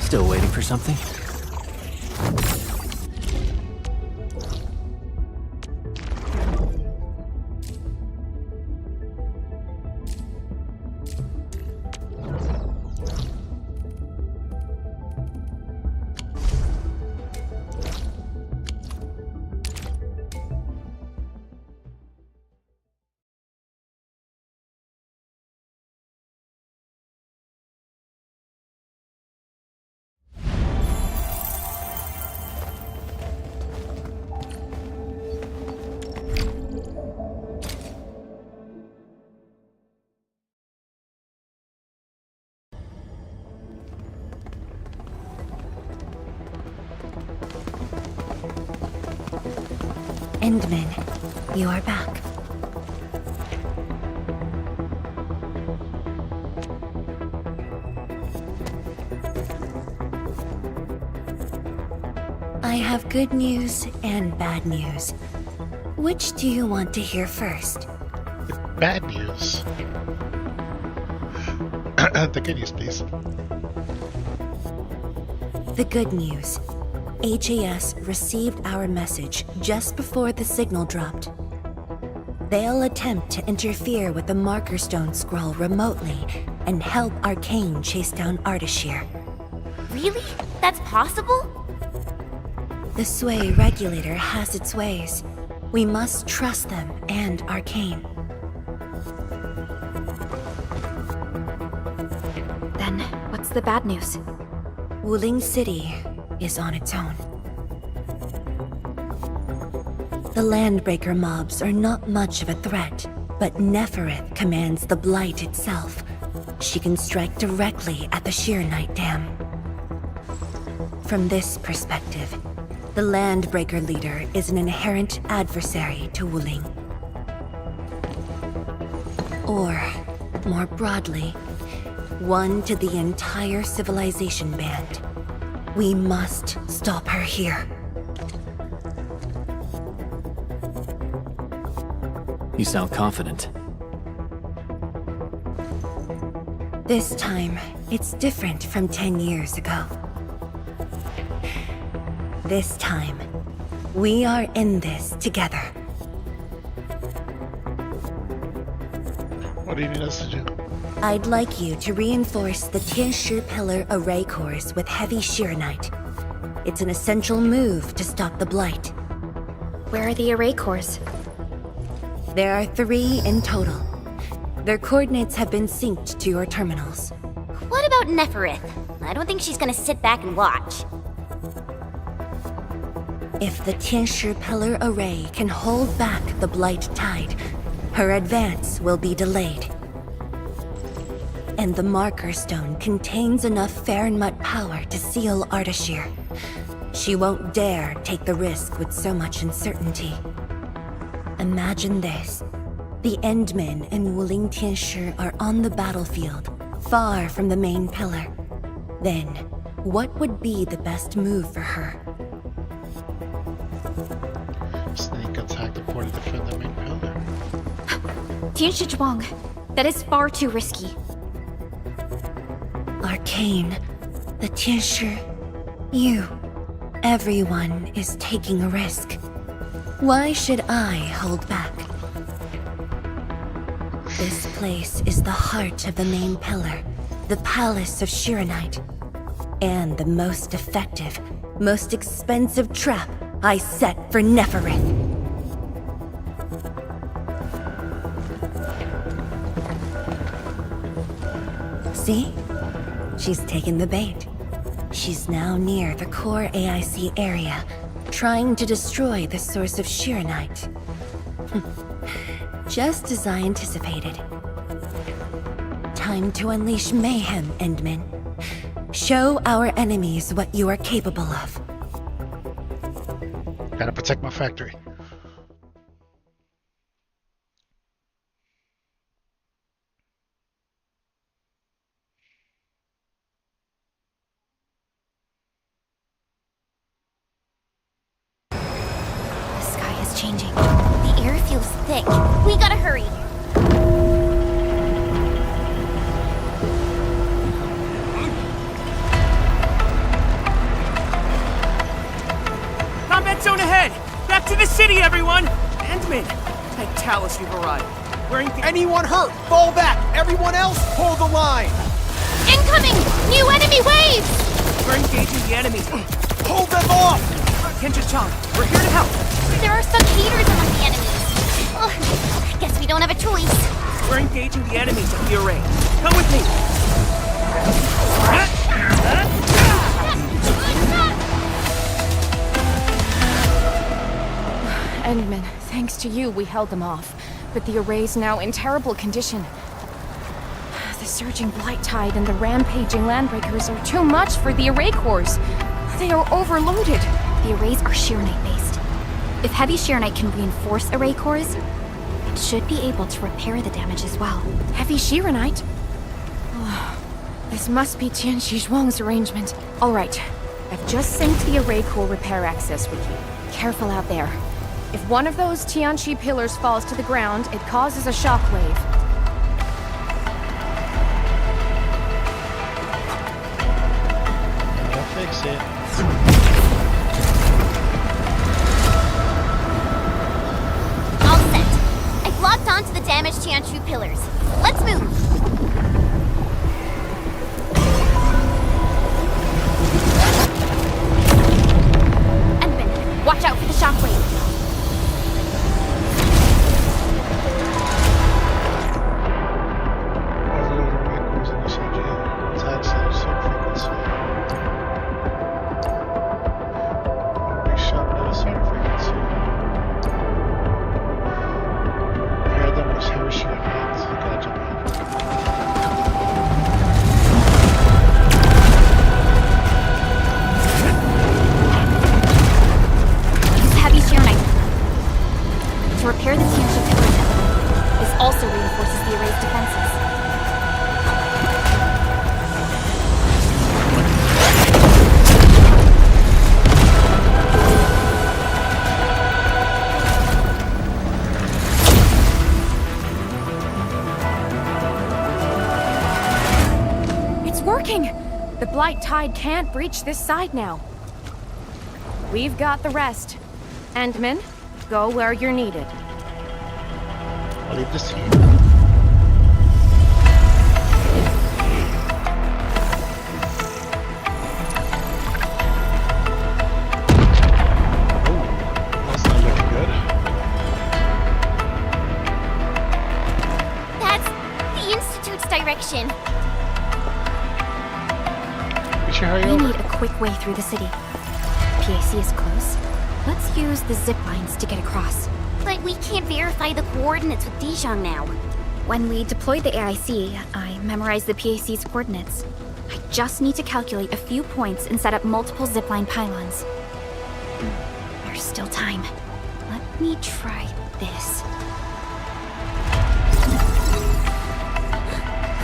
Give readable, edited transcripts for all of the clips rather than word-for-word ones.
Still waiting for something? Endman, you are back. I have good news and bad news. Which do you want to hear first? Bad news. The good news, please. The good news. HAS received our message just before the signal dropped. They'll attempt to interfere with the Marker Stone scroll remotely and help Arcane chase down Ardashir. Really? That's possible? The Sway regulator has its ways. We must trust them and Arcane. Then, what's the bad news? Wuling City is on its own. The Landbreaker mobs are not much of a threat, but Nefereth commands the Blight itself. She can strike directly at the Sheer Knight Dam. From this perspective, the Landbreaker leader is an inherent adversary to Wuling. Or, more broadly, one to the entire civilization band. We must stop her here. You sound confident. This time, it's different from 10 years ago. This time, we are in this together. What do you need us to do? I'd like you to reinforce the Tianshi Pillar array cores with heavy Sheeranite. It's an essential move to stop the Blight. Where are the array cores? There are 3 in total. Their coordinates have been synced to your terminals. What about Nefereth? I don't think she's gonna sit back and watch. If the Tianshi Pillar array can hold back the Blight tide, her advance will be delayed. And the Marker Stone contains enough Farenmut power to seal Ardashir. She won't dare take the risk with so much uncertainty. Imagine this. The Endmen and Wuling Tianshi are on the battlefield, far from the main pillar. Then, what would be the best move for her? Sneak attack the port to defend the main pillar. Tianshi Zhuang, that is far too risky. Arcane, the Tianshi, you. Everyone is taking a risk. Why should I hold back? This place is the heart of the main pillar, the Palace of Sheeranite, and the most effective, most expensive trap I set for Nefereth. See? She's taken the bait. She's now near the core AIC area, trying to destroy the source of Sheeranite. Just as I anticipated. Time to unleash mayhem, Endman. Show our enemies what you are capable of. Gotta protect my factory. The sky is changing. The air feels thick. We gotta hurry. callous you've arrived. Anyone hurt, fall back! Everyone else, hold the line! Incoming! New enemy waves! We're engaging the enemy. Hold them off! Kenja-chan, we're here to help. There are some heaters among the enemies. Ugh, guess we don't have a choice. We're engaging the enemies at the array. Come with me. Endman, thanks to you, we held them off. But the array's now in terrible condition. The surging blight tide and the rampaging landbreakers are too much for the array cores. They are overloaded. The arrays are Sheernite based. If heavy Sheernite can reinforce array cores, it should be able to repair the damage as well. Heavy Sheernite? Oh, this must be Tianxi Zhuang's arrangement. All right, I've just synced the array core repair access with you. Careful out there. If one of those Tianxi pillars falls to the ground, it causes a shockwave. I'll fix it. All set. I've locked onto the damaged Tianchu pillars. Let's move. Endman, watch out for the shockwave. The blight tide can't breach this side now. We've got the rest. Endman, go where you're needed. I'll leave this here. Oh, that's not looking good. That's the Institute's direction. We should hurry We over. need a quick way through the city. PAC is close. Let's use the zip lines to get across. But we can't verify the coordinates with Dijon now. When we deployed the AIC, I memorized the PAC's coordinates. I just need to calculate a few points and set up multiple zipline pylons. There's still time. Let me try this.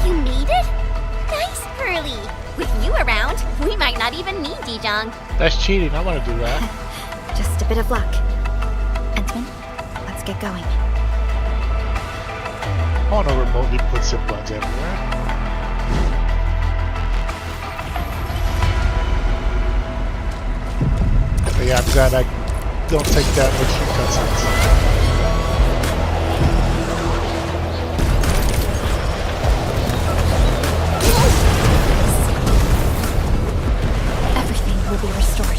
You made it? Nice, Pearly! With you around, we might not even need Dijon. That's cheating. I want to do that. Just a bit of luck. Endman, let's get going. I want to remotely put zip lines everywhere. But yeah, I'm glad I don't take that much cutscenes. Everything will be restored.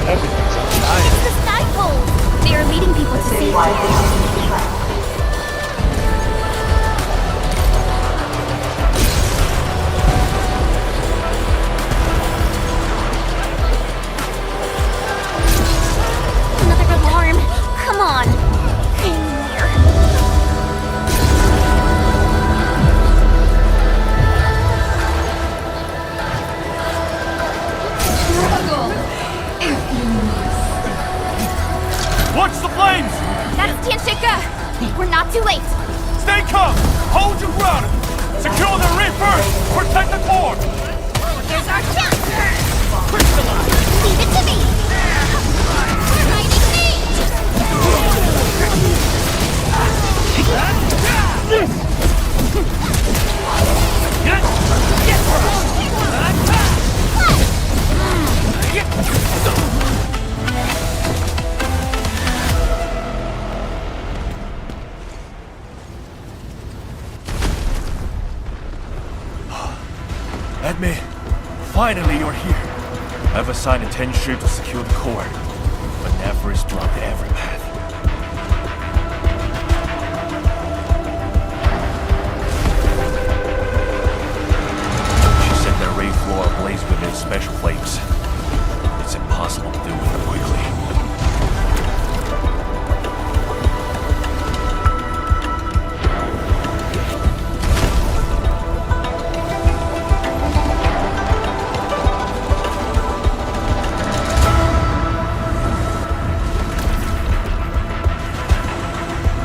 Everything's outside. It's the sky poles! They are leading people to safety. Another alarm! Come on! In here. Watch the flames! That's Tianshika! We're not too late! Stay calm! Hold your ground! Secure the reef first! Protect the core! Here's our chance! Leave it to me! Riding me! Admit, finally you're here. I've assigned a 10 ship to secure the core, but Nefer is blocked every path. She set the array floor ablaze with its special flames. It's impossible to deal with them quickly.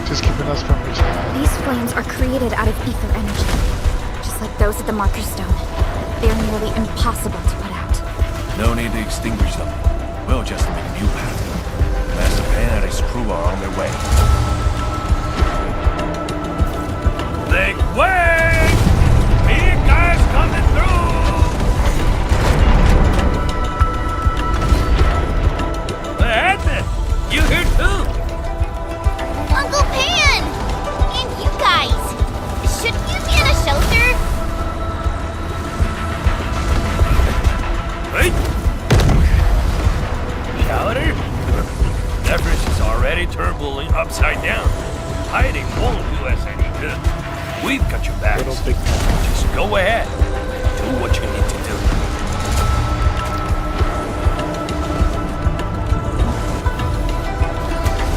Just keeping us from reaching out. These flames are created out of ether energy, just like those at the Marker Stone. They are nearly impossible to put out. No need to extinguish them. We'll just make a new path. Master Pan and his crew are on their way. Make way! Big guys coming through! Edmund! You here too? Uncle Pan! And you guys! Shouldn't you be in a shelter? Hey! Chowder? Everest is already turbulent upside down. Hiding won't do us any good. We've got your backs. Little big Just go ahead. Do what you need to do.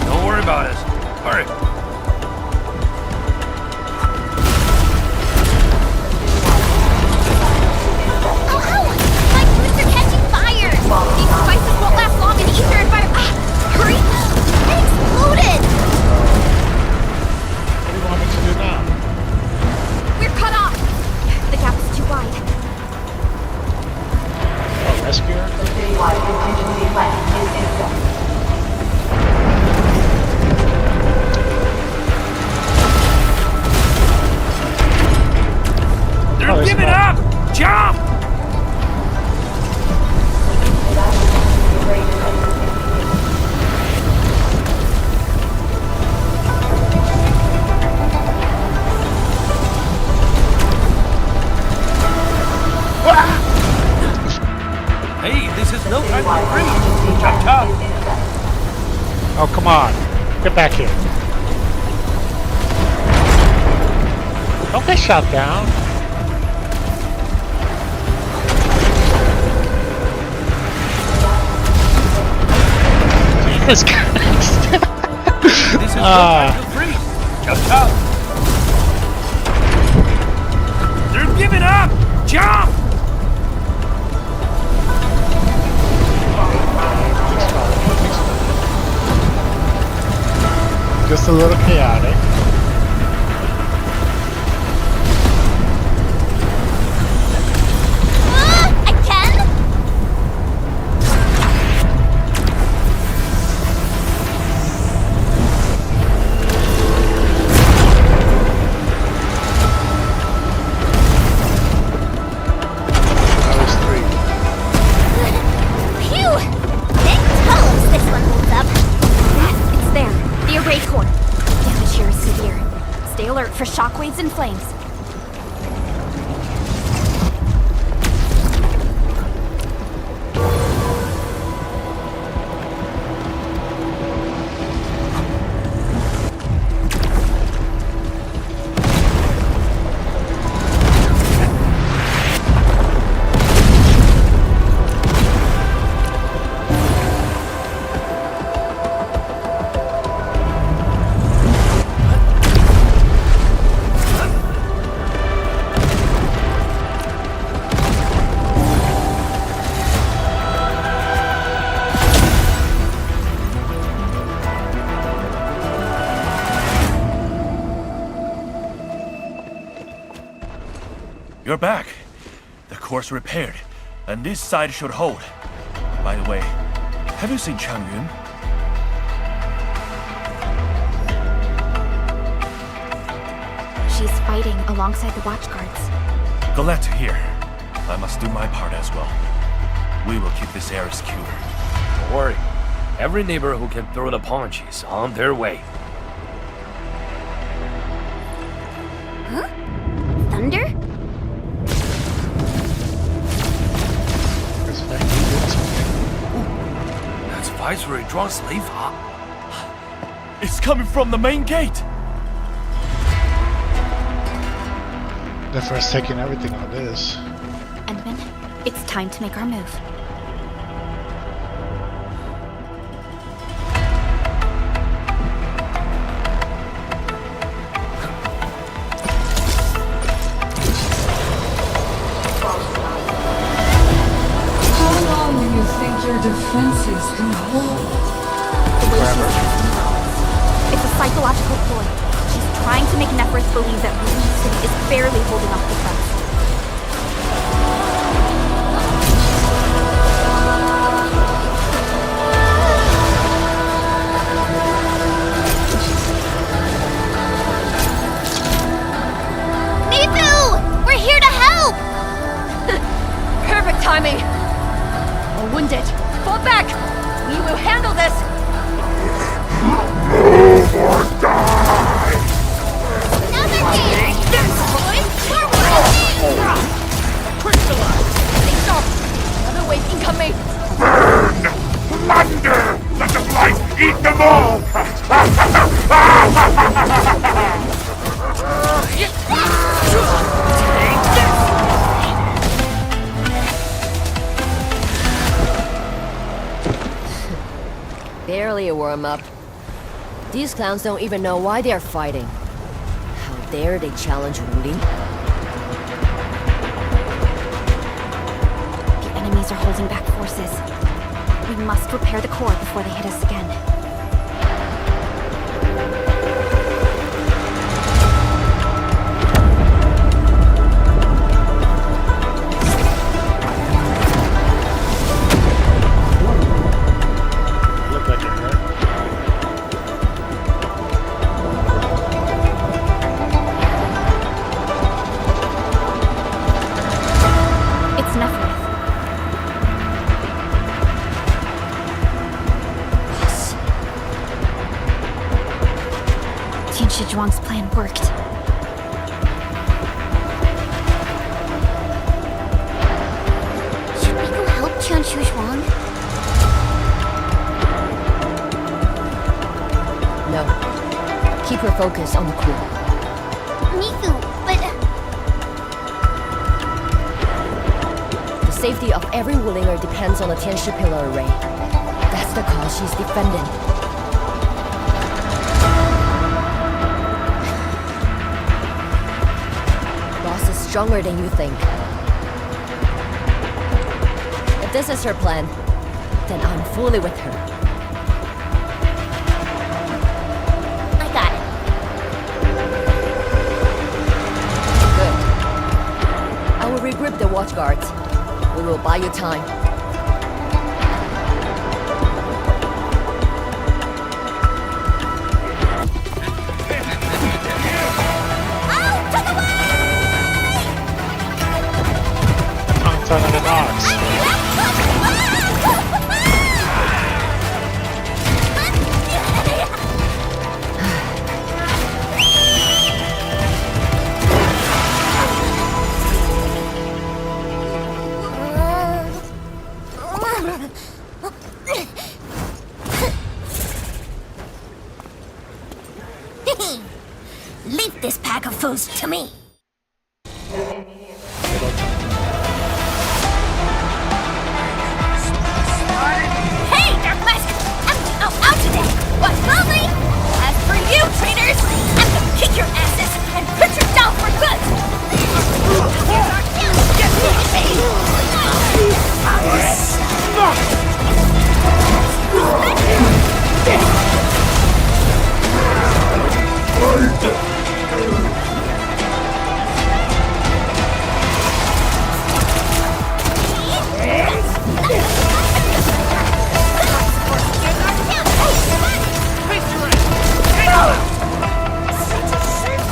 Don't worry about us. Hurry. Oh, ow! My boots are catching fire! These spices won't last long in ether environment. Hurry! It exploded! What do you want me to do now? We're cut off! The gap is too wide. Oh, rescue her? They're there's giving another. up! Jump! Hey, this is no time to breathe. Chop chop. Oh, come on. Get back here. Don't get shot down. Jesus Christ. This is no time to breathe. Chop chop. They're giving up. Jump! Just a little chaotic. I can? That was 3. Phew! Big toes! This one holds up. It's there. The array core. Damage here is severe. Stay alert for shockwaves and flames. You're back. The core's repaired, and this side should hold. By the way, have you seen Chang Yun? She's fighting alongside the watchguards. Glad to hear. I must do my part as well. We will keep this area secure. Don't worry. Every neighbor who can throw the punch is on their way. Thunder? 还是伪装死雷法。 It's coming from the main gate. The first taking everything on this. Edmund, it's time to make our move. How long do you think your defenses can hold? It's a psychological ploy. She's trying to make Nephris believe that Ruby City is barely holding off the threats. Nathu! We're here to help! Perfect timing! We're wounded. Fall back! We will handle this! Another game! Boys, forward! Crystallize! Things off! Another wave incoming! Thunder! Let the blight eat them all! Barely a warm-up. These clowns don't even know why they're fighting. How dare they challenge Rudy? The enemies are holding back forces. We must repair the core before they hit us again. Look like it hurt. It's Nephris. Tian Shizhuang's plan worked. Should we go help Tian Shizhuang? No. Keep her focus on the core. Nathu, but... The safety of every Wulinger depends on the Tianshi pillar array. That's the cause she's defending. Boss is stronger than you think. If this is her plan, then I'm fully with her. I got it. Good. I will regroup the watch guards. We will buy you time. Turn on the knobs. Leave this pack of foes to me. Hey, Dark Mask! I'm out today, but slowly! As for you, traitors, I'm gonna kick your asses and put you down for good! Get Such a shame!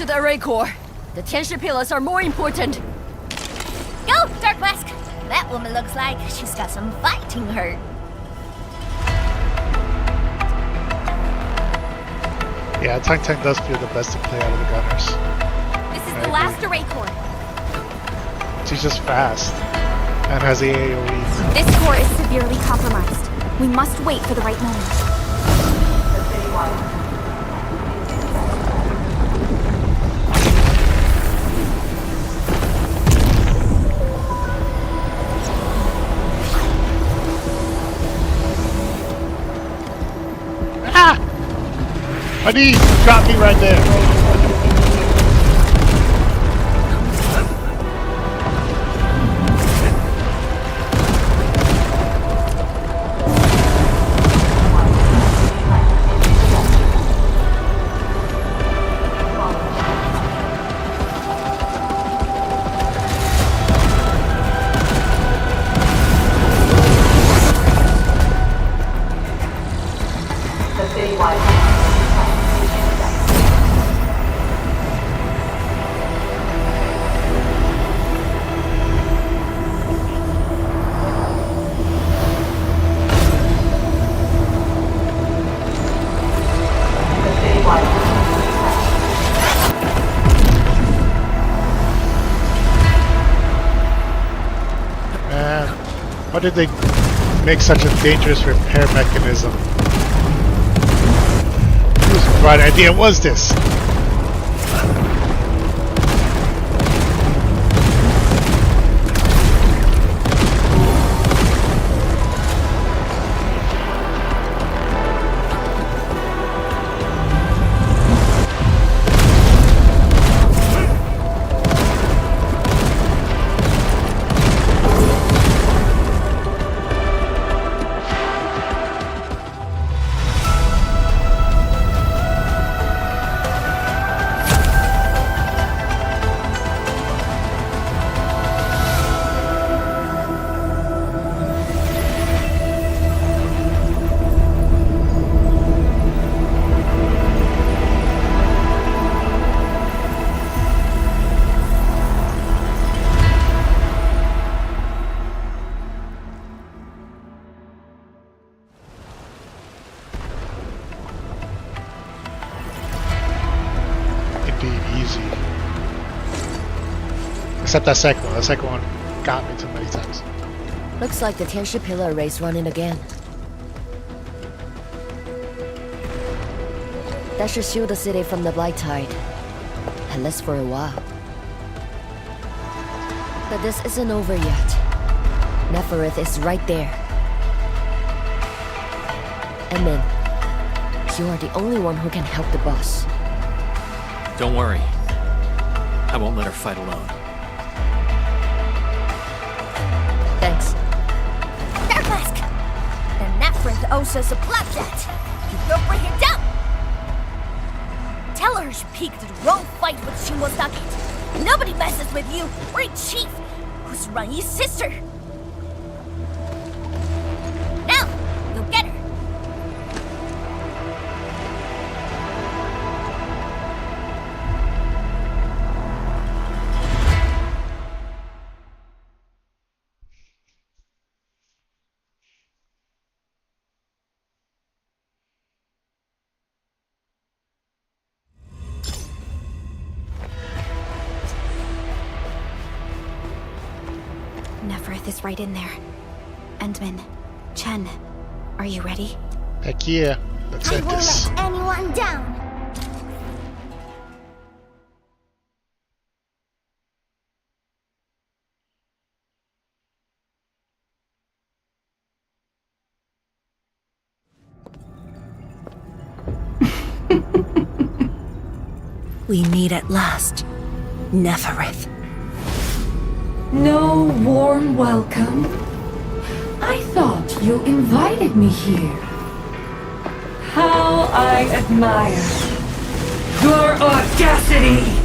to the array core. The tension pillars are more important. Go, Dark Mask! That woman looks like she's got some fight in her. Yeah, Tank Tank does feel the best to play out of the gunners. This is I the agree. last array core. She's just fast and has the AoE. This core is severely compromised. We must wait for the right moment. My knee got me right there. Man, why did they make such a dangerous repair mechanism? Whose bright idea was this? Easy. Except that second one. That second one got me too many times. Looks like the tension pillar array's running again. That should shield the city from the blight tide. At least for a while. But this isn't over yet. Neferith is right there. And then, you are the only one who can help the boss. Don't worry. I won't let her fight alone. Thanks. Dark Mask! The Neferith owes us a blood debt. You don't bring it down! Tell her she picked the wrong fight with Shimosaki. Nobody messes with you, or a chief, who's Rangi's sister. Now, go get her. Neferith is right in there. Endman, Chen, are you ready? Heck yeah. Let's end this. Anyone down. We meet at last, Neferith. No warm welcome? I thought you invited me here. How I admire your audacity!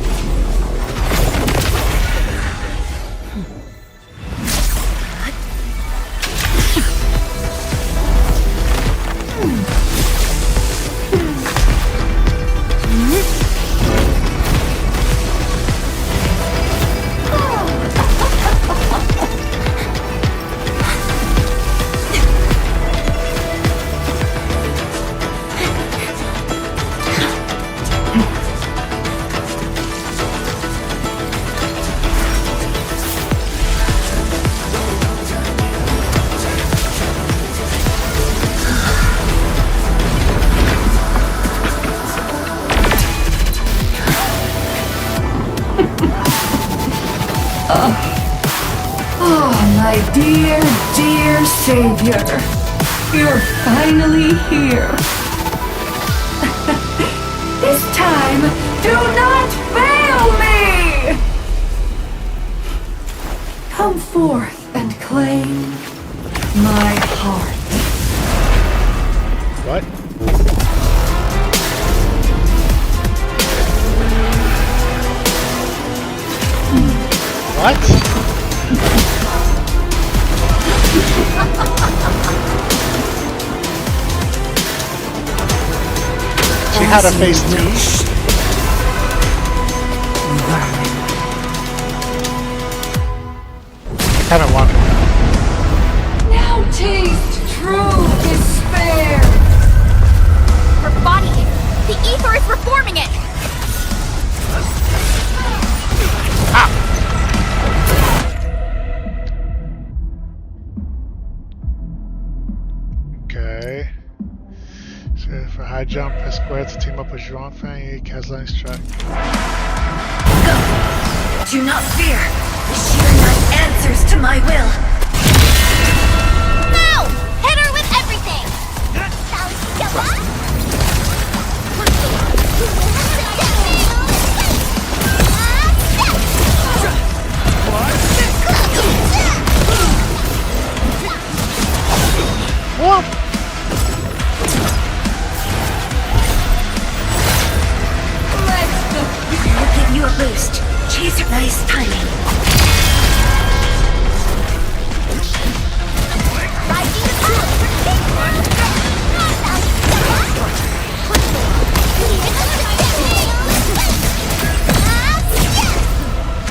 Oh, my dear, dear savior. You're finally here. This time, do not fail me! Come forth and claim my heart. What? What? She had a face too. Kind of want it. Now taste true despair. Her body! The ether is reforming it! Okay. So for high jump, press square to team up with Zhuang Fang. Cast lightning strike. Do not fear. The sheer night answers to my will. No! Hit her with everything! What? I'll give you a boost. Chase her. Nice timing.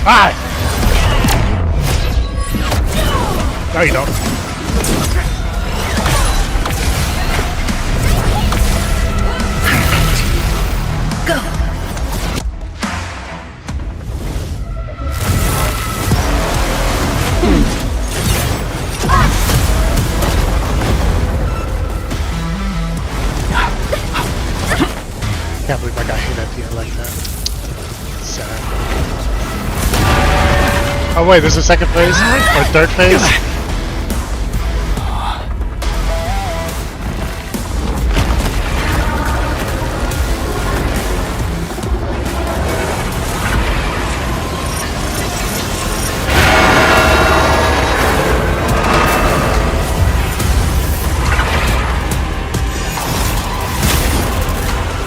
Hi! No, you don't. Go. Can't believe I got hit at the end like that. Sad. Oh wait, this is second phase? Or third phase?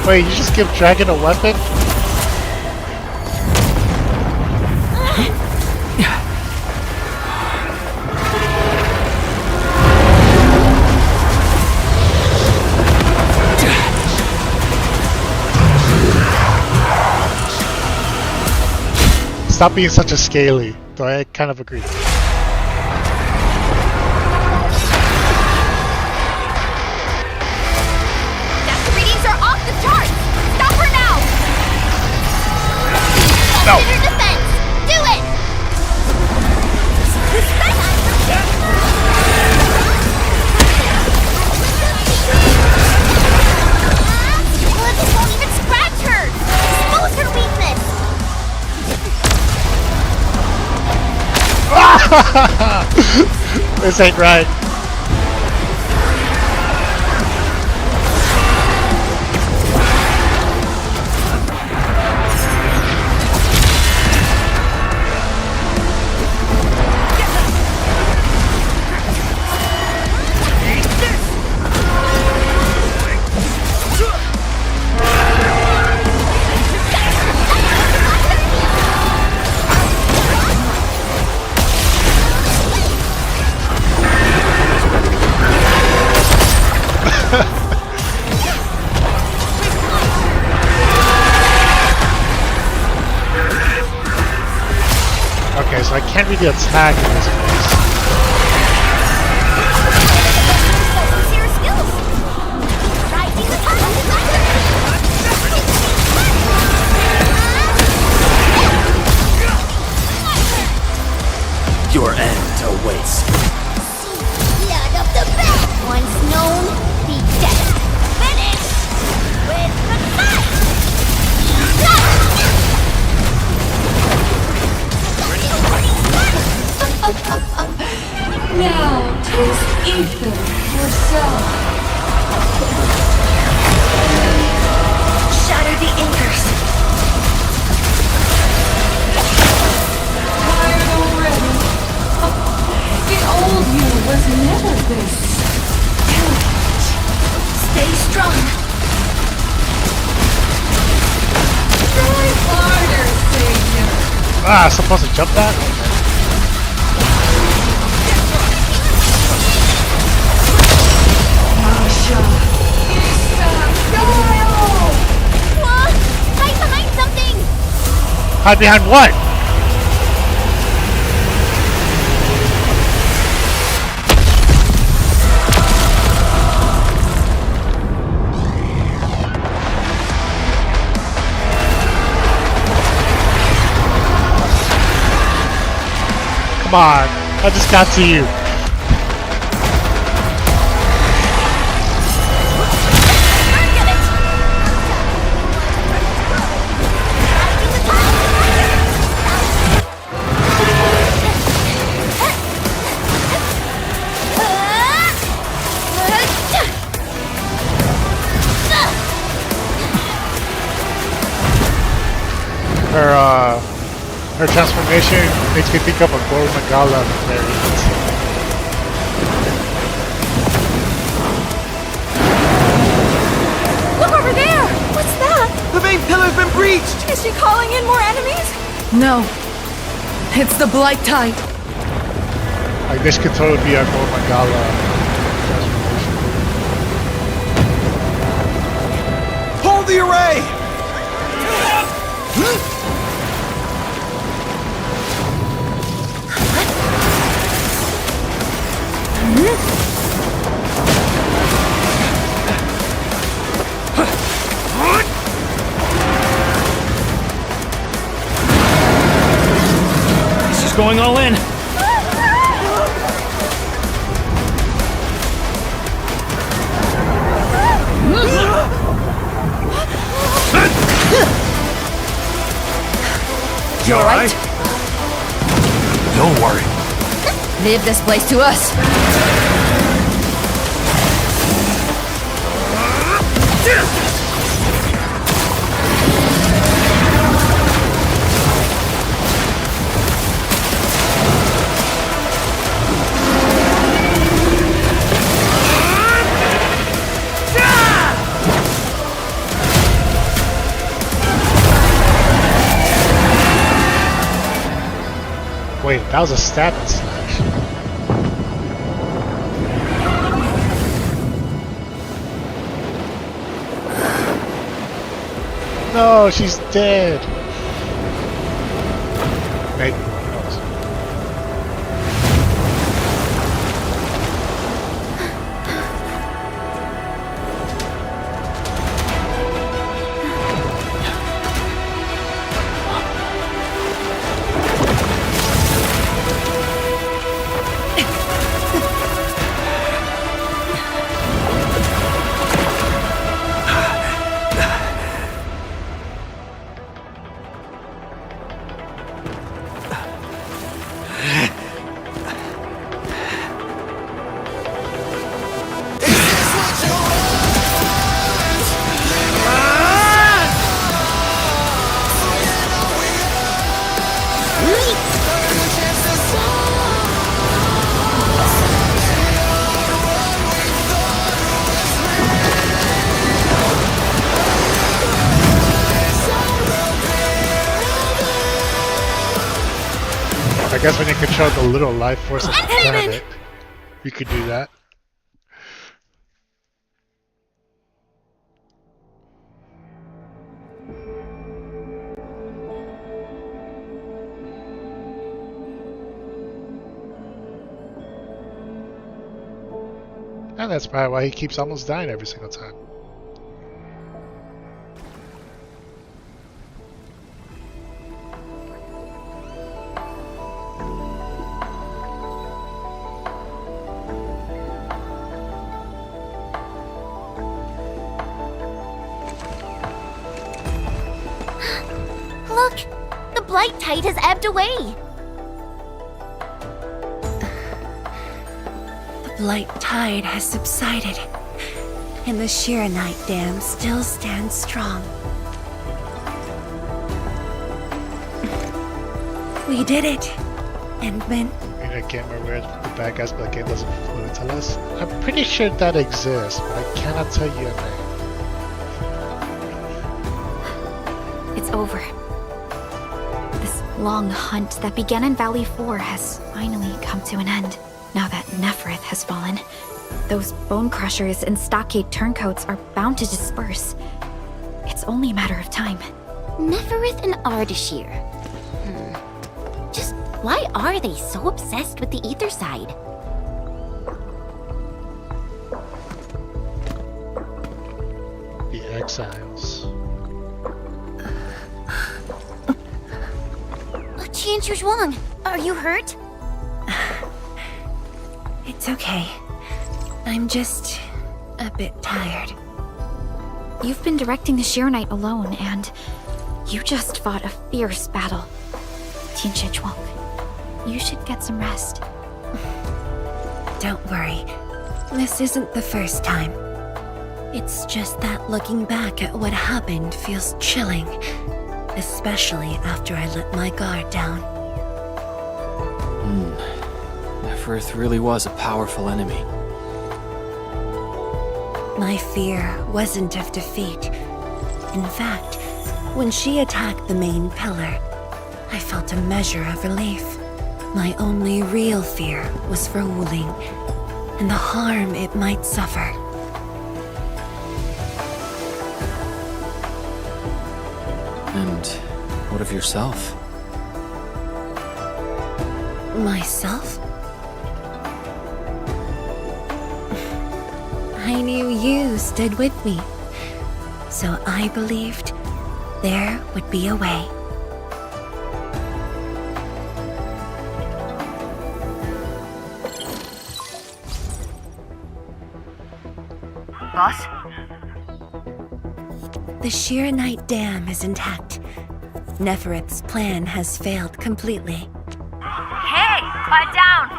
Wait, you just give Dragon a weapon? Stop being such a scaly, though I kind of agree. Death readings are off the charts! Stop her now! No. Consider defense! Do it! Well, this won't even scratch her! Expose her weakness! This ain't right. Okay, so I can't really attack in this place. See her skills! Rising the Your end awaits. blood of the best! Once known, be dead. Finish! With the fight! Now, taste Ethan yourself. Shatter the anchors. Tired already? The old you was never this. Stay strong. Try harder, Savior. Ah, supposed to jump that? Masha. Isa, Kyle. Whoa! Hide behind something! Hide behind what? Come on, I just got to you. Her transformation makes me think of a Goro Magala variant. Look over there! What's that? The main pillar's been breached! Is she calling in more enemies? No. It's the Blight Tide. Like this could totally be a Goro Magala transformation. Hold the array! She's going all in. You alright? Don't worry. Leave this place to us. Wait, that was a stab and slash. No, she's dead. Maybe. Who knows? I guess when you control the little life force of the planet, you could do that. And that's probably why he keeps almost dying every single time. Look! The Blight Tide has ebbed away! blight tide has subsided, and the Shiranite Dam still stands strong. We did it, Endman. I mean, I can't remember where the bad guys, but the game doesn't fully tell us. I'm pretty sure that exists, but I cannot tell you a name. It's over. This long hunt that began in Valley 4 has finally come to an end. Now that Neferith has fallen, those bone crushers and stockade turncoats are bound to disperse. It's only a matter of time. Neferith and Ardashir. Just why are they so obsessed with the ether side? The Exiles. Qian Zhuang, are you hurt? It's okay. I'm just a bit tired. You've been directing the Shiranite alone, and you just fought a fierce battle. Tianshi Zhuang, you should get some rest. Don't worry. This isn't the first time. It's just that looking back at what happened feels chilling. Especially after I let my guard down. Neferith really was a powerful enemy. My fear wasn't of defeat. In fact, when she attacked the main pillar, I felt a measure of relief. My only real fear was for Wuling, and the harm it might suffer. And what of yourself? Myself? I knew you stood with me, so I believed there would be a way. Boss? The Shiranite Dam is intact. Neferith's plan has failed completely. Hey! Quiet down!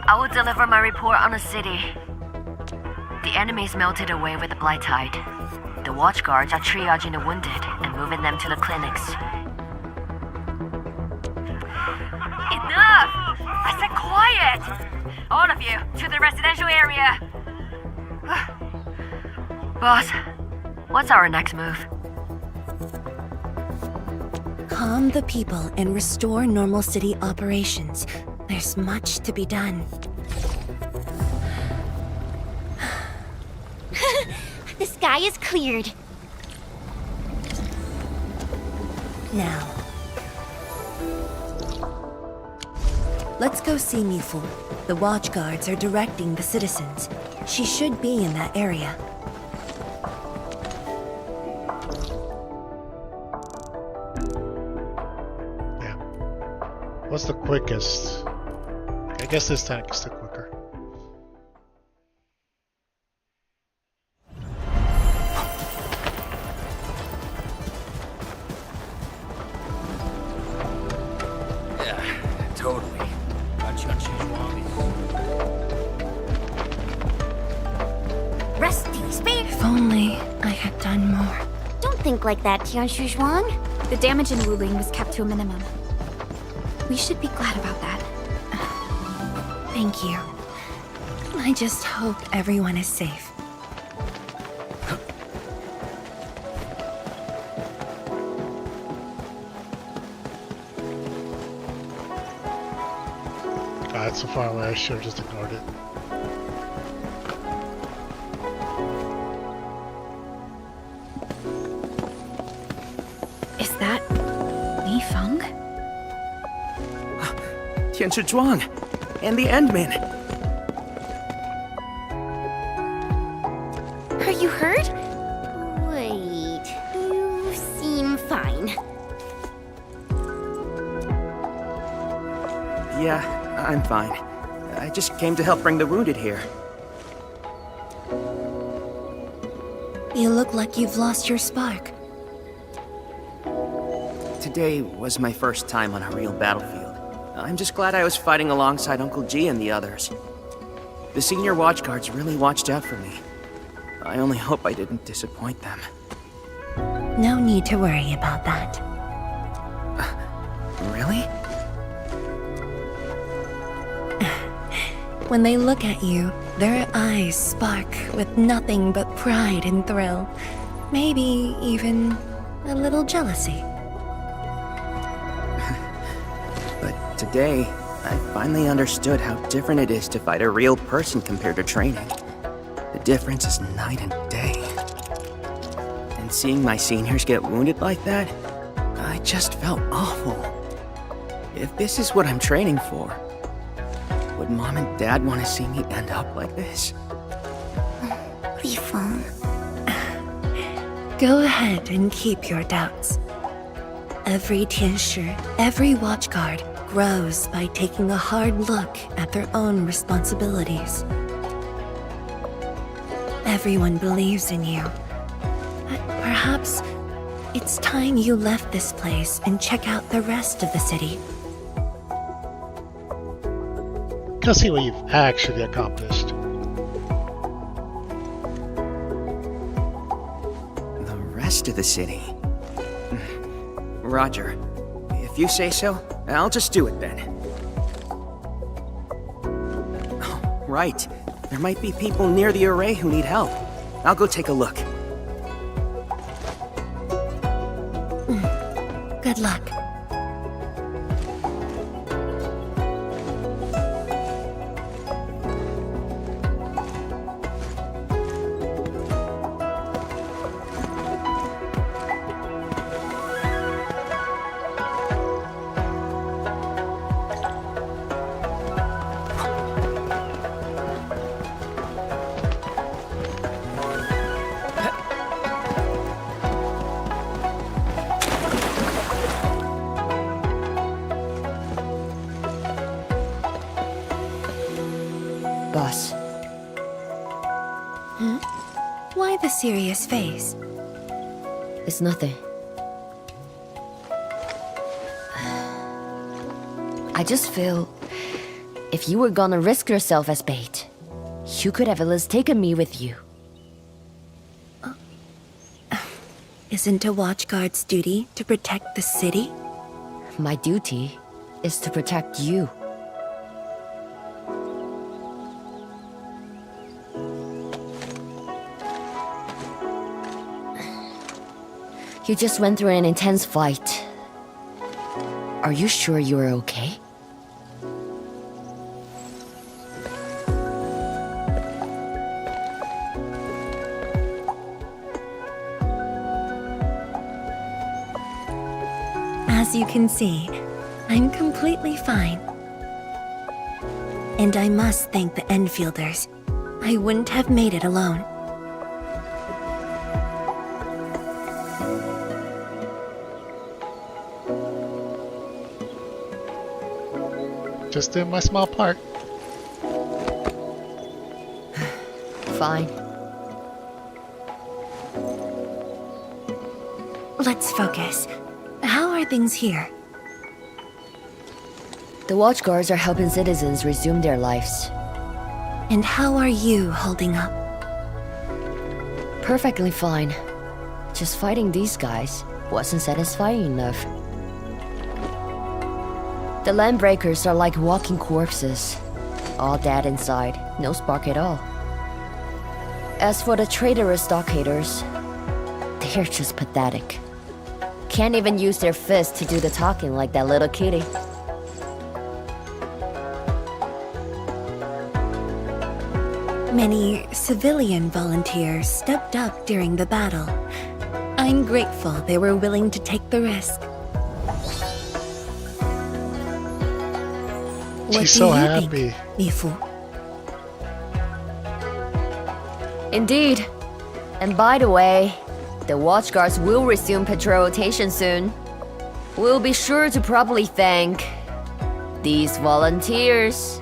I will deliver my report on the city. The enemy's melted away with the blight tide. The watchguards are triaging the wounded and moving them to the clinics. Enough! I said quiet! All of you, to the residential area! Boss, what's our next move? Calm the people and restore normal city operations. There's much to be done. The sky is cleared. Now, let's go see Mifu. The watchguards are directing the citizens. She should be in that area. Yeah. What's the quickest? I guess this tank is the quicker. Yeah, totally. Rusty spare. If only I had done more. Don't think like that, Tianshi Zhuang. The damage in Wuling was kept to a minimum. We should be glad about that. Thank you. I just hope everyone is safe. God, it's so far away, I should have just ignored it. Is that Li Feng? Tianshi Zhuang and the Endman. Are you hurt? Wait, you seem fine. Yeah, I'm fine. I just came to help bring the wounded here. You look like you've lost your spark. Today was my first time on a real battlefield. I'm just glad I was fighting alongside Uncle G and the others. The senior watchguards really watched out for me. I only hope I didn't disappoint them. No need to worry about that. Really? When they look at you, their eyes spark with nothing but pride and thrill. Maybe even a little jealousy. But today, I finally understood how different it is to fight a real person compared to training. The difference is night and day. And seeing my seniors get wounded like that, I just felt awful. If this is what I'm training for, would Mom and Dad want to see me end up like this? Lifeng. Go ahead and keep your doubts. Every Tianshi, every watchguard grows by taking a hard look at their own responsibilities. Everyone believes in you. But perhaps it's time you left this place and check out the rest of the city. Go see what you've actually accomplished. The rest of the city? Roger. If you say so, I'll just do it then. Oh, right. There might be people near the array who need help. I'll go take a look. Good luck. Boss. Why the serious face? It's nothing. I just feel if you were gonna risk yourself as bait, you could have at least taken me with you. Isn't a watchguard's duty to protect the city? My duty is to protect you. You just went through an intense fight. Are you sure you're okay? As you can see, I'm completely fine. And I must thank the Enfielders. I wouldn't have made it alone. Just doing my small part. Fine. Let's focus. How are things here? The watchguards are helping citizens resume their lives. And how are you holding up? Perfectly fine. Just fighting these guys wasn't satisfying enough. The landbreakers are like walking corpses. All dead inside, no spark at all. As for the traitorous stockaders, they're just pathetic. Can't even use their fists to do the talking like that little kitty. Many civilian volunteers stepped up during the battle. I'm grateful they were willing to take the risk. What She's do so you happy. think, Mifu? Indeed. And by the way, the watchguards will resume patrol rotation soon. We'll be sure to properly thank these volunteers.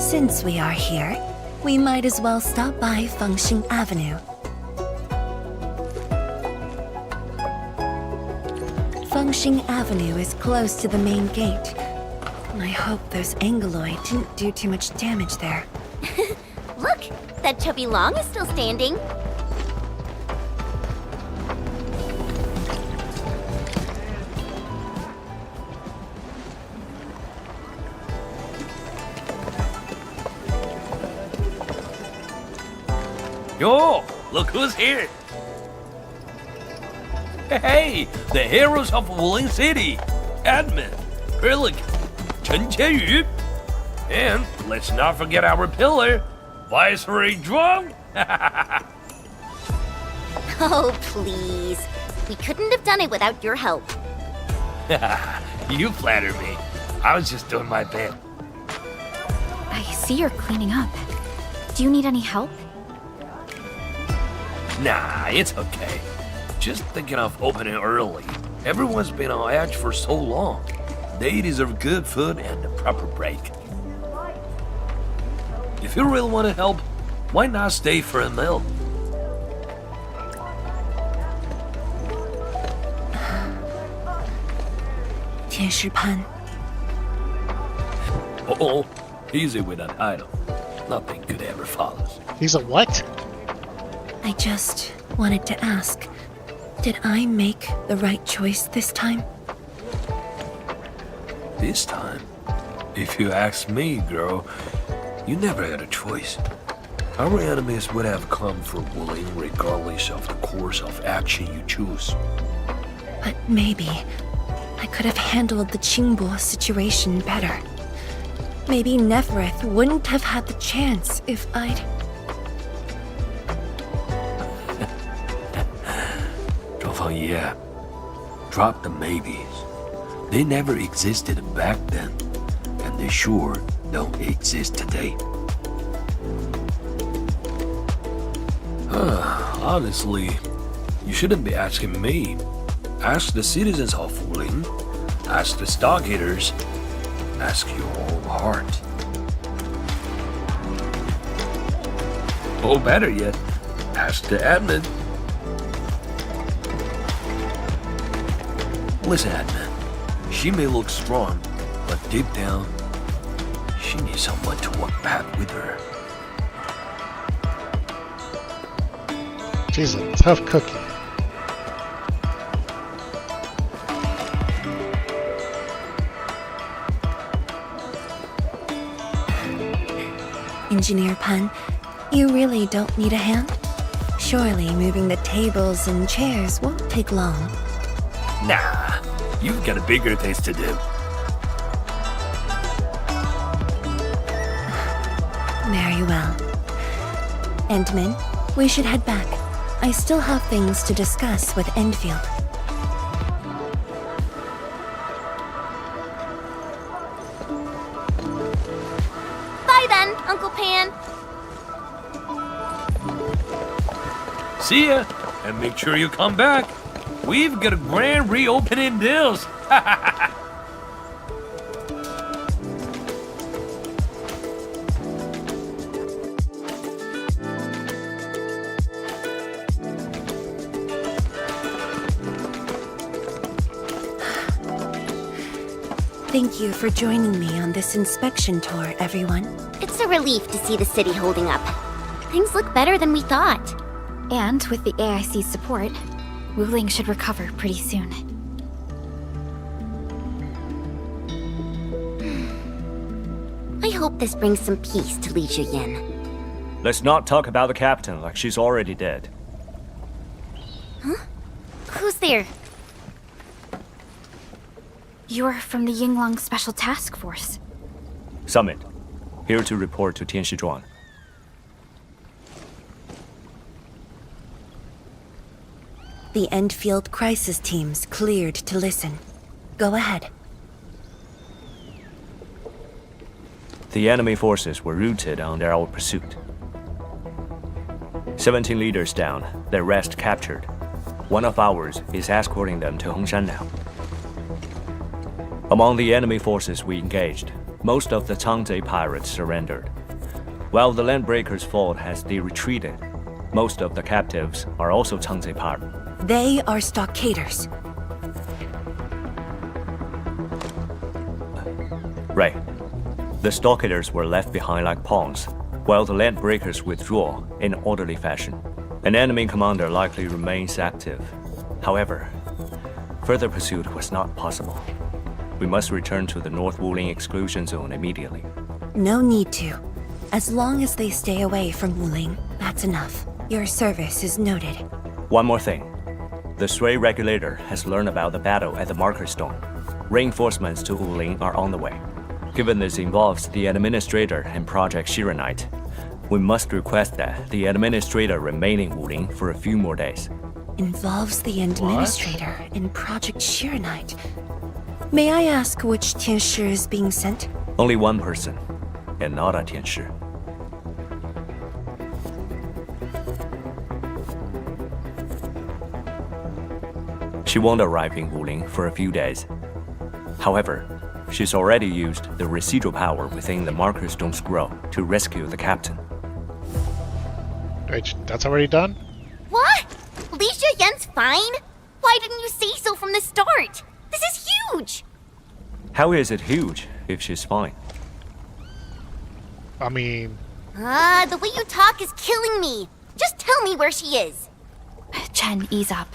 Since we are here, we might as well stop by Fengxing Avenue. Fengxing Avenue is close to the main gate. I hope those Angloid didn't do too much damage there. Look, that chubby Long is still standing. Yo, look who's here. Hey, the heroes of Wuling City. Admin, Pelican, Chen Qianyu. And let's not forget our pillar, Viceroy Zhuang. Oh, please. We couldn't have done it without your help. You flatter me. I was just doing my bit. I see you're cleaning up. Do you need any help? Nah, it's okay. Just thinking of opening early. Everyone's been on edge for so long. They deserve good food and a proper break. If you really want to help, why not stay for a meal? Tianshi Oh, easy with that title. Nothing good ever follows. He's a what? I just wanted to ask, did I make the right choice this time? This time, if you ask me, girl, you never had a choice. Our enemies would have come for Wuling regardless of the course of action you choose. But maybe I could have handled the Qingbo situation better. Maybe Nefereth wouldn't have had the chance if I'd... Yeah, drop the maybes. They never existed back then, and they sure don't exist today. Honestly, you shouldn't be asking me. Ask the citizens of Wuling, ask the stockgaters, ask your own heart. Or better yet, ask the admin. Listen, Admin, she may look strong, but deep down, she needs someone to walk back with her. She's a tough cookie. Engineer Pan, you really don't need a hand? Surely moving the tables and chairs won't take long. Nah, you've got bigger things to do. Very well. Endman, we should head back. I still have things to discuss with Endfield. Bye then, Uncle Pan. See ya, and make sure you come back. We've got a grand reopening deals. Thank you for joining me on this inspection tour, everyone. It's a relief to see the city holding up. Things look better than we thought. And with the AIC's support, Wuling should recover pretty soon. I hope this brings some peace to Li Yin. Let's not talk about the captain like she's already dead. Huh? Who's there? You're from the Yinglang Special Task Force. Summit. Here to report to Tianshi Zhuang. The Endfield crisis team's cleared to listen. Go ahead. The enemy forces were routed under our pursuit. 17 leaders down, the rest captured. One of ours is escorting them to Hongshan now. Among the enemy forces we engaged, most of the Changzhe pirates surrendered. While the Landbreakers fought as they retreated, most of the captives are also Changzhe part. They are stockaders. Right. The stockaders were left behind like pawns, while the Landbreakers withdraw in orderly fashion. An enemy commander likely remains active. However, further pursuit was not possible. We must return to the North Wuling exclusion zone immediately. No need to. As long as they stay away from Wuling, that's enough. Your service is noted. One more thing. The Sui regulator has learned about the battle at the Marker Stone. Reinforcements to Wuling are on the way. Given this involves the Administrator and Project Shiranite, we must request that the Administrator remain in Wuling for a few more days. Involves the Administrator in Project Shiranite. May I ask which Tianshi is being sent? Only one person, and not a Tianshi. She won't arrive in Wuling for a few days. However, she's already used the residual power within the Marker Stone scroll to rescue the captain. Wait, that's already done? What? Li Yan's fine? Why didn't you say so from the start? This is huge! How is it huge if she's fine? I mean... The way you talk is killing me. Just tell me where she is. Chen, ease up.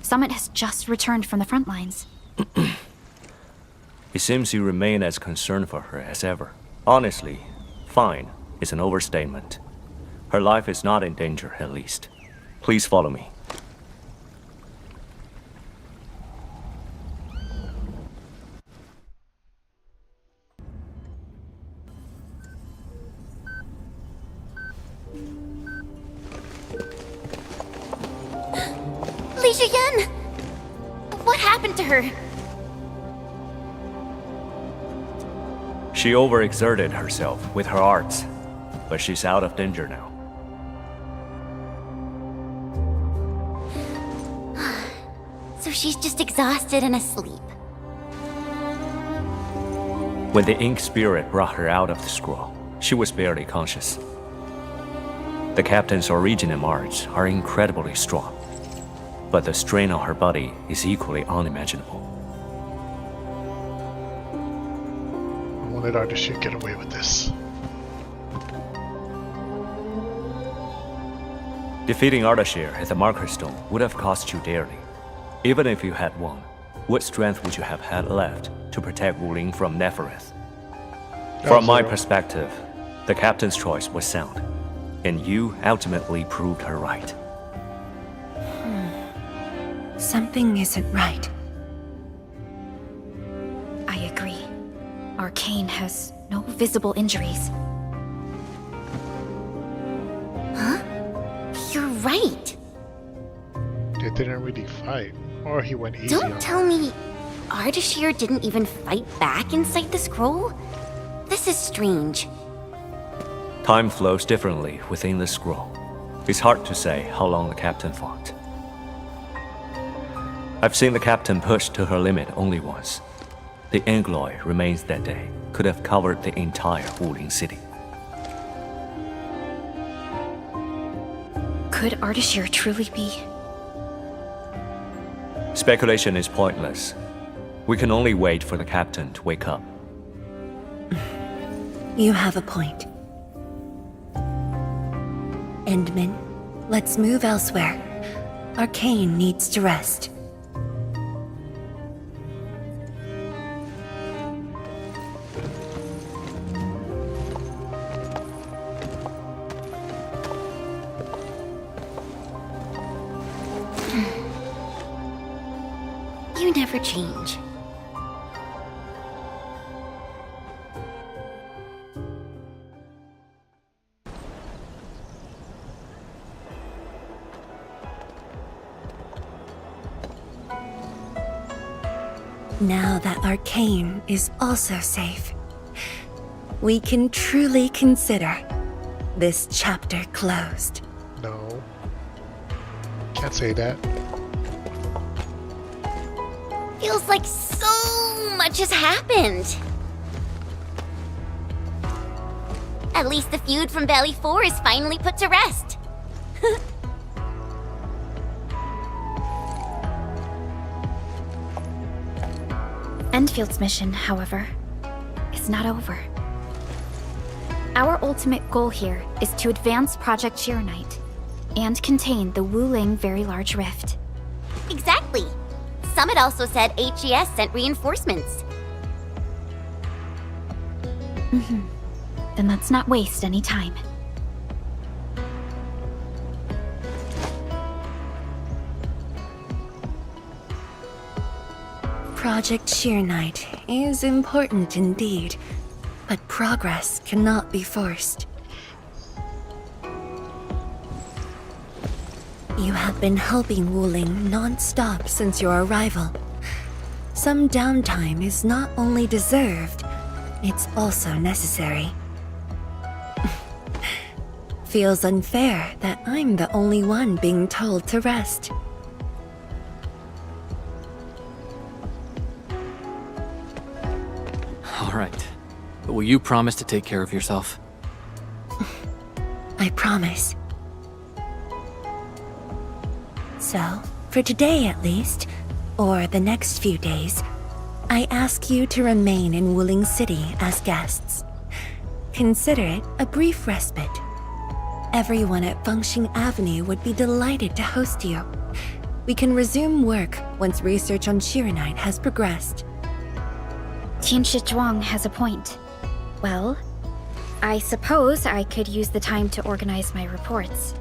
Summit has just returned from the front lines. It seems you remain as concerned for her as ever. Honestly, fine is an overstatement. Her life is not in danger, at least. Please follow me. Li Yan! What happened to her? She overexerted herself with her arts, but she's out of danger now. So she's just exhausted and asleep. When the Ink Spirit brought her out of the scroll, she was barely conscious. The captain's origin and arts are incredibly strong, but the strain on her body is equally unimaginable. I wanted Artishi get away with this. Defeating Ardashir at the Marker Stone would have cost you dearly. Even if you had won, what strength would you have had left to protect Wuling from Nefereth? From my perspective, the captain's choice was sound, and you ultimately proved her right. Something isn't right. I agree. Arcane has no visible injuries. Huh? You're right. They didn't really fight. Or he went easy Don't on tell me Ardashir didn't even fight back inside the scroll? This is strange. Time flows differently within the scroll. It's hard to say how long the captain fought. I've seen the captain pushed to her limit only once. The Angloy remains that day could have covered the entire Wuling city. Could Ardashir truly be? Speculation is pointless. We can only wait for the captain to wake up. You have a point. Endman, let's move elsewhere. Arcane needs to rest. You never change. Now that Arcane is also safe, we can truly consider this chapter closed. No. Can't say that. Feels like so much has happened. At least the feud from Valley 4 is finally put to rest. Endfield's mission, however, is not over. Our ultimate goal here is to advance Project Sheeranite and contain the Wuling Very Large Rift. Exactly. Summit also said HES sent reinforcements. Then let's not waste any time. Project Sheeranite is important indeed, but progress cannot be forced. You have been helping Wuling non-stop since your arrival. Some downtime is not only deserved, it's also necessary. Feels unfair that I'm the only one being told to rest. All right. But will you promise to take care of yourself? I promise. So, for today at least, or the next few days, I ask you to remain in Wuling City as guests. Consider it a brief respite. Everyone at Fengxing Avenue would be delighted to host you. We can resume work once research on Sheeranite has progressed. Tianshi Zhuang has a point. Well, I suppose I could use the time to organize my reports.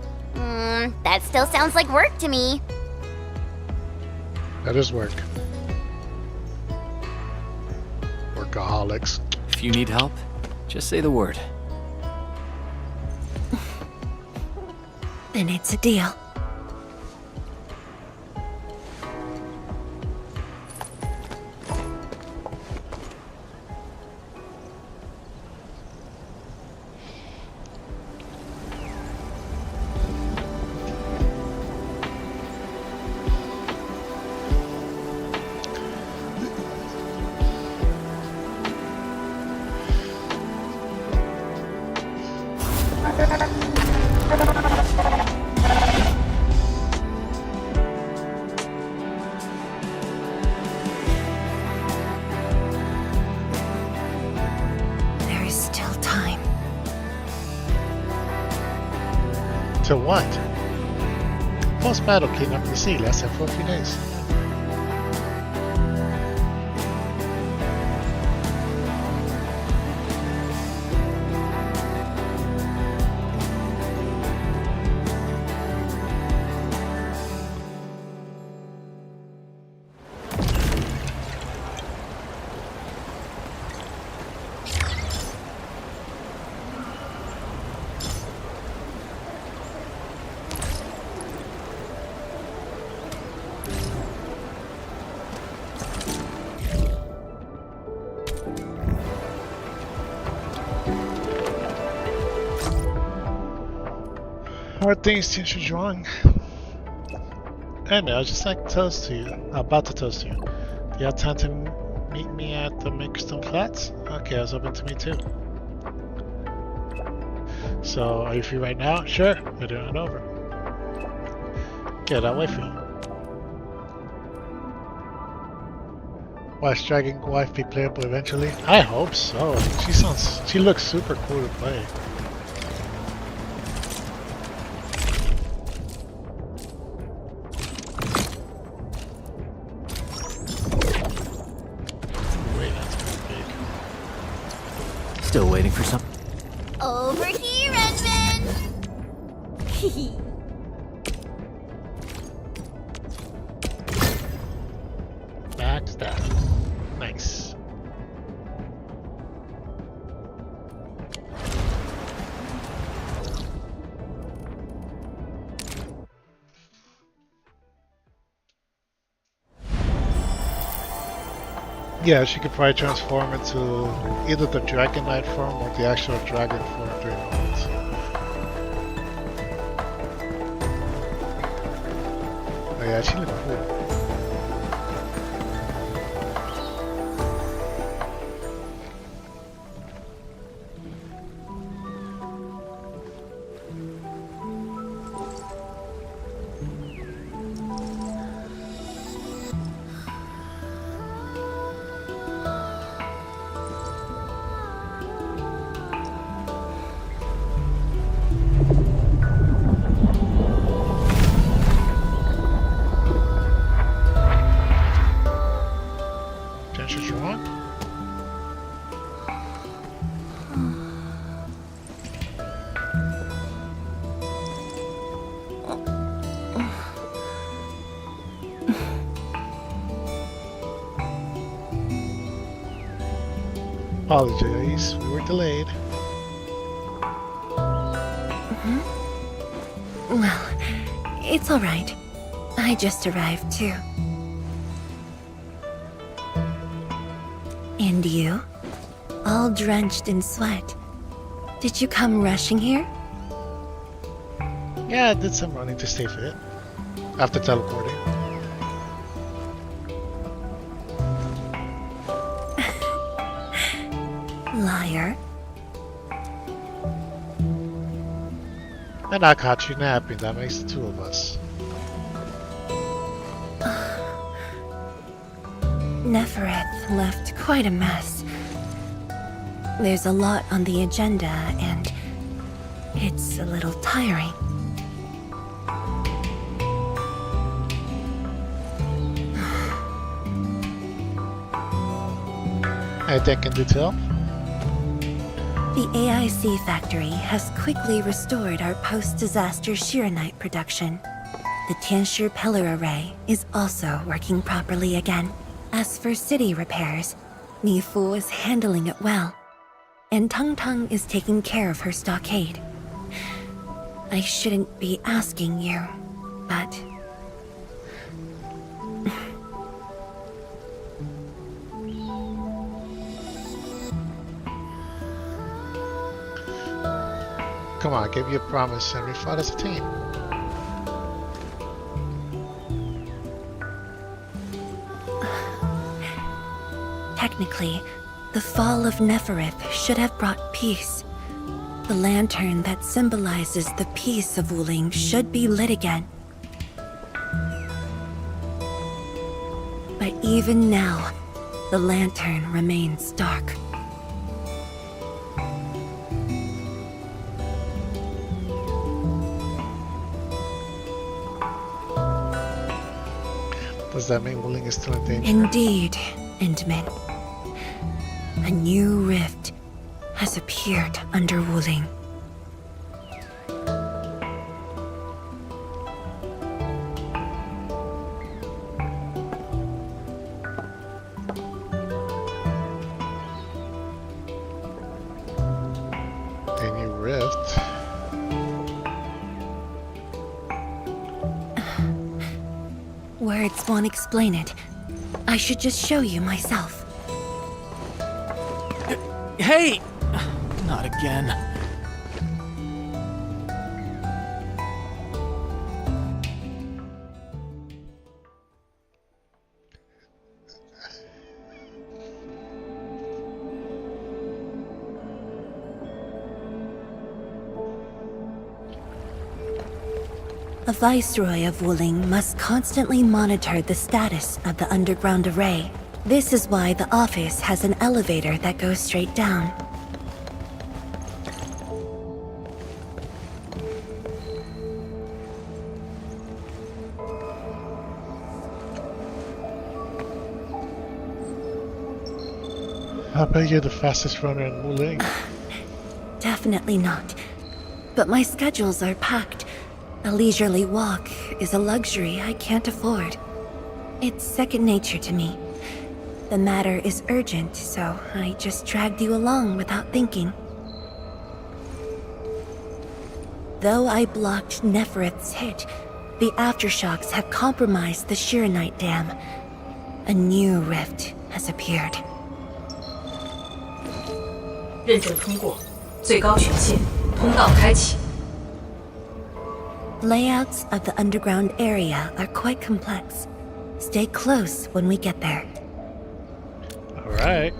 That still sounds like work to me. That is work. Workaholics. If you need help, just say the word. Then it's a deal. There is still time. To what? Post-battle cleanup of the sea lasted for a few days. How are things, Tianshi Zhuang? Anyway, I was just like toast to you. About to toast to you. Do you have time to meet me at the Makerstone Flats? Okay, I was hoping to meet too. So, are you free right now? Sure, we're doing it over. Get I'll wait for you. Will Dragon Wife be playable eventually? I hope so. She looks super cool to play. Still waiting for some. Over here, Edmund! Backstab. Nice. Yeah, she could probably transform into either the Dragon Knight form or the actual dragon form during moments. Oh yeah, she looked cool. apologize. We were delayed. Well, it's alright. I just arrived too. And you? All drenched in sweat. Did you come rushing here? Yeah, I did some running to stay fit. After teleporting. Liar. And I caught you napping. That makes the two of us. Nefereth left quite a mess. There's a lot on the agenda, and it's a little tiring. Anything in detail? The AIC factory has quickly restored our post-disaster Shiranite production. The Tianshi pillar array is also working properly again. As for city repairs, Nifu is handling it well, and Tung Tung is taking care of her stockade. I shouldn't be asking you, but... Come on, I gave you a promise and we fought as a team. Technically, the fall of Nefereth should have brought peace. The lantern that symbolizes the peace of Wuling should be lit again. But even now, the lantern remains dark. Does that mean Wuling is still in danger? Indeed, Endman. A new rift has appeared under Wuling. A new rift? Words won't explain it. I should just show you myself. Hey! Not again. A viceroy of Wuling must constantly monitor the status of the underground array. This is why the office has an elevator that goes straight down. I bet you're the fastest runner in Wuling. Definitely not. But my schedules are packed. A leisurely walk is a luxury I can't afford. It's second nature to me. The matter is urgent, so I just dragged you along without thinking. Though I blocked Nefereth's hit, the aftershocks have compromised the Shiranite Dam. A new rift has appeared. 认证通过，最高权限，通道开启。 Layouts of the underground area are quite complex. Stay close when we get there. Alright.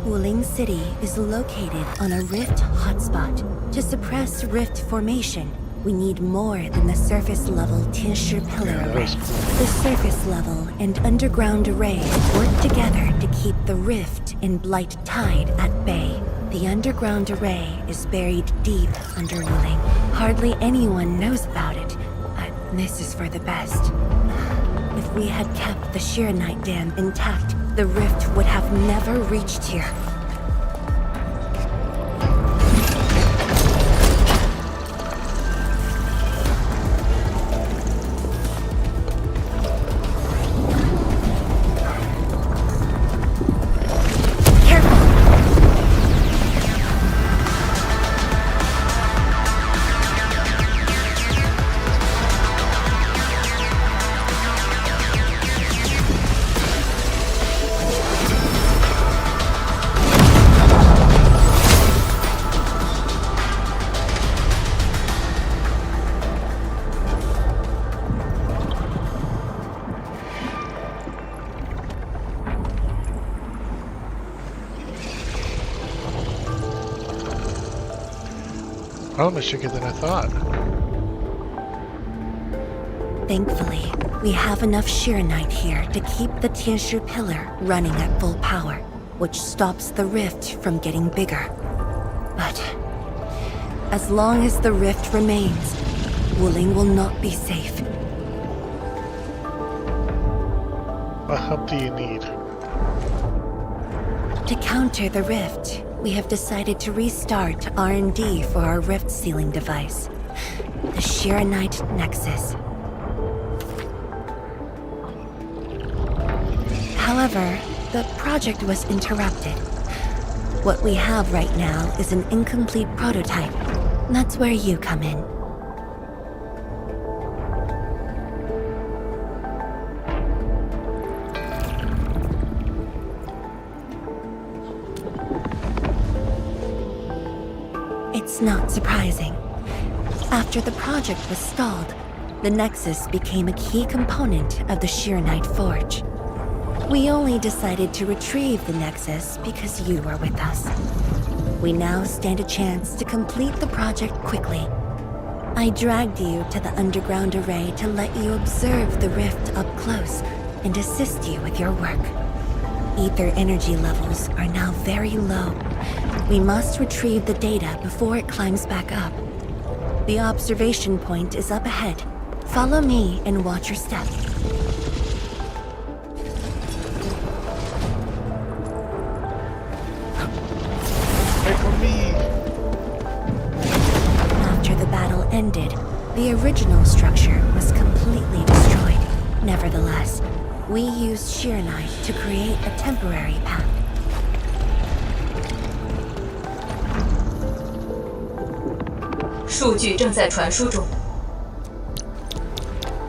Wuling City is located on a rift hotspot. To suppress rift formation, we need more than the surface-level Tianshi pillar array. The surface-level and underground array work together to keep the rift in Blight Tide at bay. The underground array is buried deep under Wuling. Hardly anyone knows about it, but this is for the best. If we had kept the Shiranite Dam intact, the rift would have never reached here. probably much trickier than I thought. Thankfully, we have enough Shiranite here to keep the Tianshu pillar running at full power, which stops the rift from getting bigger. But as long as the rift remains, Wuling will not be safe. What help do you need? To counter the rift, we have decided to restart R&D for our rift sealing device, the Shiranite Nexus. However, the project was interrupted. What we have right now is an incomplete prototype. That's where you come in. It's not surprising. After the project was stalled, the Nexus became a key component of the Shiranite Forge. We only decided to retrieve the Nexus because you were with us. We now stand a chance to complete the project quickly. I dragged you to the underground array to let you observe the rift up close and assist you with your work. Ether energy levels are now very low. We must retrieve the data before it climbs back up. The observation point is up ahead. Follow me and watch your step. Wait for me! After the battle ended, the original structure was completely destroyed. Nevertheless, we used Shiranite to create a temporary path.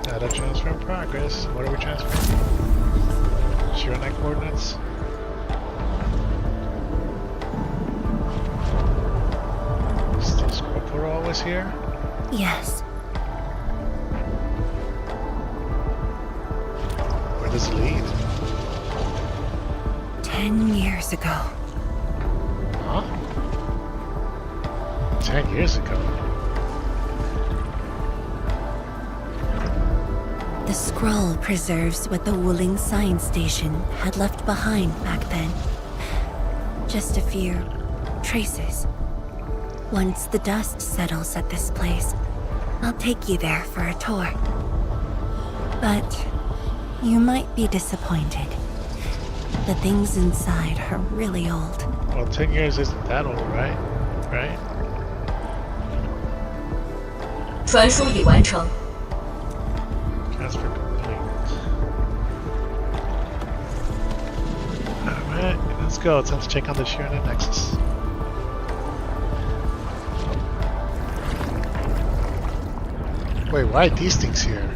Data transfer in progress. What are we transferring? Shiranite coordinates? Still scroll portal always here? Yes. Where does it lead? 10 years ago. Huh? 10 years ago? The scroll preserves what the Wuling Science Station had left behind back then. Just a few traces. Once the dust settles at this place, I'll take you there for a tour. But you might be disappointed. The things inside are really old. Well, 10 years isn't that old, right? Right? 传输已完成。 Transfer complete. Alright, let's go. Time to check on the Shiranite Nexus. Wait, why are these things here?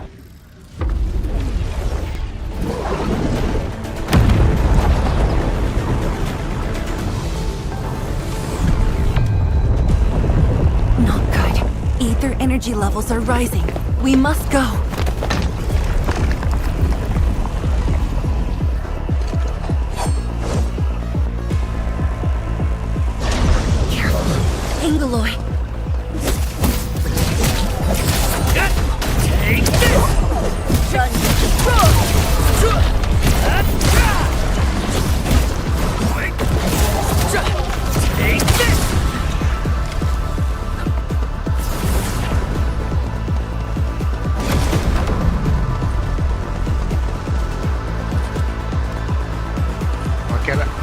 Not good. Ether energy levels are rising. We must go. Careful. Angaloy. Take this!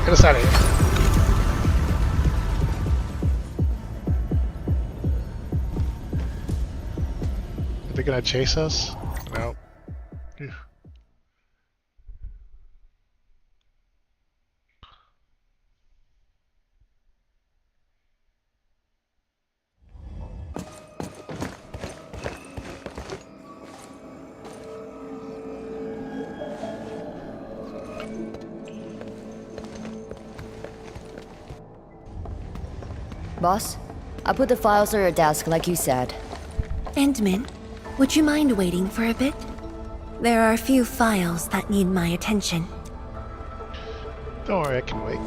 Get us out of here. Are they gonna chase us? No. Phew. Boss, I put the files on your desk like you said. Endman, would you mind waiting for a bit? There are a few files that need my attention. Don't worry, I can wait.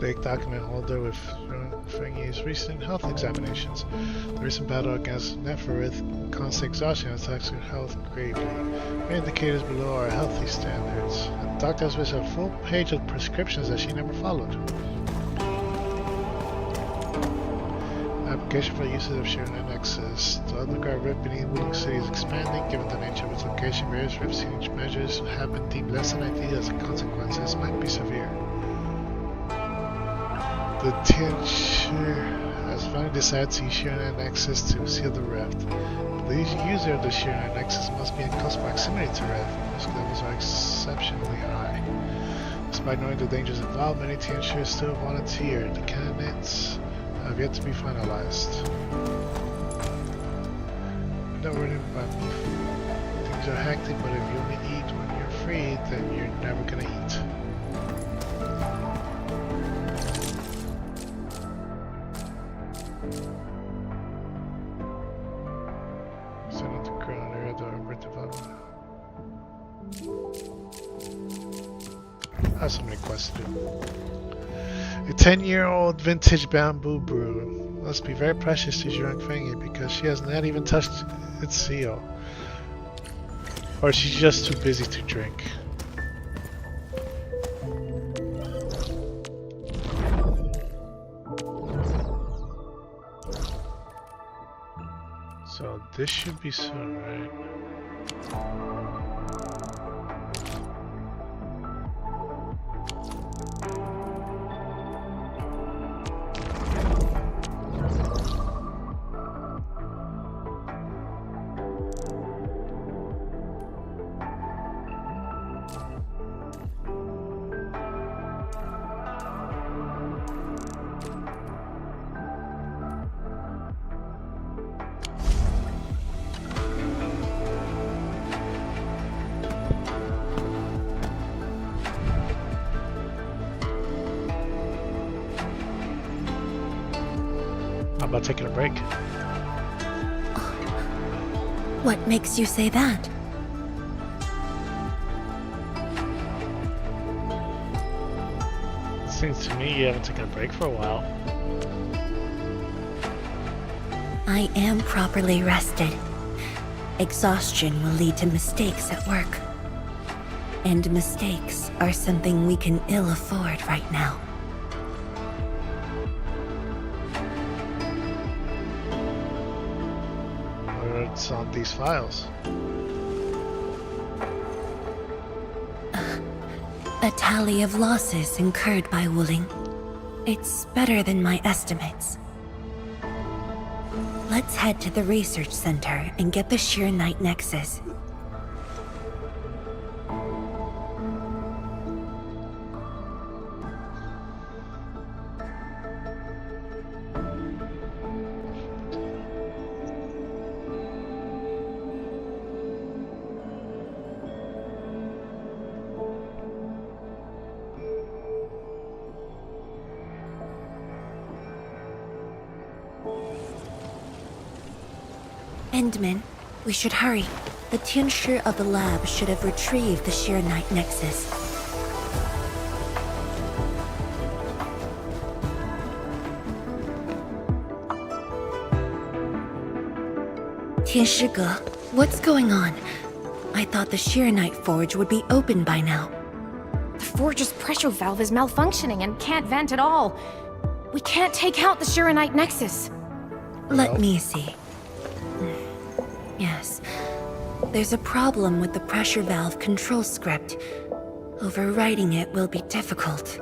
Big document holder with Fengi's recent health examinations. The recent battle against Neferith, constant exhaustion attacks her health gravely. Many indicators below are healthy standards. And the doctor has written a full page of prescriptions that she never followed. Application for the usage of Shirin Nexus. The underground rift beneath Wuling City is expanding. Given the nature of its location, various rift siege measures have been deemed less than ideal as the consequences might be severe. The Tianshi has finally decided to use Shirin Nexus to seal the rift. The user of the Shirin Nexus must be in close proximity to rift. Risk levels are exceptionally high. Despite knowing the dangers involved, many Tianshi still volunteer. The candidates have yet to be finalized. Don't worry about things are hectic, but if you only eat when you're free, then you're never gonna eat. Send it to Colonel area to urban development. I have so many quests to do. A 10-year-old vintage bamboo brew must be very precious to Zhuang Fengyi because she has not even touched its seal. Or she's just too busy to drink. So this should be soon, right? How about taking a break? What makes you say that? Seems to me you haven't taken a break for a while. I am properly rested. Exhaustion will lead to mistakes at work. And mistakes are something we can ill afford right now. What's on these files? A tally of losses incurred by Wuling. It's better than my estimates. Let's head to the research center and get the Sheer Night Nexus. Endman, we should hurry. The Tianshi of the lab should have retrieved the Sheer Night Nexus. Tianshi, what's going on? I thought the Sheer Night Forge would be open by now. The forge's pressure valve is malfunctioning and can't vent at all. We can't take out the Shirinite Nexus. Let me see. Yes. There's a problem with the pressure valve control script. Overwriting it will be difficult.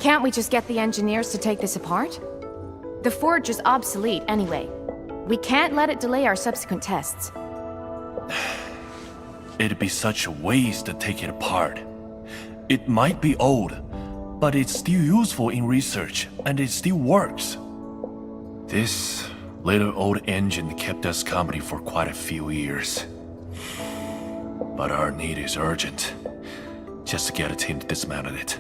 Can't we just get the engineers to take this apart? The forge is obsolete anyway. We can't let it delay our subsequent tests. It'd be such a waste to take it apart. It might be old, but it's still useful in research, and it still works. This little old engine kept us company for quite a few years. But our need is urgent. Just to get a team to dismantle it.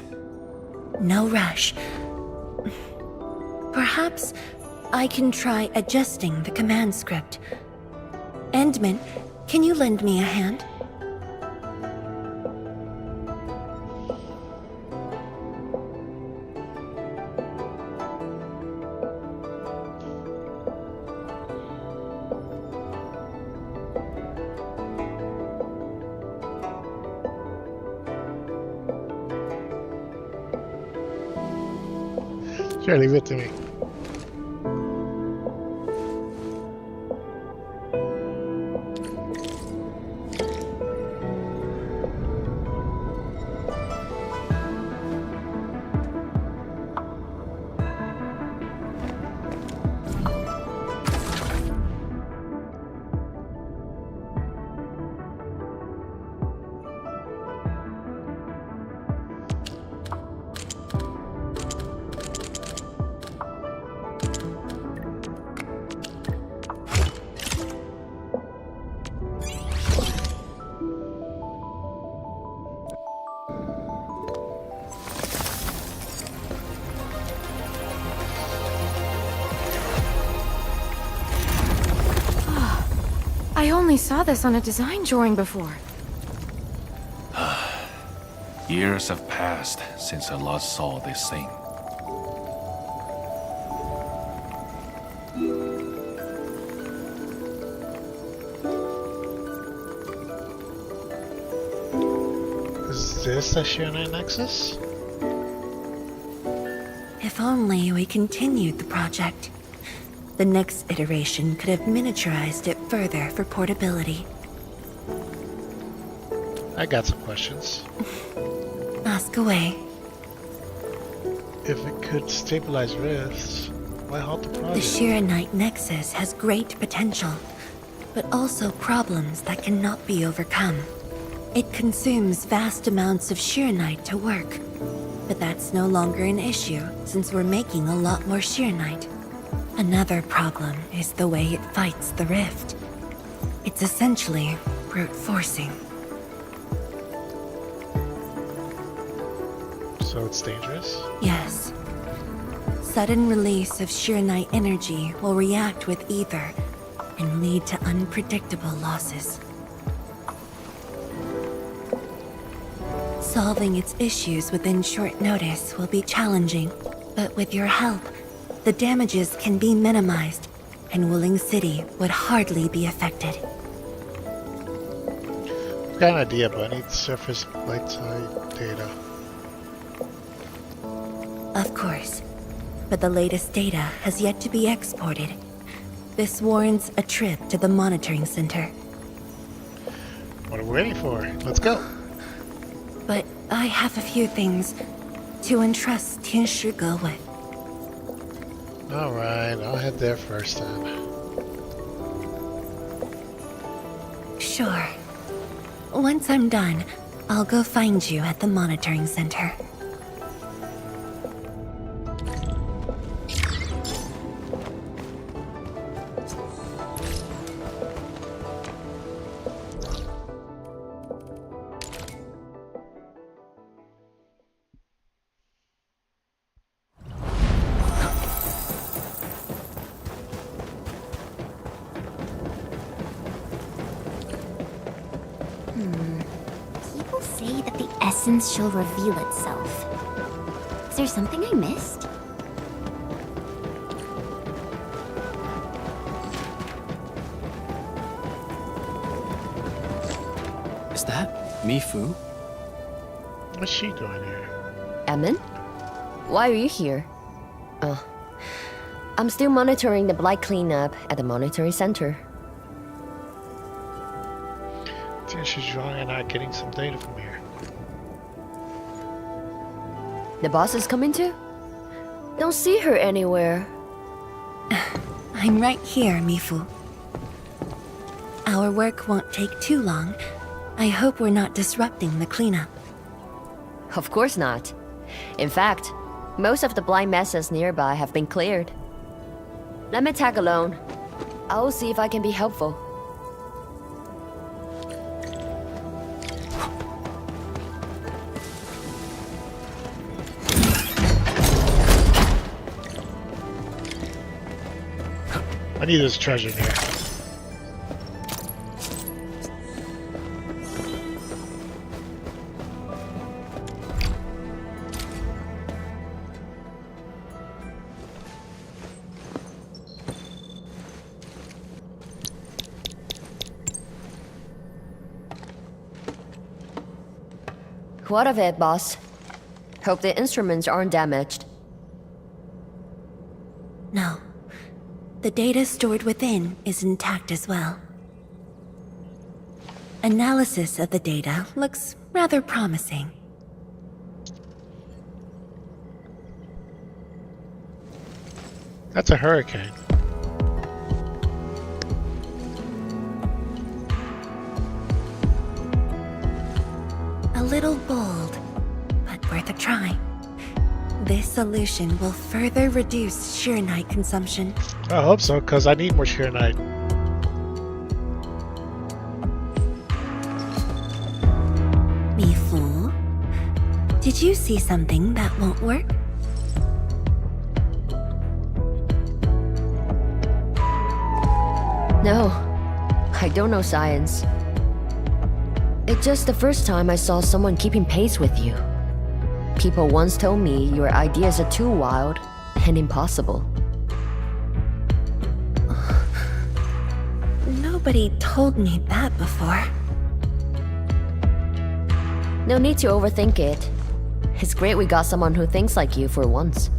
No rush. Perhaps I can try adjusting the command script. Endman, can you lend me a hand? Sure, leave it to me. I only saw this on a design drawing before. Years have passed since I last saw this thing. Is this the Shiranite Nexus? If only we continued the project. The next iteration could have miniaturized it further for portability. I got some questions. Ask away. If it could stabilize rifts, why halt the project? The Shiranite Nexus has great potential, but also problems that cannot be overcome. It consumes vast amounts of Shiranite to work, but that's no longer an issue since we're making a lot more Shiranite. Another problem is the way it fights the rift. It's essentially brute forcing. So it's dangerous? Yes. Sudden release of Shiranite energy will react with ether and lead to unpredictable losses. Solving its issues within short notice will be challenging, but with your help, the damages can be minimized, and Wuling City would hardly be affected. I've got an idea, but I need surface light type data. Of course, but the latest data has yet to be exported. This warrants a trip to the monitoring center. What are we waiting for? Let's go. But I have a few things to entrust Tianshi Ge with. Alright, I'll head there first then. Sure. Once I'm done, I'll go find you at the monitoring center. People say that the essence shall reveal itself. Is there something I missed? Is that Mifu? What's she doing here? Emin? Why are you here? Oh. I'm still monitoring the blight cleanup at the monitoring center. Tianshi Zhuang and I getting some data from here. The boss is coming too? Don't see her anywhere. I'm right here, Mifu. Our work won't take too long. I hope we're not disrupting the cleanup. Of course not. In fact, most of the blind messes nearby have been cleared. Let me tag along. I'll see if I can be helpful. I need this treasure here. What of it, boss? Hope the instruments aren't damaged. No. The data stored within is intact as well. Analysis of the data looks rather promising. That's a hurricane. A little bold, but worth a try. This solution will further reduce Sheernite consumption. I hope so, because I need more Sheernite. Me fool. Did you see something that won't work? No, I don't know science. It's just the first time I saw someone keeping pace with you. People once told me your ideas are too wild and impossible. Nobody told me that before. No need to overthink it. It's great we got someone who thinks like you for once.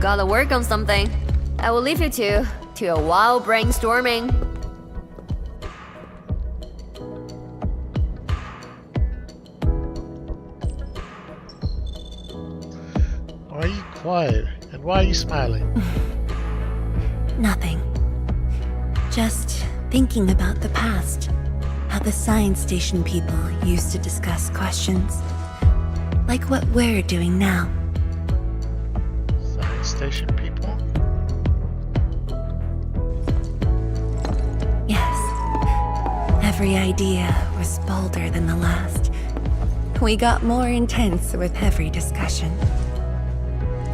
Gotta work on something. I will leave you to a wild brainstorming. Why are you quiet? And why are you smiling? Nothing. Just thinking about the past. How the science station people used to discuss questions. Like what we're doing now. Science station people? Yes. Every idea was bolder than the last. We got more intense with every discussion.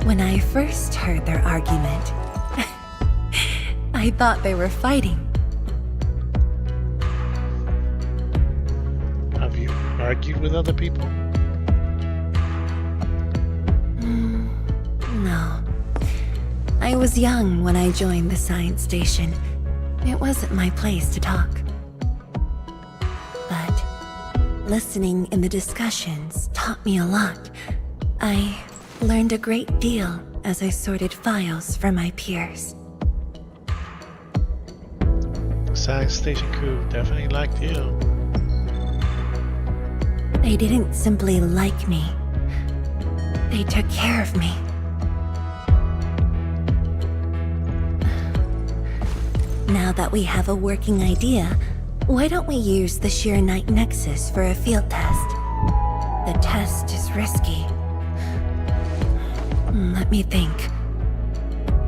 When I first heard their argument, I thought they were fighting. Have you argued with other people? No. I was young when I joined the science station. It wasn't my place to talk. But listening in the discussions taught me a lot. I learned a great deal as I sorted files for my peers. The science station crew definitely liked you. They didn't simply like me. They took care of me. Now that we have a working idea, why don't we use the Sheernite Nexus for a field test? The test is risky. Let me think.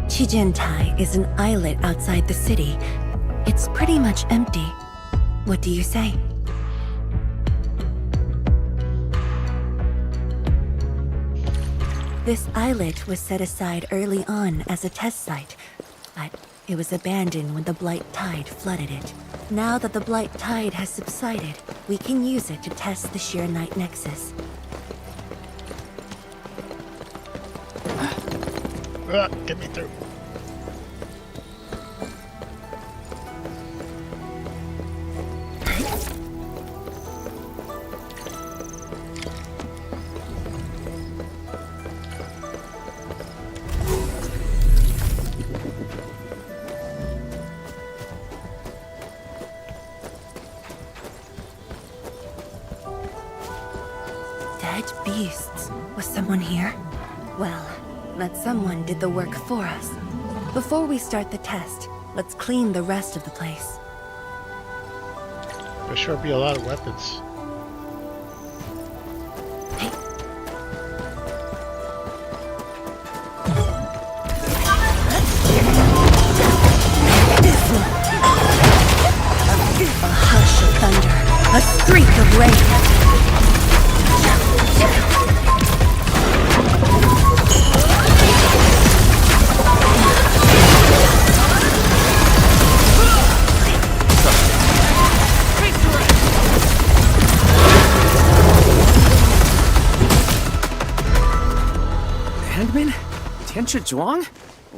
Chijentai is an islet outside the city. It's pretty much empty. What do you say? This islet was set aside early on as a test site, but it was abandoned when the Blight Tide flooded it. Now that the Blight Tide has subsided, we can use it to test the Sheernite Nexus. Get me through. Dead beasts. Was someone here? Well, that someone did the work for us. Before we start the test, let's clean the rest of the place. There sure be a lot of weapons. A hush of thunder, a streak of rain. Handman? Tianchi Zhuang?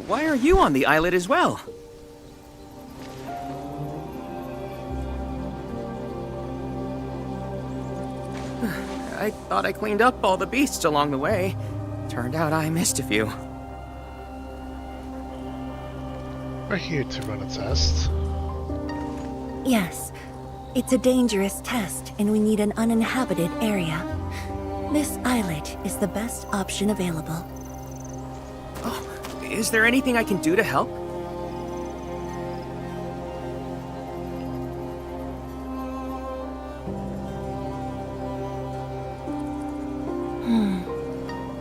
Why are you on the islet as well? I thought I cleaned up all the beasts along the way. Turned out I missed a few. We're here to run a test. Yes, it's a dangerous test, and we need an uninhabited area. This islet is the best option available. Oh, is there anything I can do to help?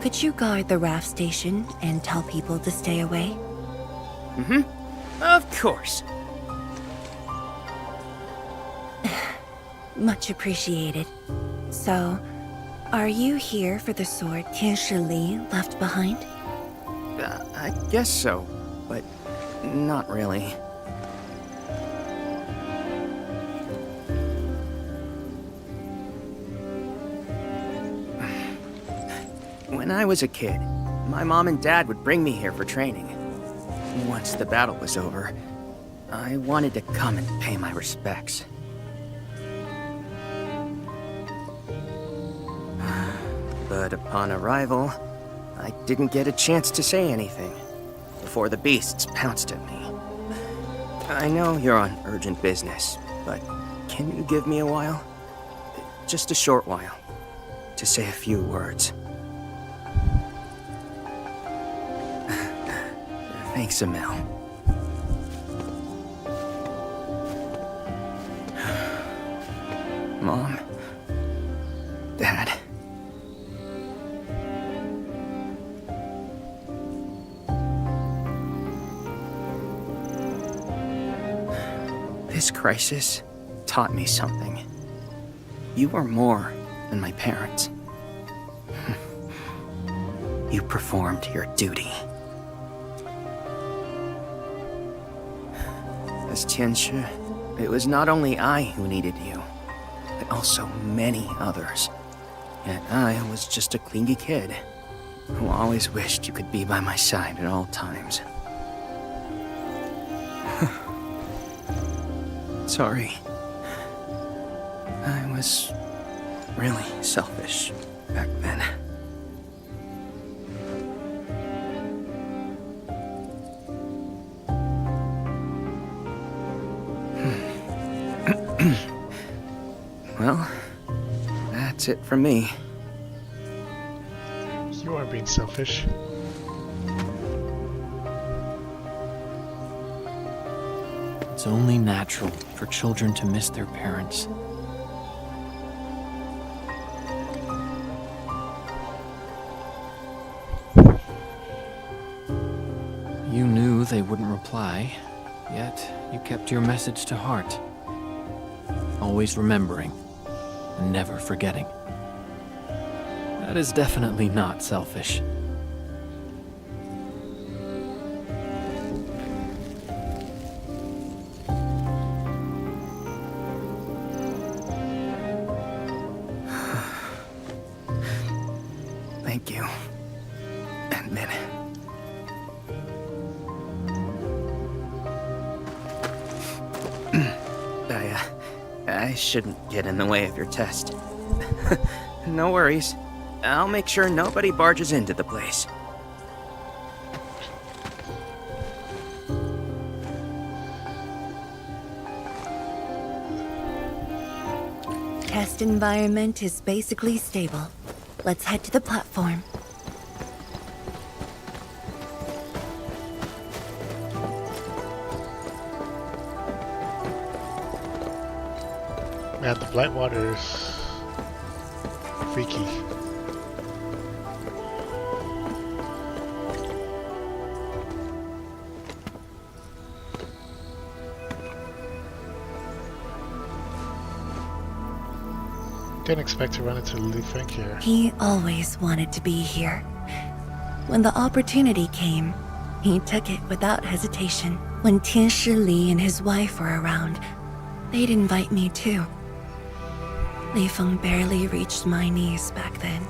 Could you guard the raft station and tell people to stay away? Mm-hmm. Of course. Much appreciated. So, are you here for the sword Tianshi Li left behind? I guess so, but not really. When I was a kid, my mom and dad would bring me here for training. Once the battle was over, I wanted to come and pay my respects. But upon arrival, I didn't get a chance to say anything before the beasts pounced at me. I know you're on urgent business, but can you give me a while? Just a short while, to say a few words. Thanks, Emil. Mom? Dad? This crisis taught me something. You are more than my parents. You performed your duty. As Tianshi, it was not only I who needed you, but also many others. Yet I was just a clingy kid who always wished you could be by my side at all times. Sorry. I was really selfish back then. Well, that's it from me. You are being selfish. It's only natural for children to miss their parents. You knew they wouldn't reply, yet you kept your message to heart. Always remembering and never forgetting. That is definitely not selfish. Thank you. Admit. I shouldn't get in the way of your test. No worries. I'll make sure nobody barges into the place. Test environment is basically stable. Let's head to the platform. Man, the Blight Water is freaky. Didn't expect to run into Li Frank here. He always wanted to be here. When the opportunity came, he took it without hesitation. When Tianshi Li and his wife were around, they'd invite me too. Li Feng barely reached my knees back then.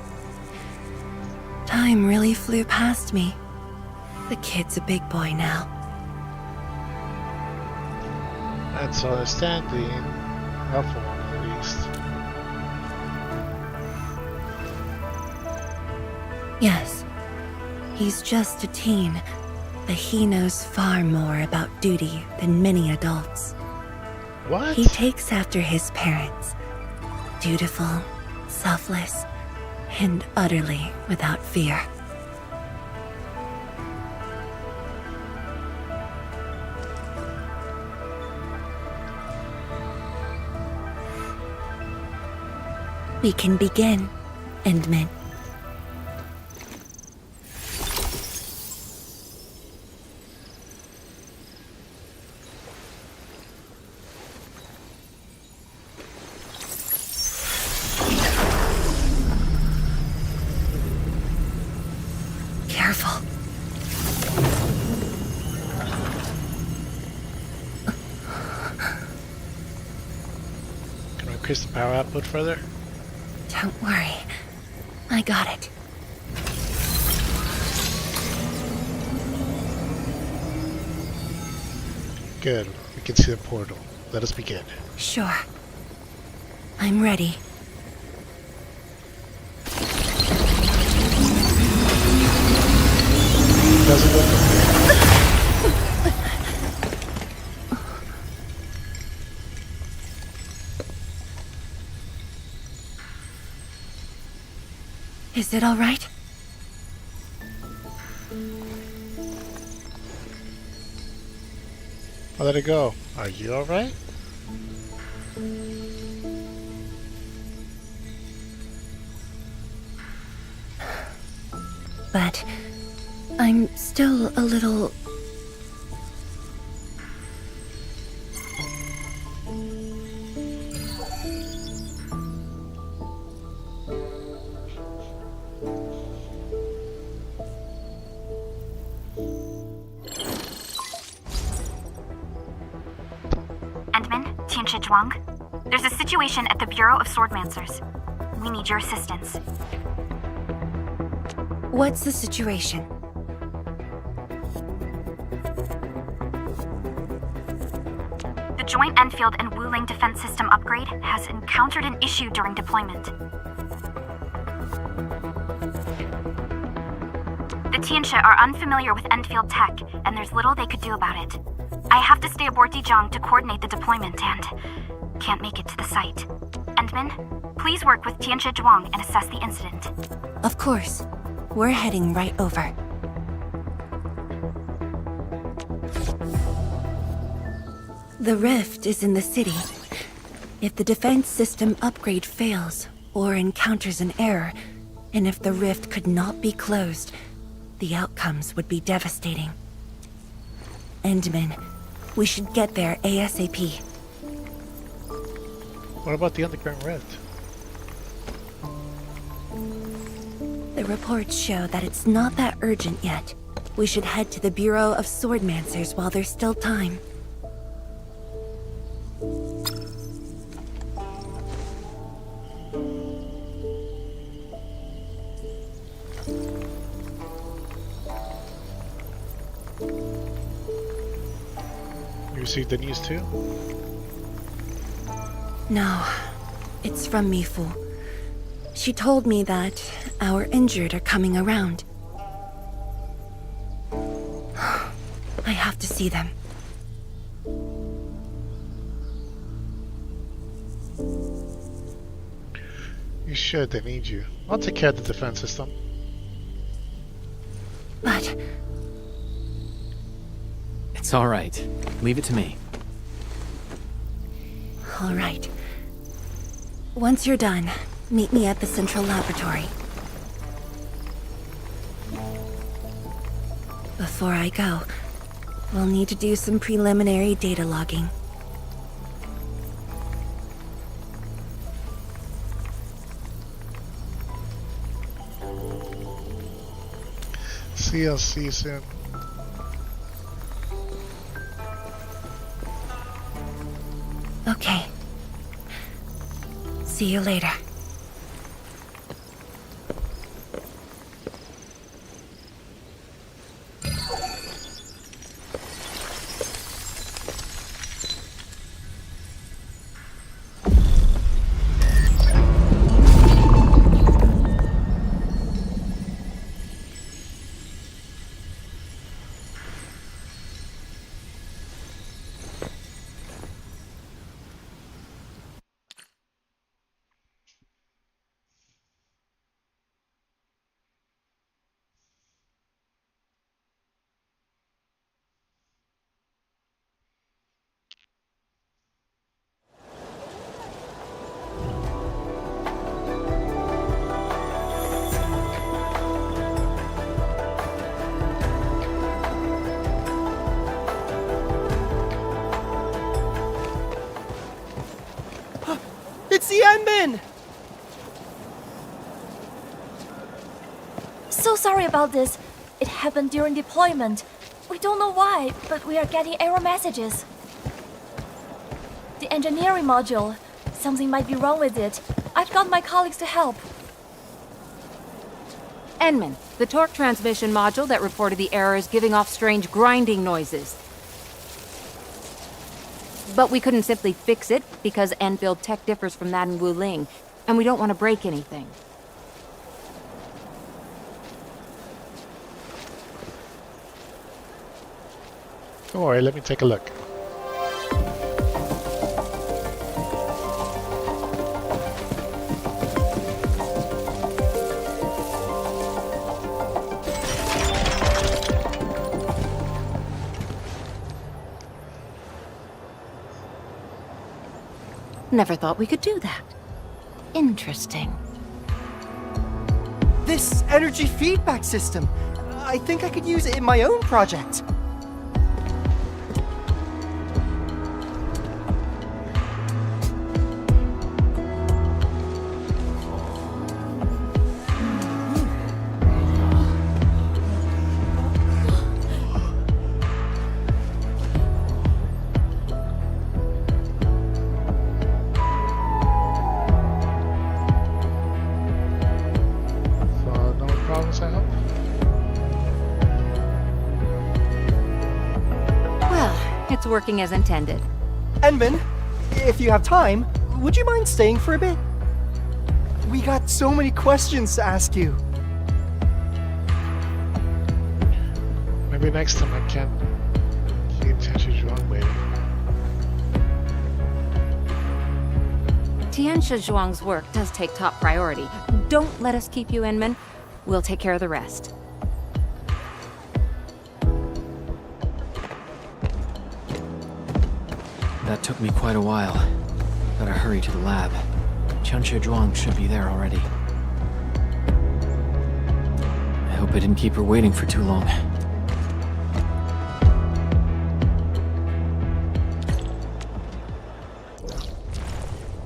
Time really flew past me. The kid's a big boy now. That's understanding. Helpful one at least. Yes, he's just a teen, but he knows far more about duty than many adults. What? He takes after his parents. Dutiful, selfless, and utterly without fear. We can begin, Endman. Careful. Can we increase the power output further? Don't worry. I got it. Good. We can see the portal. Let us begin. Sure. I'm ready. Doesn't look okay. Is it all right? I'll let it go. Are you alright? But I'm still a little... Endman, Tianshi Zhuang. There's a situation at the Bureau of Swordmancers. We need your assistance. What's the situation? The Joint Enfield and Wuling defense system upgrade has encountered an issue during deployment. The Tianshi are unfamiliar with Enfield tech, and there's little they could do about it. I have to stay aboard Dijiang to coordinate the deployment and can't make it to the site. Endman, please work with Tianshi Zhuang and assess the incident. Of course. We're heading right over. The rift is in the city. If the defense system upgrade fails or encounters an error, and if the rift could not be closed, the outcomes would be devastating. Endman, we should get there ASAP. What about the underground rift? The reports show that it's not that urgent yet. We should head to the Bureau of Swordmancers while there's still time. You received the news too? No, it's from Mifu. She told me that our injured are coming around. I have to see them. You should, they need you. I'll take care of the defense system. But... It's all right. Leave it to me. all right. Once you're done, meet me at the central laboratory. Before I go, we'll need to do some preliminary data logging. See you soon. Okay. See you later. see Enmin! So sorry about this. It happened during deployment. We don't know why, but we are getting error messages. The engineering module. Something might be wrong with it. I've got my colleagues to help. Enmin, the torque transmission module that reported the error is giving off strange grinding noises. But we couldn't simply fix it because Endfield tech differs from that in Wuling, and we don't want to break anything. Don't worry, let me take a look. Never thought we could do that. Interesting. This energy feedback system. I think I could use it in my own project. It's working as intended. Enmin, if you have time, would you mind staying for a bit? We got so many questions to ask you. Maybe next time I can keep Tianshi Zhuang waiting. Tianshi Zhuang's work does take top priority. Don't let us keep you, Enmin. We'll take care of the rest. That took me quite a while. Gotta hurry to the lab. Tianshi Zhuang should be there already. I hope I didn't keep her waiting for too long.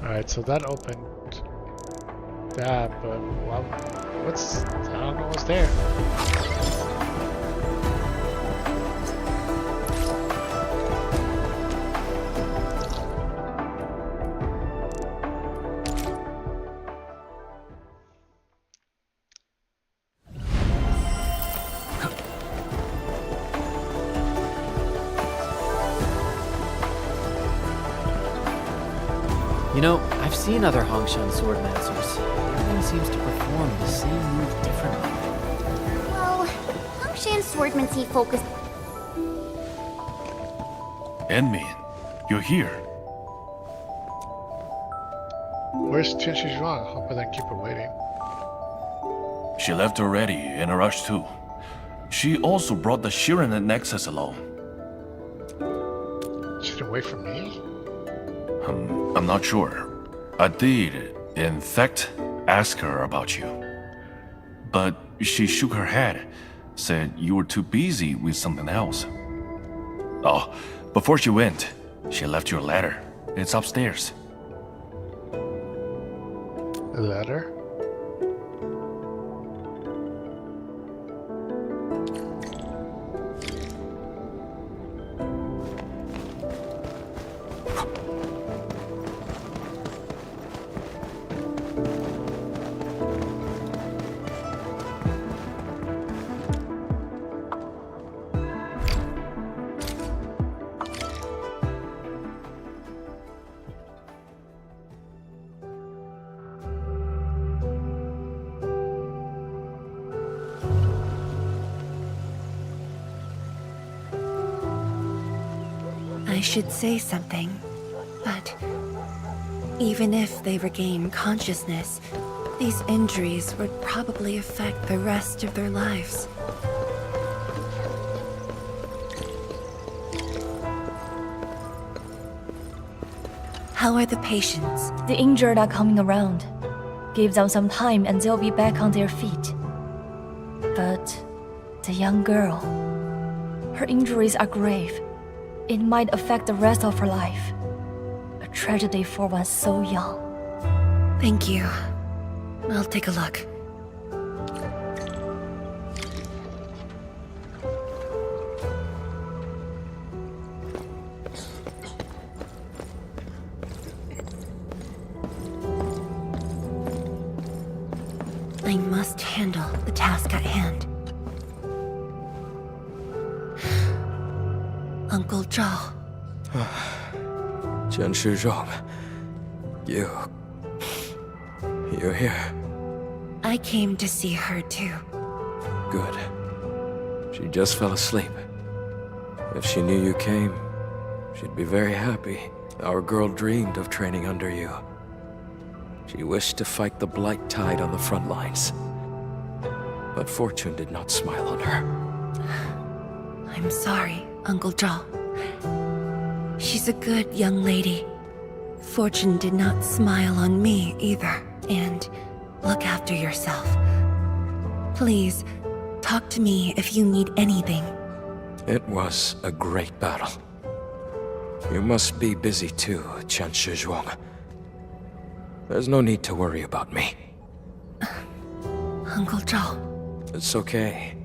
Alright, so that opened that, but well, I don't know what's there. You know, I've seen other Hongshan swordmasters. Everyone seems to perform the same move differently. Well, Hongshan swordmancy focused. Enmin, you're here. Where's Tianshi Zhuang? Hope I didn't keep her waiting. She left already, in a rush too. She also brought the Shiren Nexus along. She didn't wait for me? I'm not sure. I did, in fact, ask her about you. But she shook her head, said you were too busy with something else. Oh, before she went, she left you a letter. It's upstairs. A letter? I should say something, but even if they regain consciousness, these injuries would probably affect the rest of their lives. How are the patients? The injured are coming around. Give them some time and they'll be back on their feet. But the young girl, her injuries are grave. It might affect the rest of her life. A tragedy for one so young. Thank you. I'll take a look. I must handle the task at hand. Uncle Zhao. Chen Shizhong, you're here. I came to see her too. Good. She just fell asleep. If she knew you came, she'd be very happy. Our girl dreamed of training under you. She wished to fight the Blight Tide on the front lines. But fortune did not smile on her. I'm sorry, Uncle Zhao. She's a good young lady. Fortune did not smile on me either. And look after yourself. Please, talk to me if you need anything. It was a great battle. You must be busy too, Chen Shizhuang. There's no need to worry about me. Uncle Zhao. It's okay.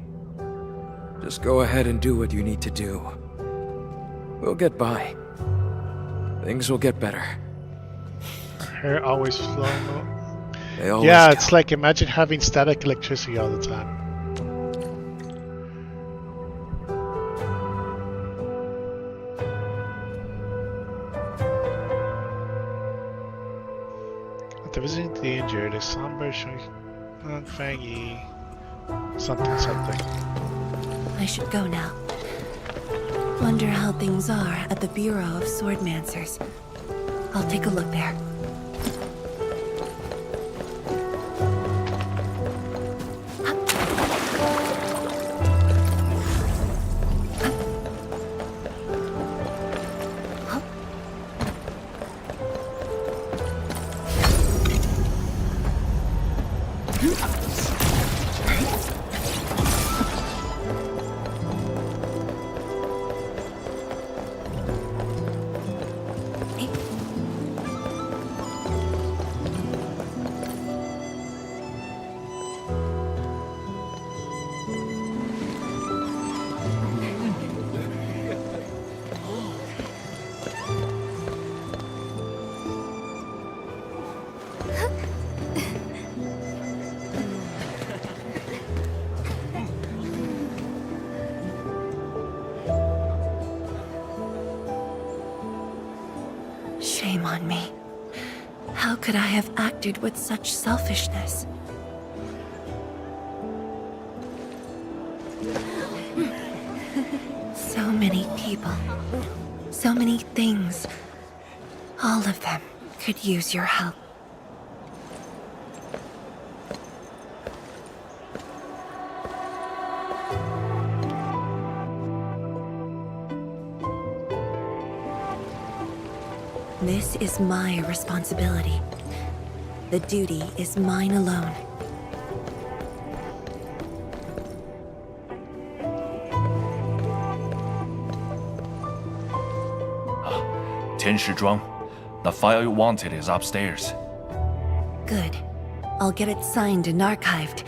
Just go ahead and do what you need to do. We'll get by. Things will get better. Hair always flowing. Yeah, it's like imagine having static electricity all the time. After visiting the injured, a somber showing Fangy something. I should go now. Wonder how things are at the Bureau of Swordmancers. I'll take a look there. Shame on me. How could I have acted with such selfishness? So many people, so many things. All of them could use your help. This is my responsibility. The duty is mine alone. Tian Shizhuang, the file you wanted is upstairs. Good. I'll get it signed and archived.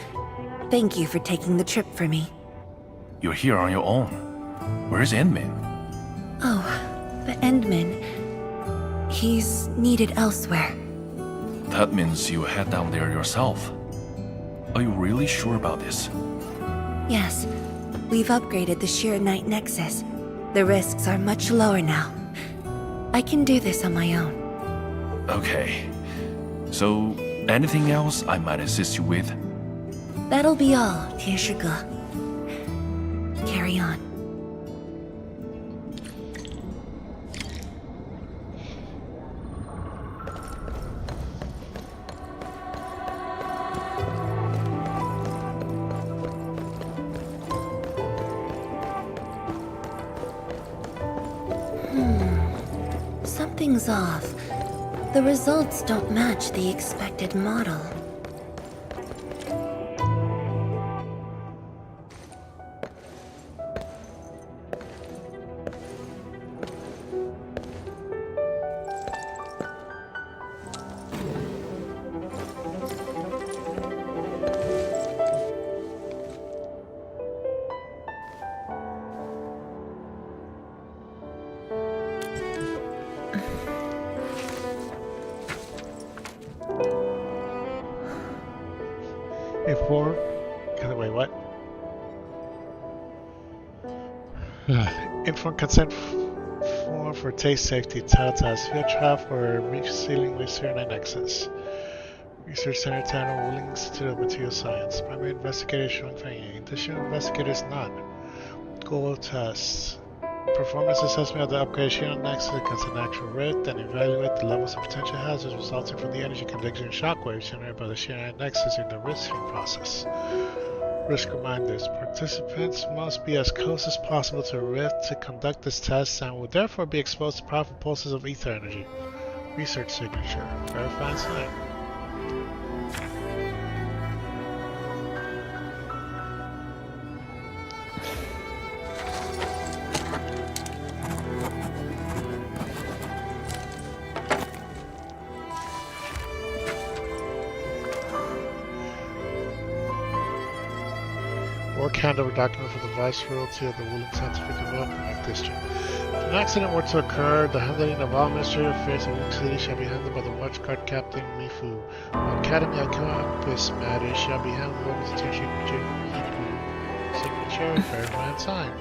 Thank you for taking the trip for me. You're here on your own. Where's Endmin? Oh, the Endman. He's needed elsewhere. That means you head down there yourself. Are you really sure about this? Yes. We've upgraded the Sheer Night Nexus. The risks are much lower now. I can do this on my own. Okay. So, anything else I might assist you with? That'll be all, Tieshige. Carry on. Something's off. The results don't match the expected model. form. Wait, what? Informed consent form for taste safety tells us field trial for resealing with certain nexus. Research Center Tanner Wooling Institute of Material Science. Primary investigator showing Fang. Additional investigators not. Goal tests. Performance assessment of the upgraded Shield Nexus against an actual rift and evaluate the levels of potential hazards resulting from the energy conduction shockwaves generated by the Shield Nexus in the risking process. Risk reminders. Participants must be as close as possible to a rift to conduct this test and will therefore be exposed to powerful pulses of ether energy. Research signature. Verifying sign. Work handover document for the Viceroyalty of the Wooling Scientific Development District. If an accident were to occur, the handling of all administrative affairs of Wooling City shall be handled by the Watch Guard Captain Mifu. All Academy of Campus matters shall be handled by the Teacher Signature, verify and sign.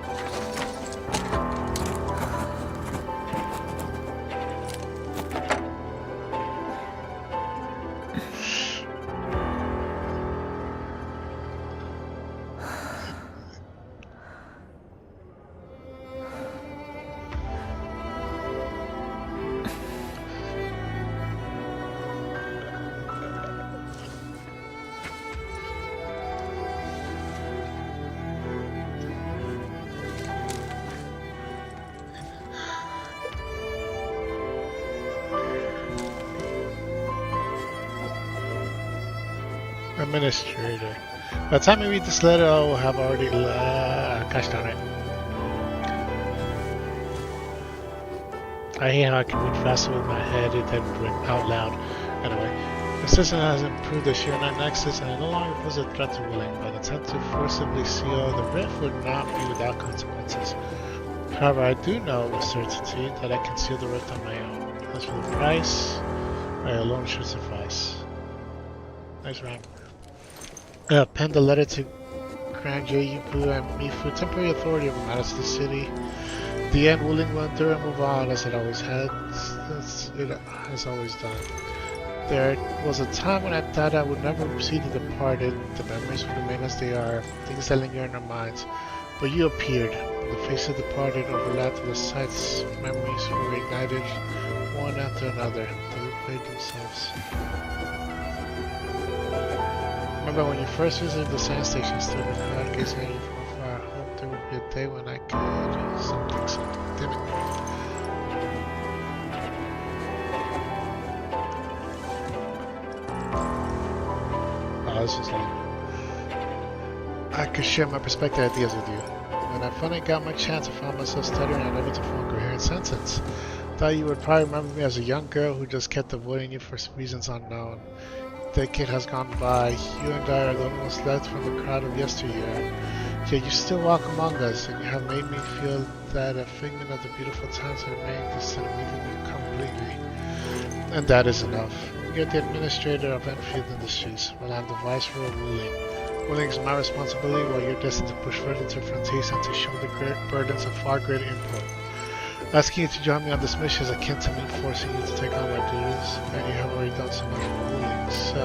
Administrator. By the time I read this letter, I will have already gosh darn it. I hate how I can read faster with my head than out loud. Anyway, the system has improved the Sheer Night Nexus and it no longer poses a threat to Wooling, but the attempt to forcibly seal the rift would not be without consequences. However, I do know with certainty that I can seal the rift on my own. As for the price, I alone should suffice. Nice rhyme. Pen the letter to Grand Yupu and Mifu, temporary authority over matters of the city. The end Wooling will endure and move on as it always has always done. There was a time when I thought I would never see the departed, the memories would remain as they are, things that linger in our minds. But you appeared. The faces of the departed overlapped with the sights, memories were ignited one after another. They replayed themselves. Remember when you first visited the science station, stood in the crowd gazing at you from afar. I hoped there would be a day when I could something, damn it. Oh, this is long. I could share my perspective ideas with you. When I finally got my chance, I found myself stuttering and unable to form a coherent sentence. Thought you would probably remember me as a young girl who just kept avoiding you for reasons unknown. Decade has gone by. You and I are the only ones left from the crowd of yesteryear. Yet you still walk among us, and you have made me feel that a figment of the beautiful times that remain instead of leaving me completely. And that is enough. You're the administrator of Enfield Industries, while I'm the viceroy of Wooling. Wooling is my responsibility, while you're destined to push further to frontiers and to shoulder burdens of far greater import. Asking you to join me on this mission is akin to me forcing you to take on my duties, and you have already done so much for Wooling, so...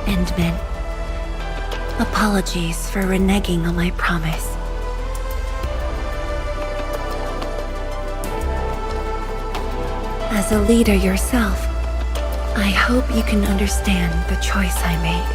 Endman, apologies for reneging on my promise. As a leader yourself, I hope you can understand the choice I made.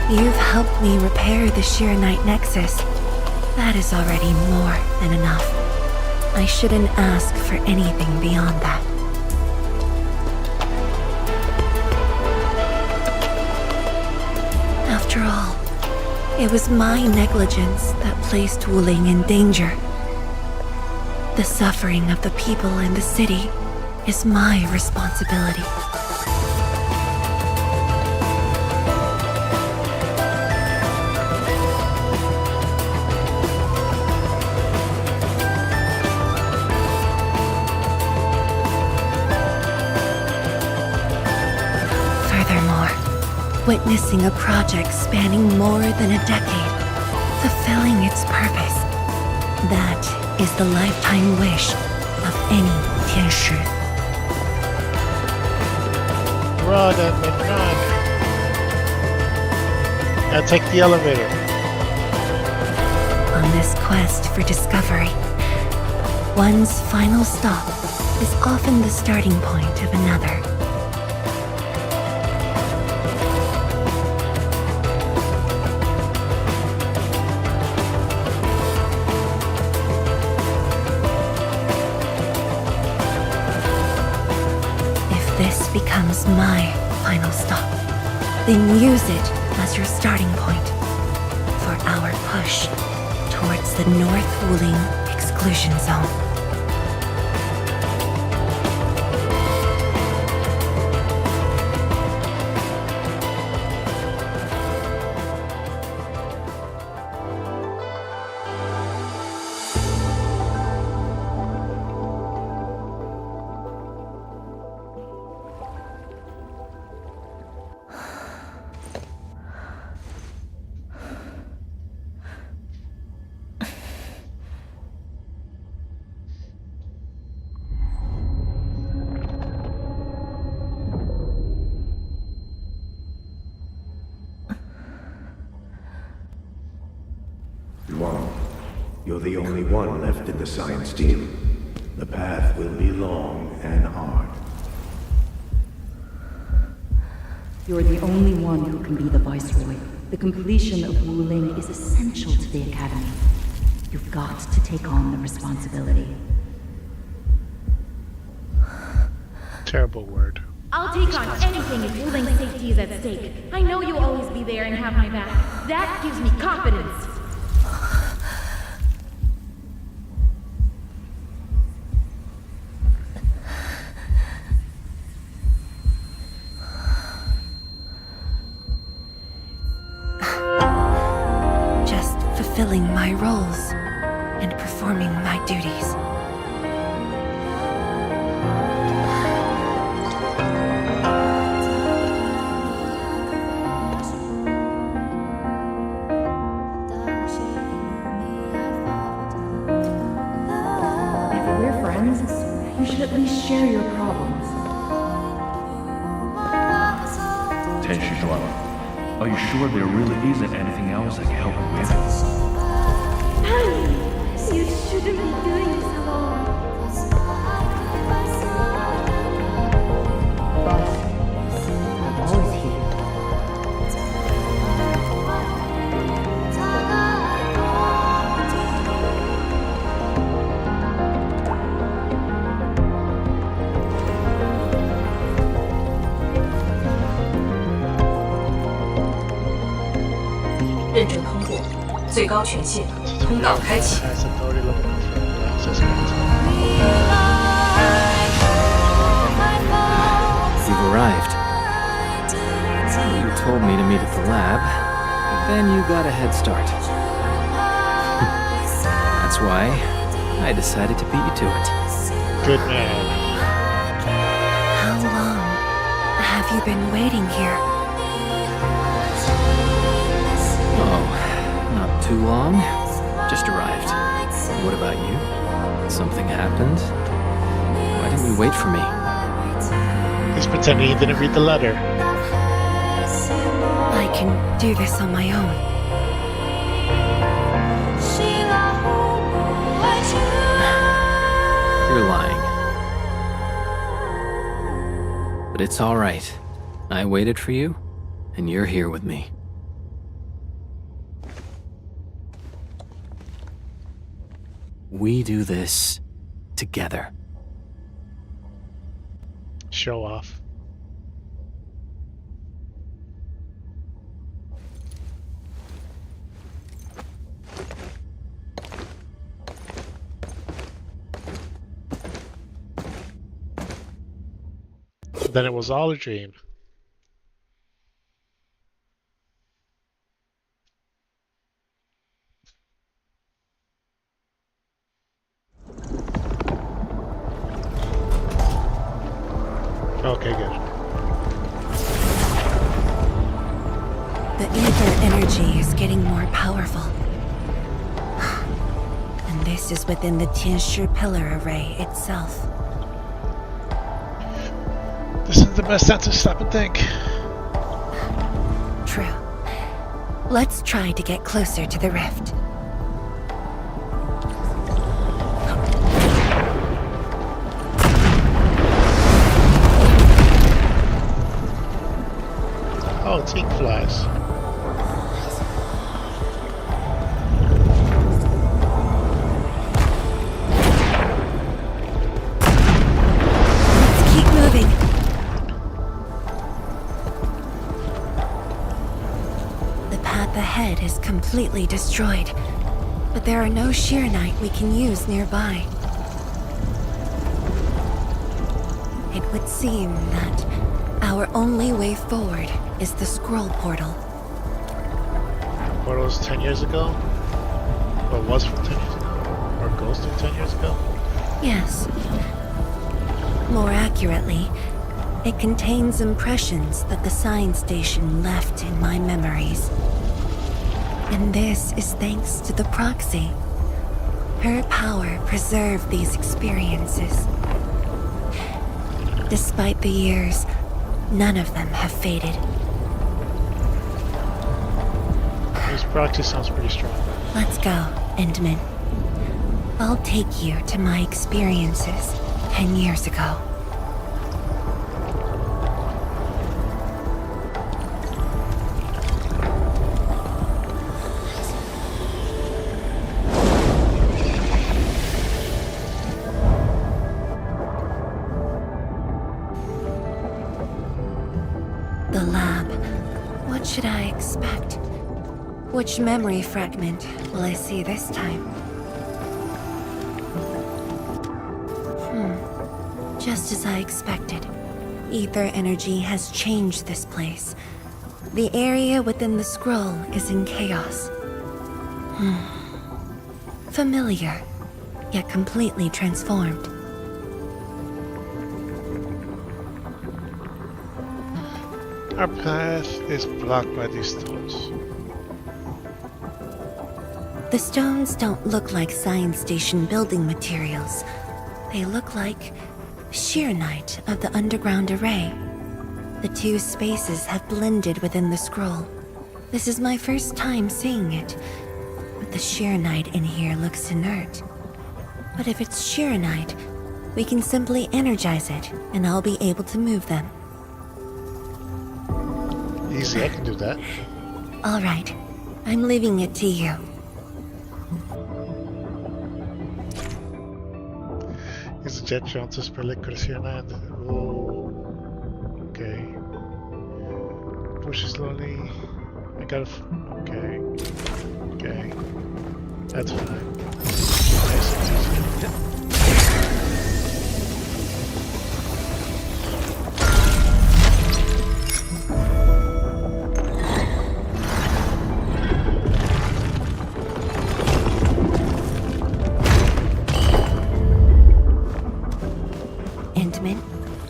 You've helped me repair the Shiranite Nexus. That is already more than enough. I shouldn't ask for anything beyond that. After all, it was my negligence that placed Wuling in danger. The suffering of the people in the city is my responsibility. Witnessing a project spanning more than a decade, fulfilling its purpose. That is the lifetime wish of any Tianshi. Run, Edmund, run! Now take the elevator. On this quest for discovery, one's final stop is often the starting point of another. Becomes my final stop. Then use it as your starting point for our push towards the North Wuling exclusion zone. You're the only one left in the science team. The path will be long and hard. You're the only one who can be the Viceroy. The completion of Wuling is essential to the Academy. You've got to take on the responsibility. Terrible word. I'll take on anything if Wuling's safety is at stake. I know you'll always be there and have my back. That gives me confidence. Fulfilling my roles and performing my duties. If we're friends, you should at least share your problems. Tianshi Dweller, are you sure there really isn't anything else I can help you with? You shouldn't be doing this alone. I'm always here.认证通过，最高权限，通道开启。 You've arrived. You told me to meet at the lab, but then you got a head start. That's why I decided to beat you to it. Good man. How long have you been waiting here? Oh, not too long. Just arrived. What about you? Something happened? Why didn't you wait for me? He's pretending he didn't read the letter. can do this on my own. You're lying. But it's all right. I waited for you, and you're here with me. We do this together. Show off. Then it was all a dream. Okay, good. The ether energy is getting more powerful. And this is within the Tianshi pillar array itself. This is the best time to stop and think. True. Let's try to get closer to the rift. Oh, it's ink flies. Let's keep moving. The path ahead is completely destroyed, but there are no Sheernite we can use nearby. It would seem that our only way forward is the scroll portal. Portal was 10 years ago? Or was from 10 years ago? Or goes to 10 years ago? Yes. More accurately, it contains impressions that the science station left in my memories. And this is thanks to the proxy. Her power preserved these experiences. Despite the years, none of them have faded. This proxy sounds pretty strong. Let's go, Endman. I'll take you to my experiences 10 years ago. The lab. What should I expect? Which memory fragment will I see this time? Just as I expected. Ether energy has changed this place. The area within the scroll is in chaos. Familiar, yet completely transformed. Our path is blocked by these stones. The stones don't look like science station building materials. They look like Sheernite of the underground array. The two spaces have blended within the scroll. This is my first time seeing it. But the Sheernite in here looks inert. But if it's Sheernite, we can simply energize it, and I'll be able to move them. Easy, I can do that. All right, I'm leaving it to you. Use the jet drone to spread liquid here and oh, okay. Push slowly. I gotta. Okay. Okay. That's fine. Nice and easy.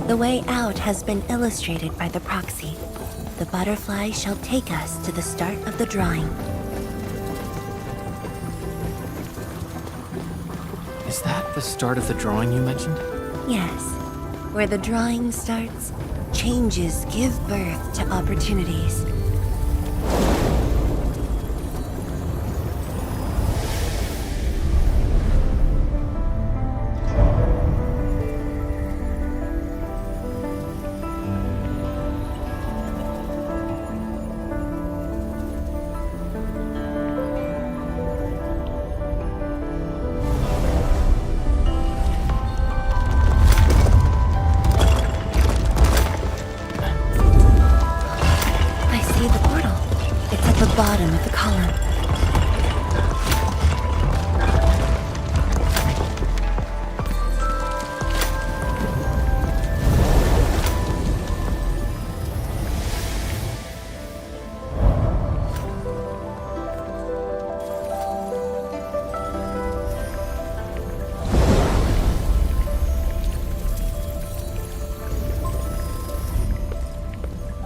The way out has been illustrated by the proxy. The butterfly shall take us to the start of the drawing. Is that the start of the drawing you mentioned? Yes. Where the drawing starts, changes give birth to opportunities. bottom of the column.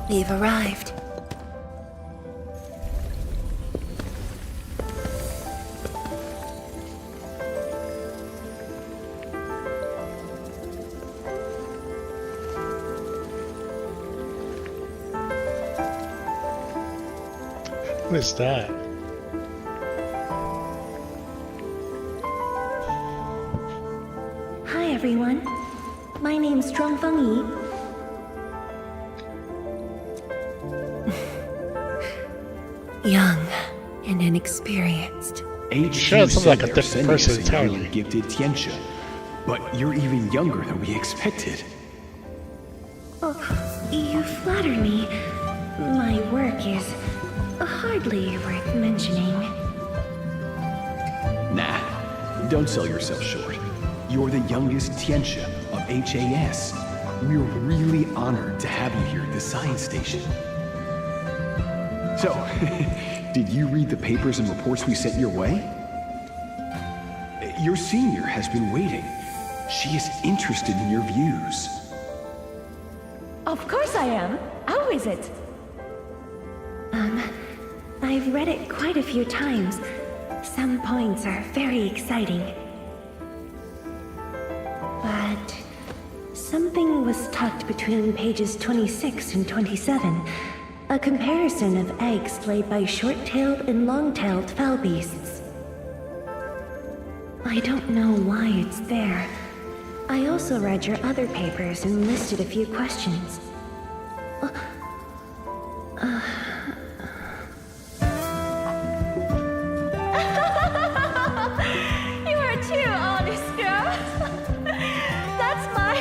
We've arrived. What is that? Hi everyone. My name's Zhuangfeng Yi. Young and inexperienced. Sure, sounds like a different person entirely. Gifted Tianxia, but you're even younger than we expected. Oh, you flatter me. My work is hardly worth mentioning. Nah, don't sell yourself short. You're the youngest Tianxia of HAS. We're really honored to have you here at the science station. So, did you read the papers and reports we sent your way? Your senior has been waiting. She is interested in your views. Of course I am. How is it? I've read it quite a few times. Some points are very exciting. But something was tucked between pages 26 and 27. A comparison of eggs laid by short-tailed and long-tailed fowl beasts. I don't know why it's there. I also read your other papers and listed a few questions. You are too honest, girl. That's my...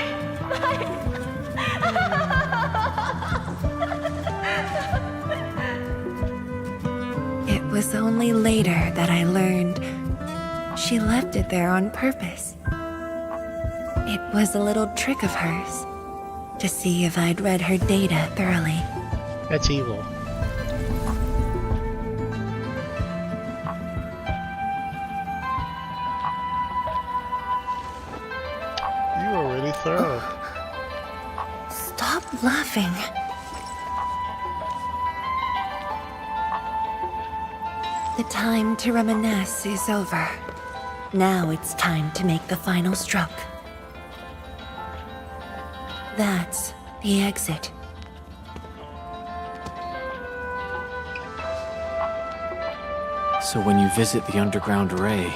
It was only later that I learned she left it there on purpose. It was a little trick of hers to see if I'd read her data thoroughly. That's evil. You are really thorough. Stop laughing. The time to reminisce is over. Now it's time to make the final stroke. That's the exit. So when you visit the underground array,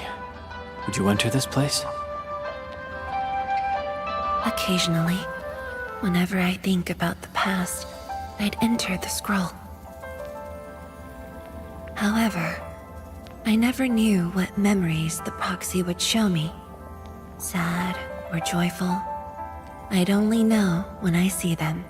would you enter this place? Occasionally, whenever I think about the past, I'd enter the scroll. However, I never knew what memories the proxy would show me. Sad or joyful, I'd only know when I see them.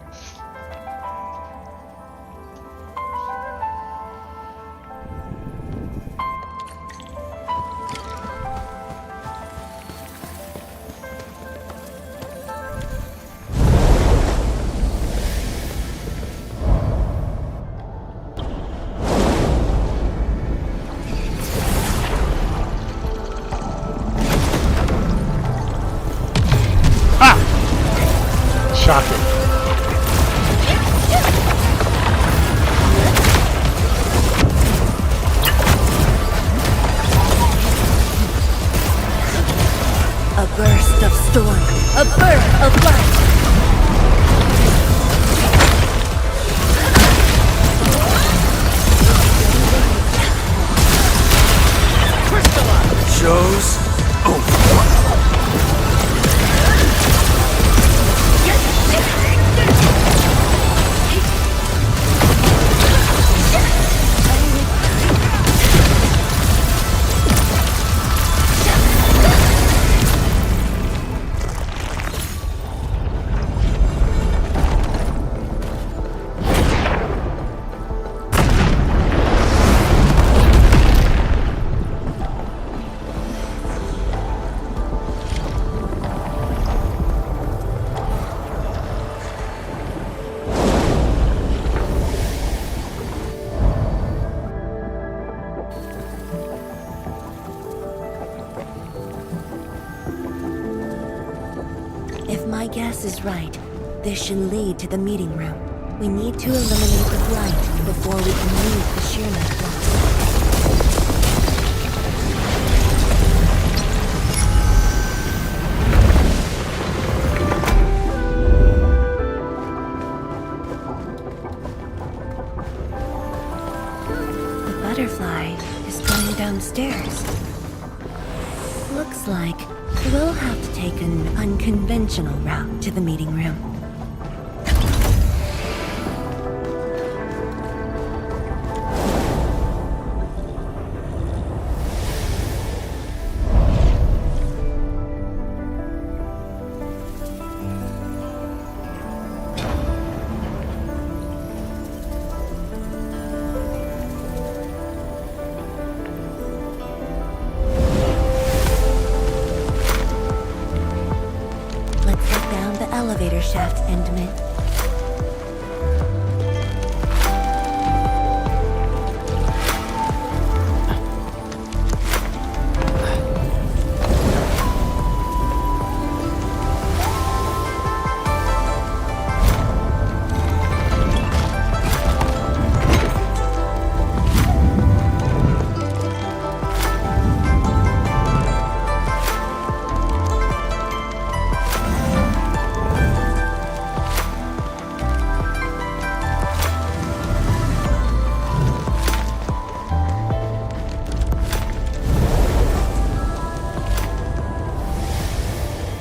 Shocking. A burst of storm, a birth of light. Show's over. guess is right, this should lead to the meeting room. We need to eliminate the blight before we can leave the Sheer Knight blocks. The butterfly is going downstairs. Looks like we'll have to take an unconventional route to the meeting room. Elevator shaft, Endman.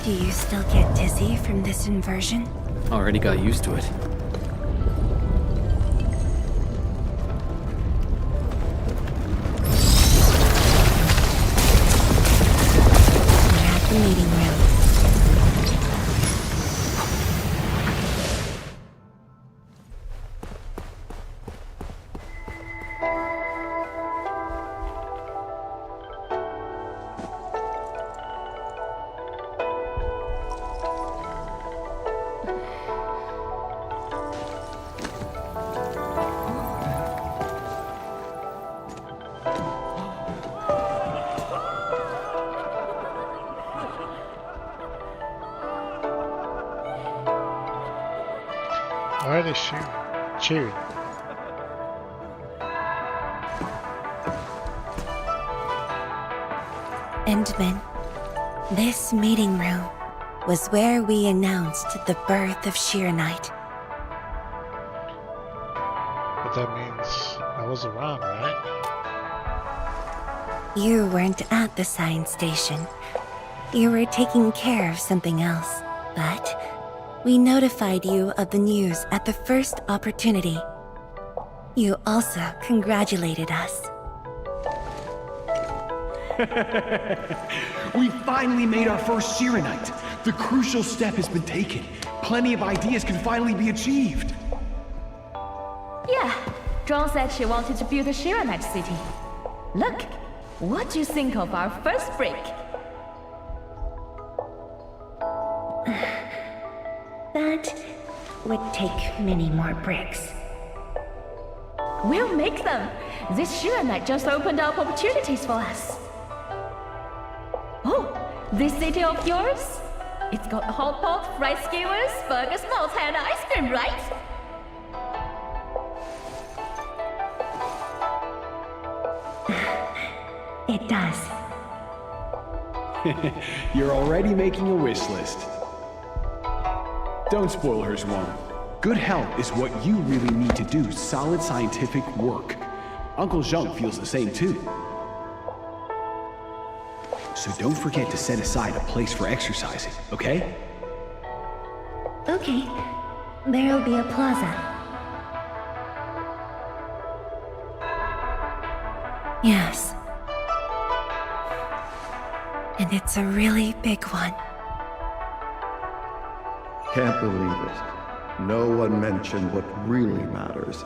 Do you still get dizzy from this inversion? Already got used to it. We're at the meeting room. Why are they cheering? Endman, this meeting room was where we announced the birth of Sheer Knight. But that means I was around, right? You weren't at the science station. You were taking care of something else, but we notified you of the news at the first opportunity. You also congratulated us. We finally made our first Sheer Knight. The crucial step has been taken. Plenty of ideas can finally be achieved. Yeah, Dawn said she wanted to build a Sheer Knight city. Look, what do you think of our first break? That would take many more bricks. We'll make them. This Sheer Knight just opened up opportunities for us. Oh, this city of yours? It's got a hot pot, rice skewers, burgers, malt and ice cream, right? It does. You're already making a wish list. Don't spoil her, Zhuang. Good health is what you really need to do solid scientific work. Uncle Zheng feels the same too. So don't forget to set aside a place for exercising, okay? Okay. There'll be a plaza. Yes. And it's a really big one. Can't believe it. No one mentioned what really matters.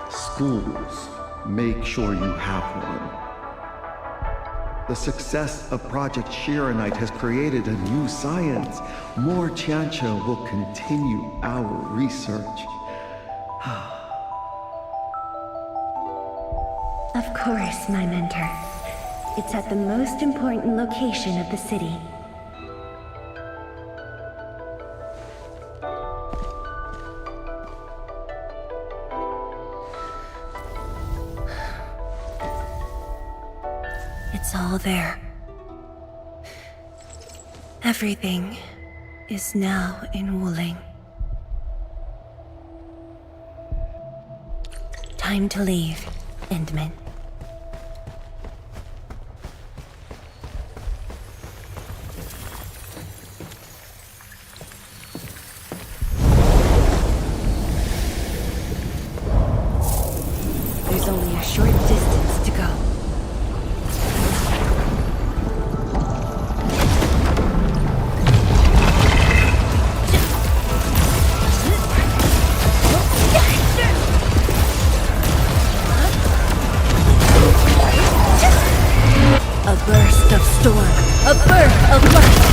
Schools. Make sure you have one. The success of Project Sheer Knight has created a new science. More Tiantia will continue our research. Of course, my mentor. It's at the most important location of the city. It's all there. Everything is now in Wuling. Time to leave, Endman. There's only a short distance to go. A burst of storm, a birth of light.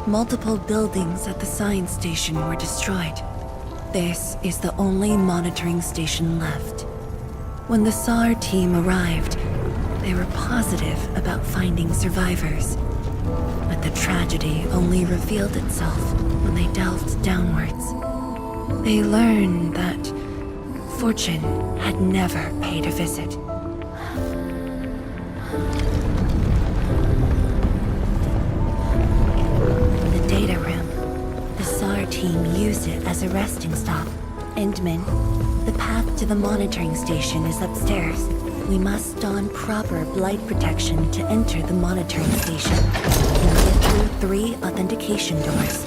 Multiple buildings at the science station were destroyed. This is the only monitoring station left. When the SAR team arrived, they were positive about finding survivors. But the tragedy only revealed itself when they delved downwards. They learned that fortune had never paid a visit. Data room. The SAR team used it as a resting stop. Endman, the path to the monitoring station is upstairs. We must don proper blight protection to enter the monitoring station and get through 3 authentication doors.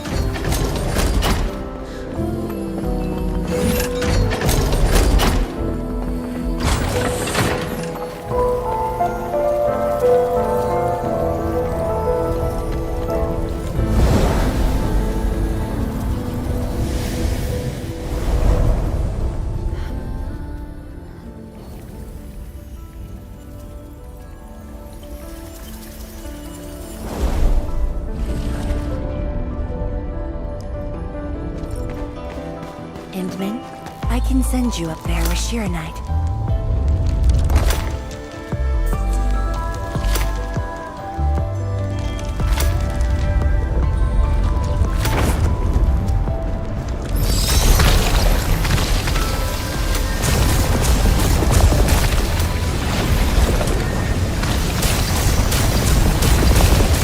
Endman, I can send you up there with Shiranite.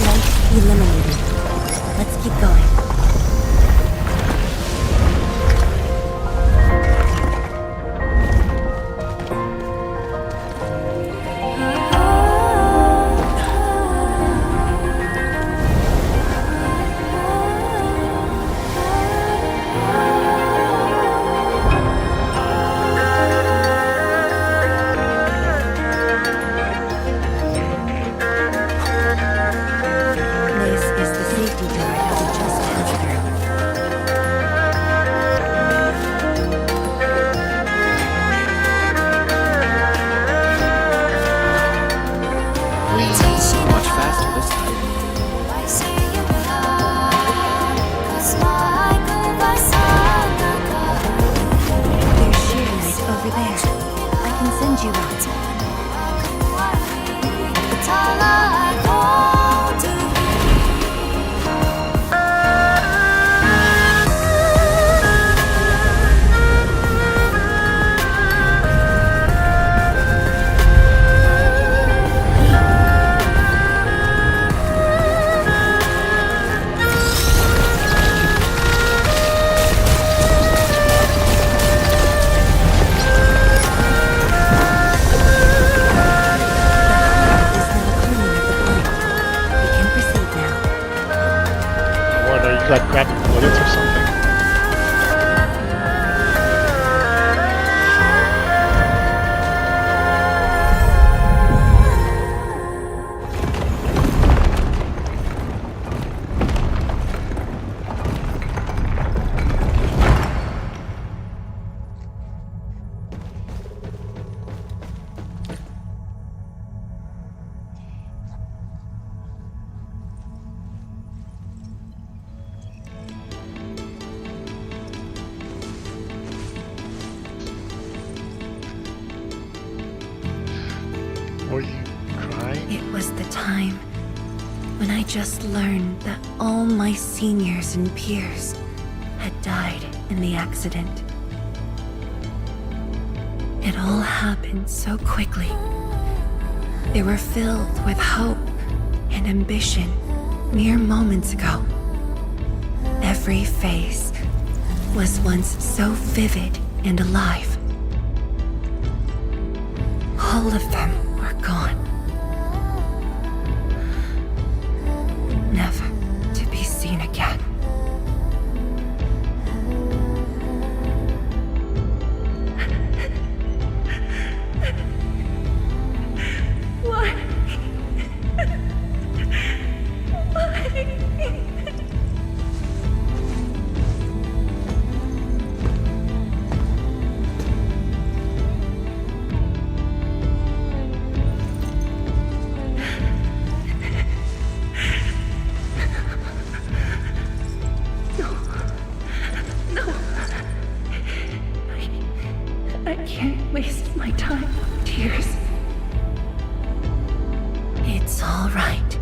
Light eliminated. Let's keep going. time when I just learned that all my seniors and peers had died in the accident. It all happened so quickly. They were filled with hope and ambition mere moments ago. Every face was once so vivid and alive. All of them were gone. Never to be seen again. Why? I can't waste my time with tears. It's all right.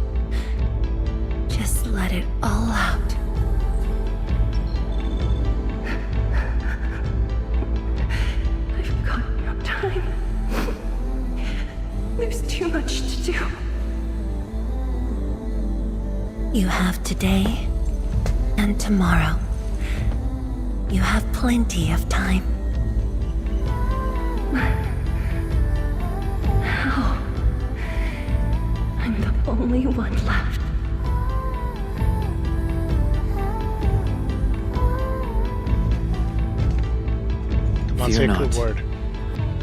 Just let it all out. I've got no time. There's too much to do. You have today and tomorrow. You have plenty of time. How? I'm the only one left. Fear not.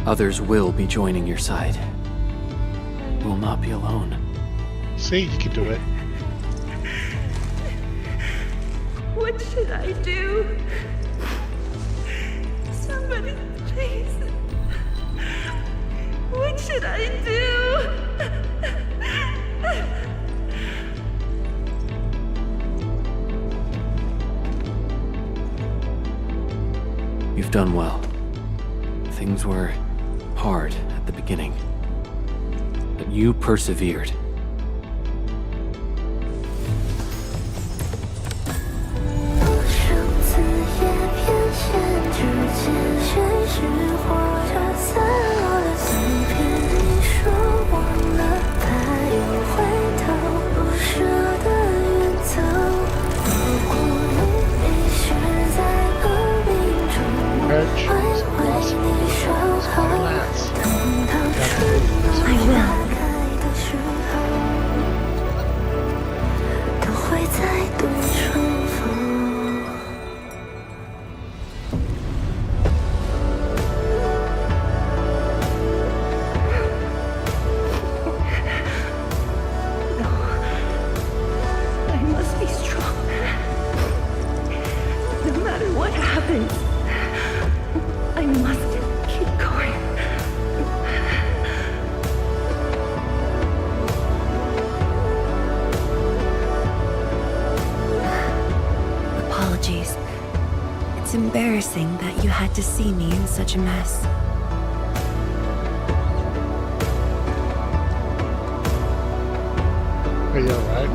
Others will be joining your side. You will not be alone. See, you can do it. What should I do? Somebody, please. What should I do? You've done well. Things were hard at the beginning, but you persevered. It's embarrassing that you had to see me in such a mess. Are you alright?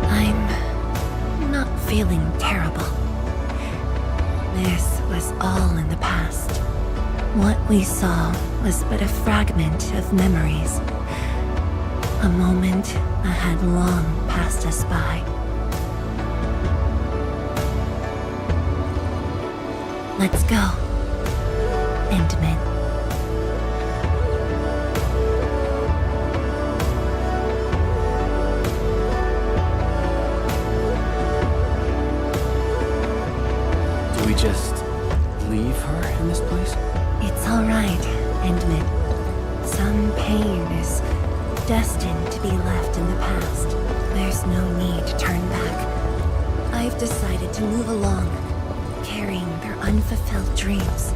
I'm not feeling terrible. This was all in the past. What we saw was but a fragment of memories. A moment that had long passed us by. Let's go, Endman. Do we just leave her in this place? It's all right, Endman. Some pain is destined to be left in the past. There's no need to turn back. I've decided to move along, carrying their unfulfilled dreams.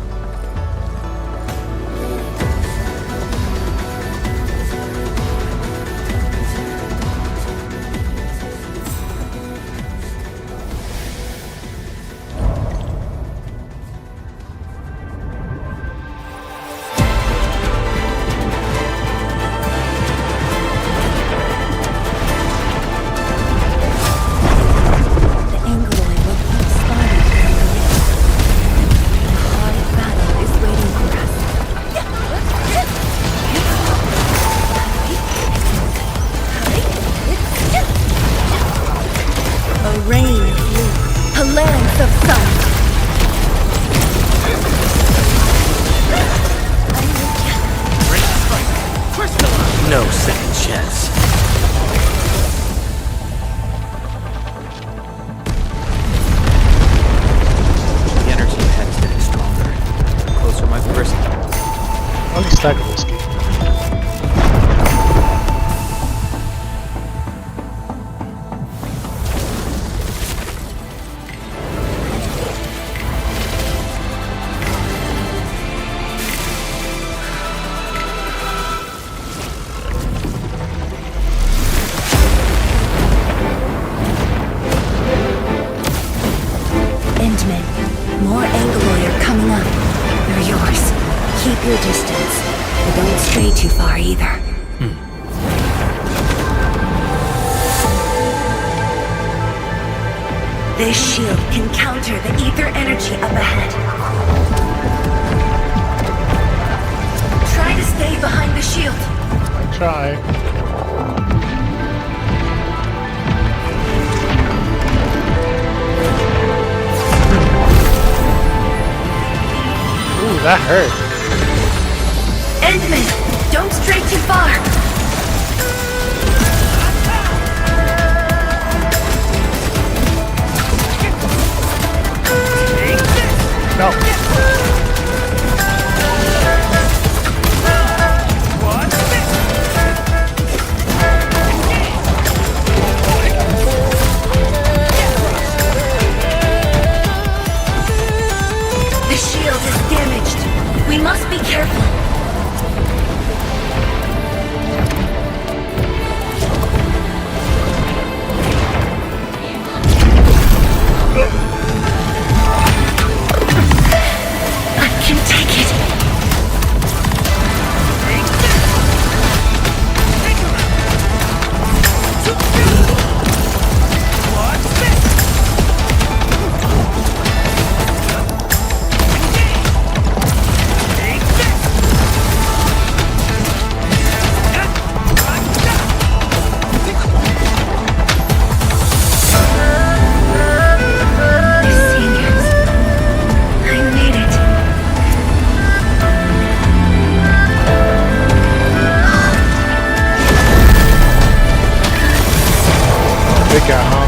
that risky? More Angloy are coming up. They're yours. Keep your distance, but don't stray too far either. This shield can counter the ether energy up ahead. Try to stay behind the shield. I try. Ooh, that hurt. Endman, don't stray too far. No. The shield is damaged. We must be careful. I can take it. Big guy, huh?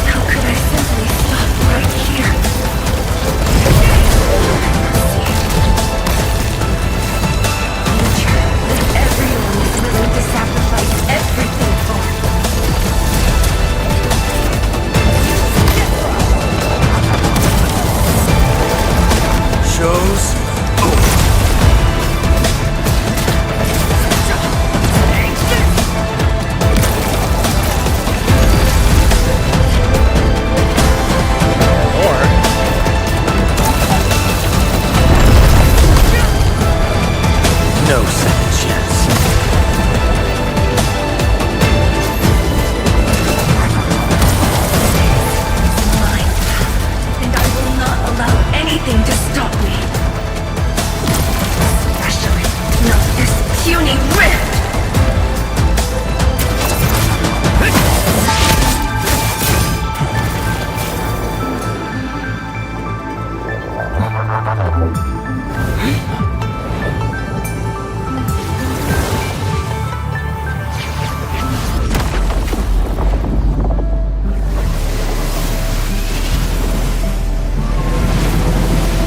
How could I simply stop right here? Nature that everyone is willing to sacrifice everything for. Shows. No second chance. Mine. And I will not allow anything to stop me. Especially not this puny rift.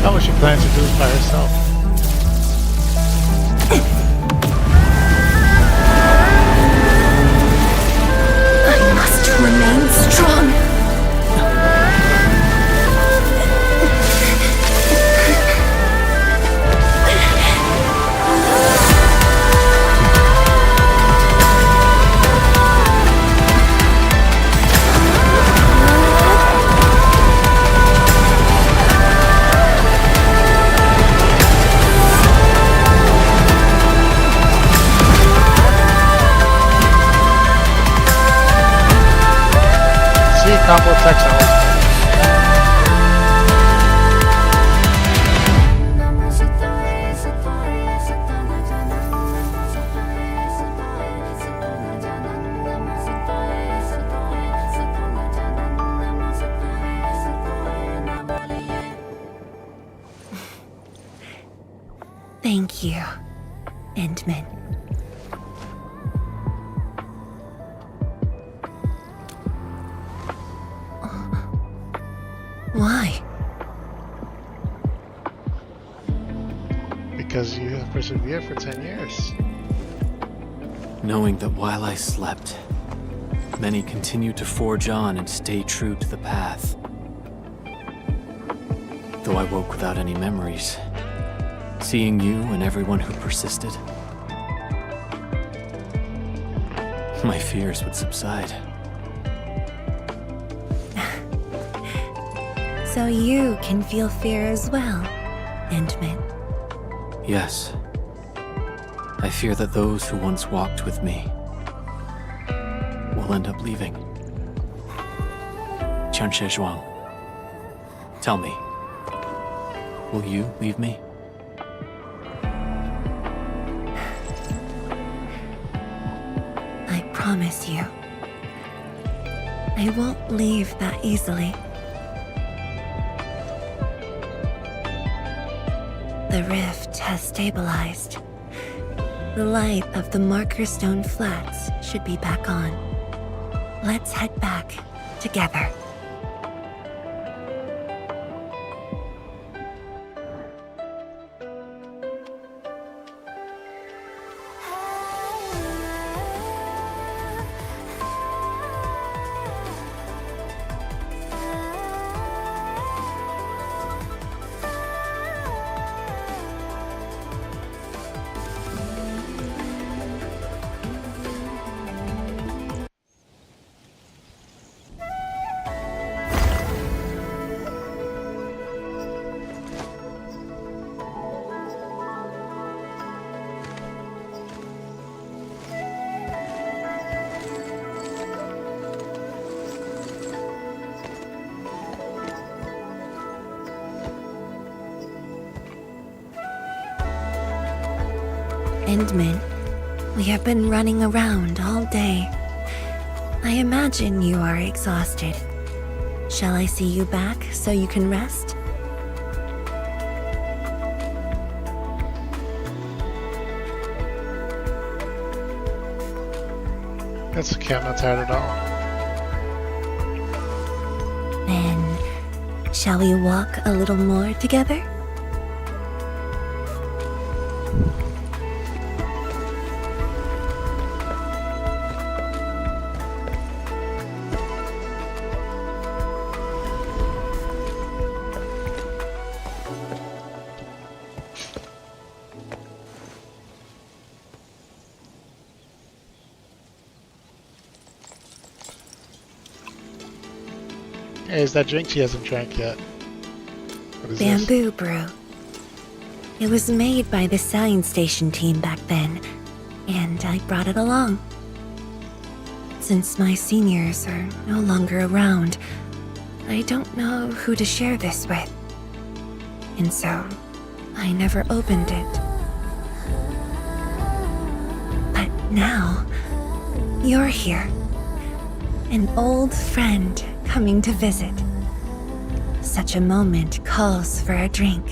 How was she planning to do it by herself? I must remain strong. Combo attacks are always Thank you, Endman. Why? Because you have persevered for 10 years. Knowing that while I slept, many continued to forge on and stay true to the path. Though I woke without any memories, seeing you and everyone who persisted, my fears would subside. So you can feel fear as well, Endman. Yes. I fear that those who once walked with me will end up leaving. Qianxie Zhuang, tell me, will you leave me? I promise you, I won't leave that easily. The rift has stabilized. The light of the Marker Stone Flats should be back on. Let's head back together. Endman, we have been running around all day. I imagine you are exhausted. Shall I see you back so you can rest? That's okay, I'm not tired at all. Then, shall we walk a little more together? Hey, is that drink she hasn't drank yet? What is this? Bamboo brew. It was made by the science station team back then, and I brought it along. Since my seniors are no longer around, I don't know who to share this with. And so, I never opened it. But now, you're here. An old friend coming to visit. Such a moment calls for a drink.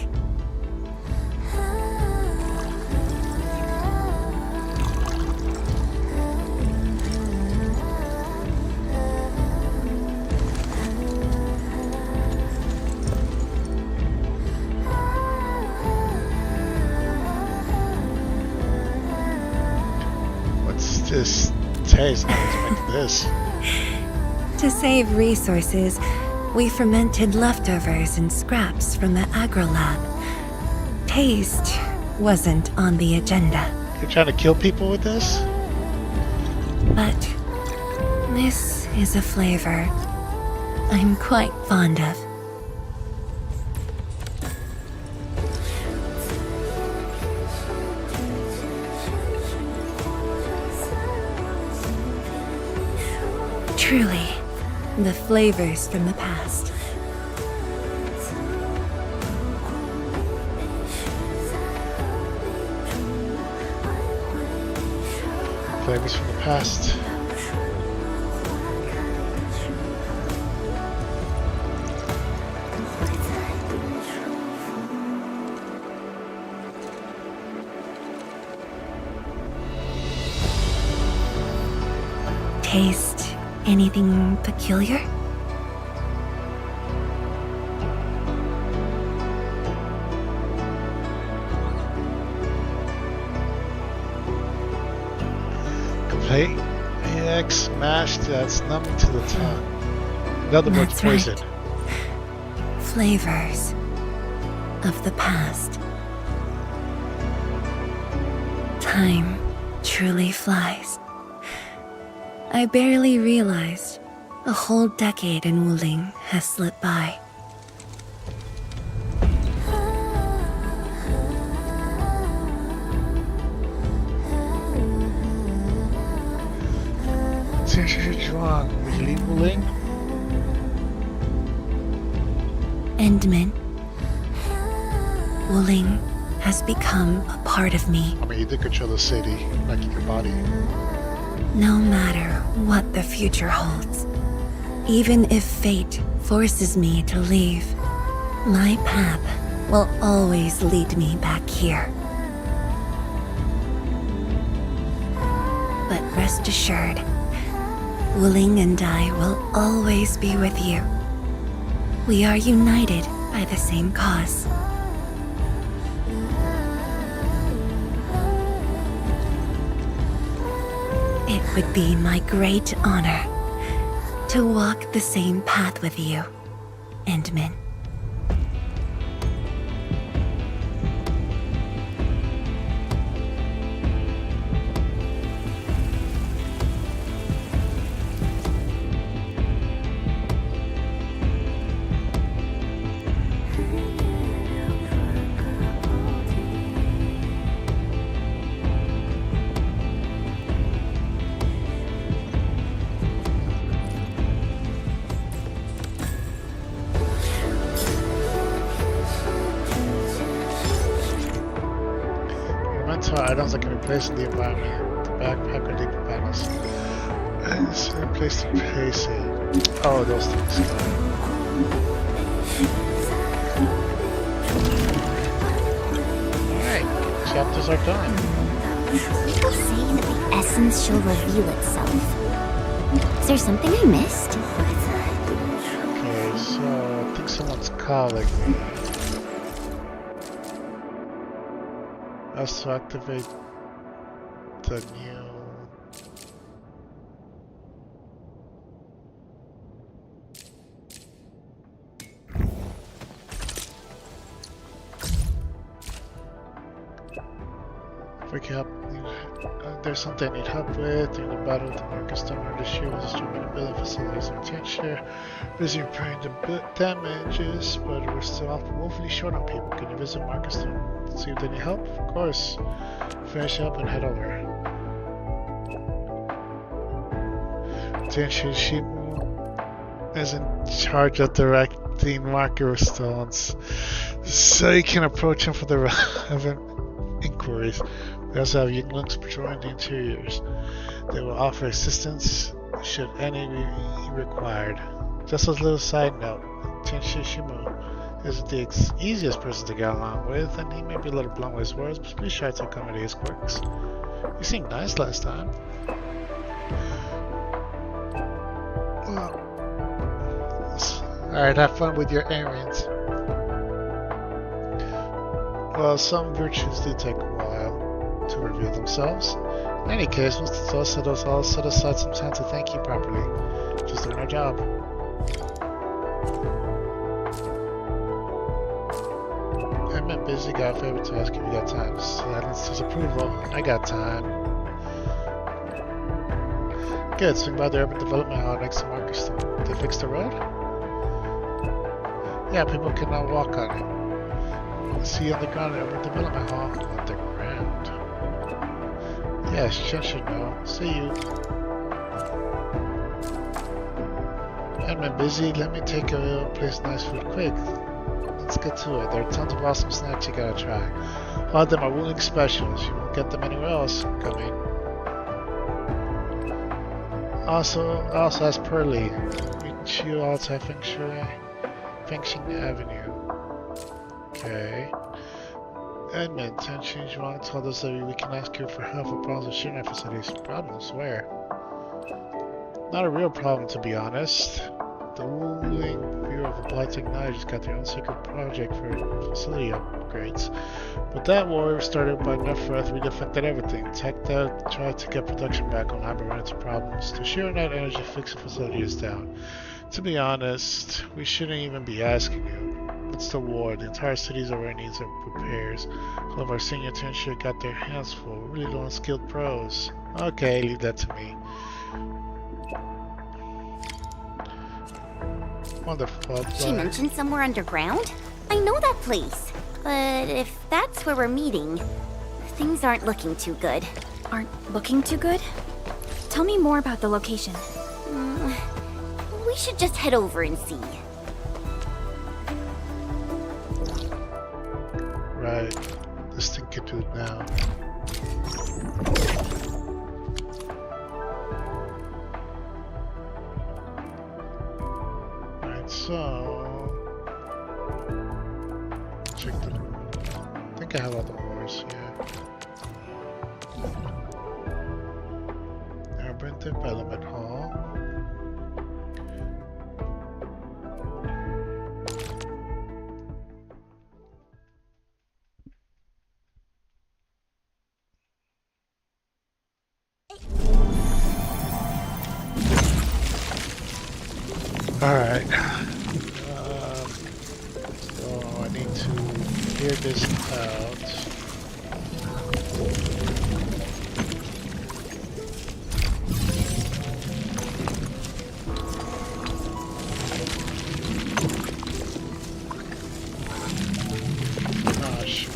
What's this taste? I didn't expect this. To save resources, we fermented leftovers and scraps from the agro lab. Taste wasn't on the agenda. You're trying to kill people with this? But this is a flavor I'm quite fond of. Truly, the flavors from the past. Flavors from the past. Taste anything peculiar? Right? AX mashed, that's numbing to the tongue. In other words, That's poison. right. Flavors of the past. Time truly flies. I barely realized a whole decade in Wuling has slipped by. Zhuang, will you leave Wuling? Endman, Wuling has become a part of me. I mean, you did control the city, like your body. No matter what the future holds, even if fate forces me to leave, my path will always lead me back here. But rest assured, Wuling and I will always be with you. We are united by the same cause. It would be my great honor to walk the same path with you, Endman. Mental items that can be placed in the environment. The backpack or deeper panels. And it's a place to place it. Oh, those things. Alright, chapters are done. People say that the essence shall reveal itself. Is there something I missed? Okay, so I think someone's calling me. Has to activate the new... Quick help. There's something I need help with. During the battle with the Marcus Stone under the shield was destroying the building facilities in Tianxia. Busy repairing the damages, but we're still woefully short on people. Can you visit Marcus Stone to see if they need help? Of course. Finish up and head over. Tianxia Shimu is in charge of directing marker stones, so you can approach him for the relevant inquiries. We also have Yinglings patrolling the interiors. They will offer assistance should any be required. Just as a little side note, Tianxia Shimu is the easiest person to get along with, and he may be a little blunt with his words, but please try to accommodate his quirks. You seemed nice last time. Alright, have fun with your errands. Well, some virtues do take a while to reveal themselves. In any case, once it's all settled, I'll set aside some time to thank you properly. Just doing our job. I'm a busy guy, favor to ask if you got time. Silence is approval. I got time. Good, swing by the urban development hall next to Marcus Stone. They fixed the road? Yeah, people can now walk on it. See you on the ground at urban development hall. On the ground. Yes, Shen should know. See you. I'm busy. Let me take a place nice food quick. Let's get to it. There are tons of awesome snacks you gotta try. All of them are Wuling specials. You won't get them anywhere else. Come in. Also has Pearly. Reach you outside Fengxing Avenue. Okay. Edmund, Tianxia Wang told us that we can ask you for help with problems with Shirna facilities. Problems? Where? Not a real problem, to be honest. The Wuling Bureau of Applied Technologies got their own secret project for facility upgrades. But that war started by Nephrith redefined everything. Tech tried to get production back on, but ran into problems. The Shironet Energy fixing facility is down. To be honest, we shouldn't even be asking you. It's the war. The entire city's already needs repairs. All of our senior tenship got their hands full. We're really low on skilled pros. Okay, leave that to me. Wonderful. She mentioned somewhere underground? I know that place. But if that's where we're meeting, things aren't looking too good. Aren't looking too good? Tell me more about the location. We should just head over and see. Right. This thing can do it now. Right, so... check the... I think I have all the wars, yeah. Urban Development Hall. Alright. So I need to clear this out. Gosh.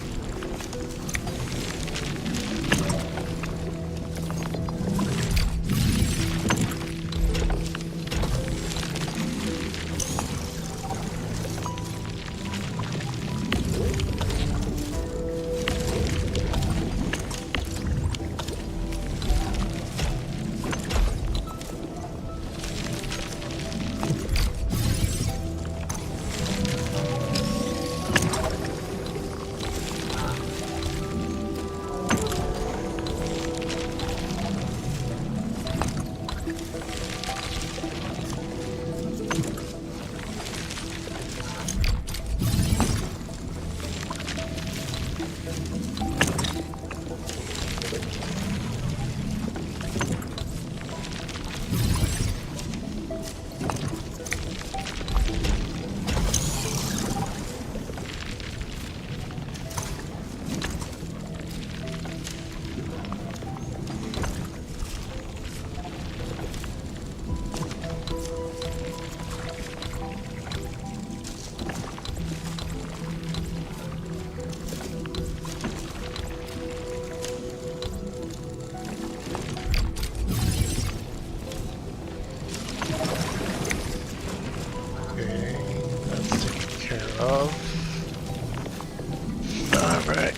Alright.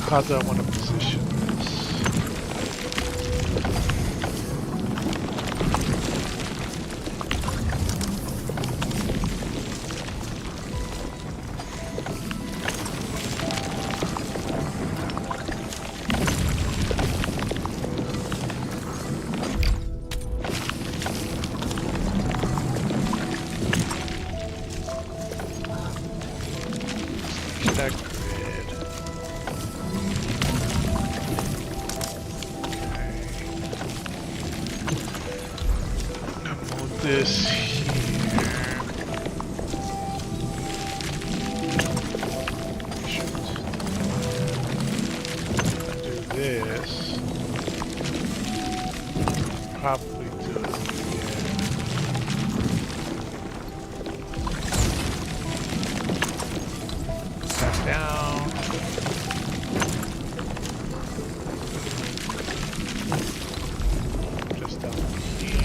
How do I want to position this? That grid. Okay. I'm gonna move this here. Shoot. If I do this, probably do it here. Down. Just down here.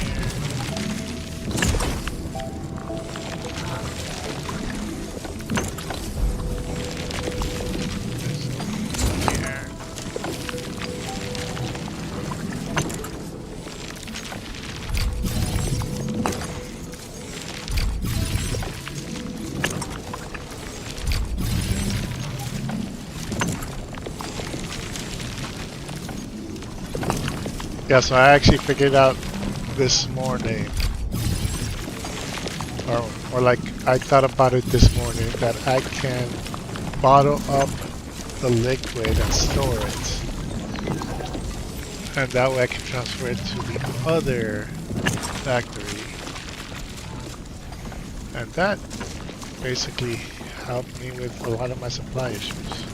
Just here. Yeah, so I actually figured out this morning. or like I thought about it this morning, that I can bottle up the liquid and store it. And that way I can transfer it to the other factory. And that basically helped me with a lot of my supply issues.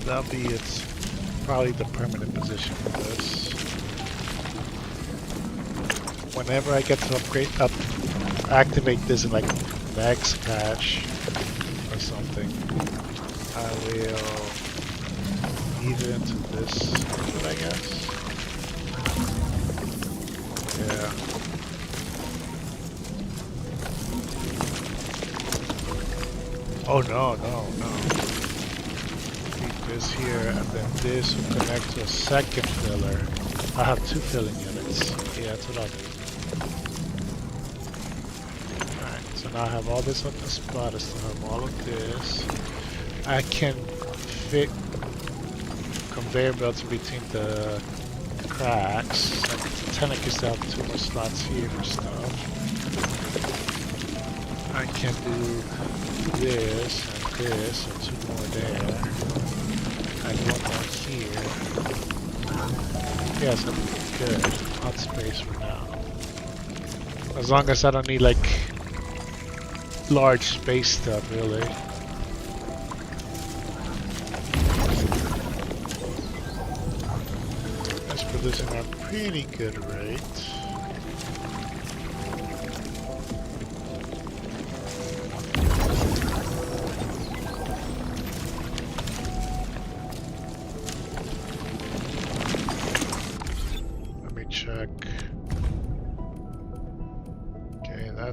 That'll be it's probably the permanent position for this. Whenever I get to activate this in like next patch or something, I will leave it into this output, I guess. Yeah. Oh no. This here, and then this will connect to a second filler. I have 2 filling units. Yeah, that's what I'll do. Alright, so now I have all this on the spot. I still have all of this. I can fit conveyor belts in between the cracks. I technically still have 2 more slots here for stuff. I can do this and this, so 2 more there. And 1 more here. Yes, I'm good. Hot space for now. As long as I don't need like large space stuff, really. That's producing at a pretty good rate.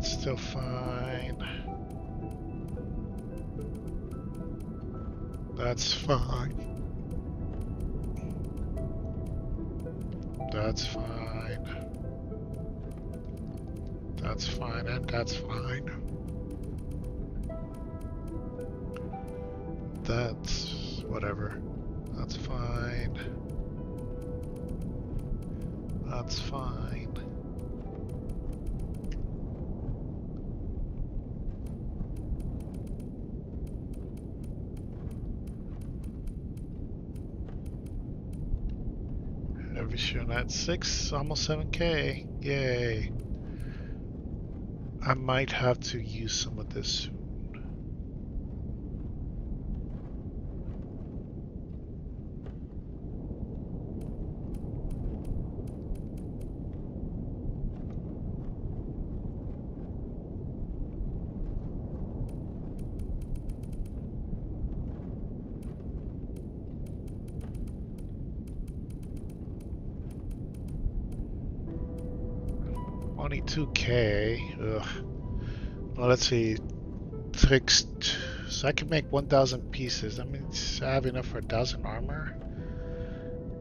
Still fine. That's fine. That's fine. That's fine, and that's fine. That's whatever. That's fine. That's fine. Vision at 6, almost 7k. Yay. I might have to use some of this soon. Only 2k. Ugh. Well, let's see. So I can make 1,000 pieces. That means I have enough for 1,000 armor,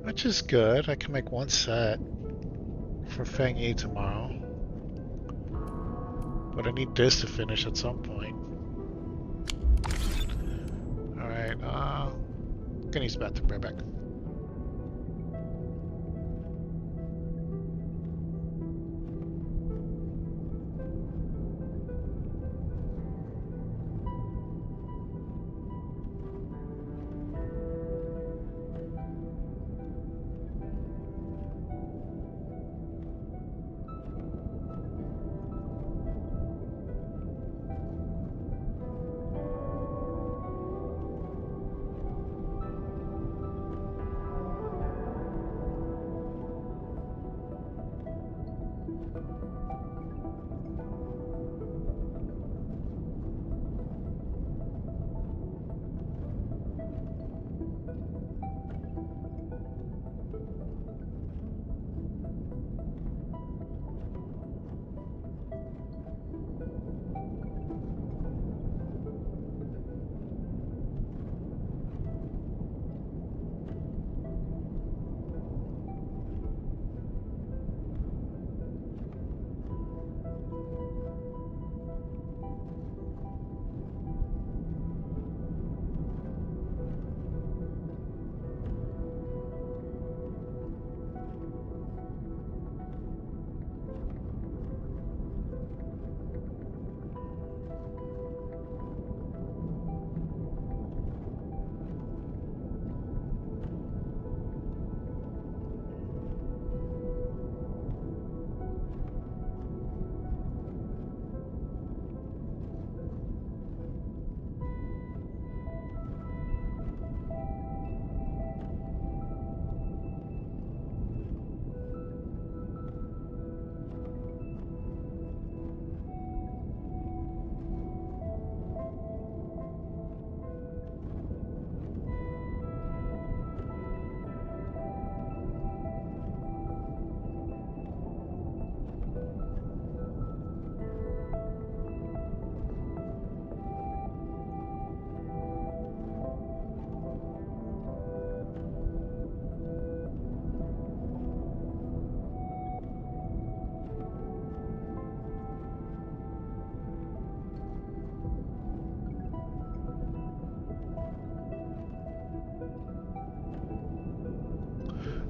which is good. I can make one set for Feng Yi tomorrow. But I need this to finish at some point. Alright, gonna use the bathroom, right back.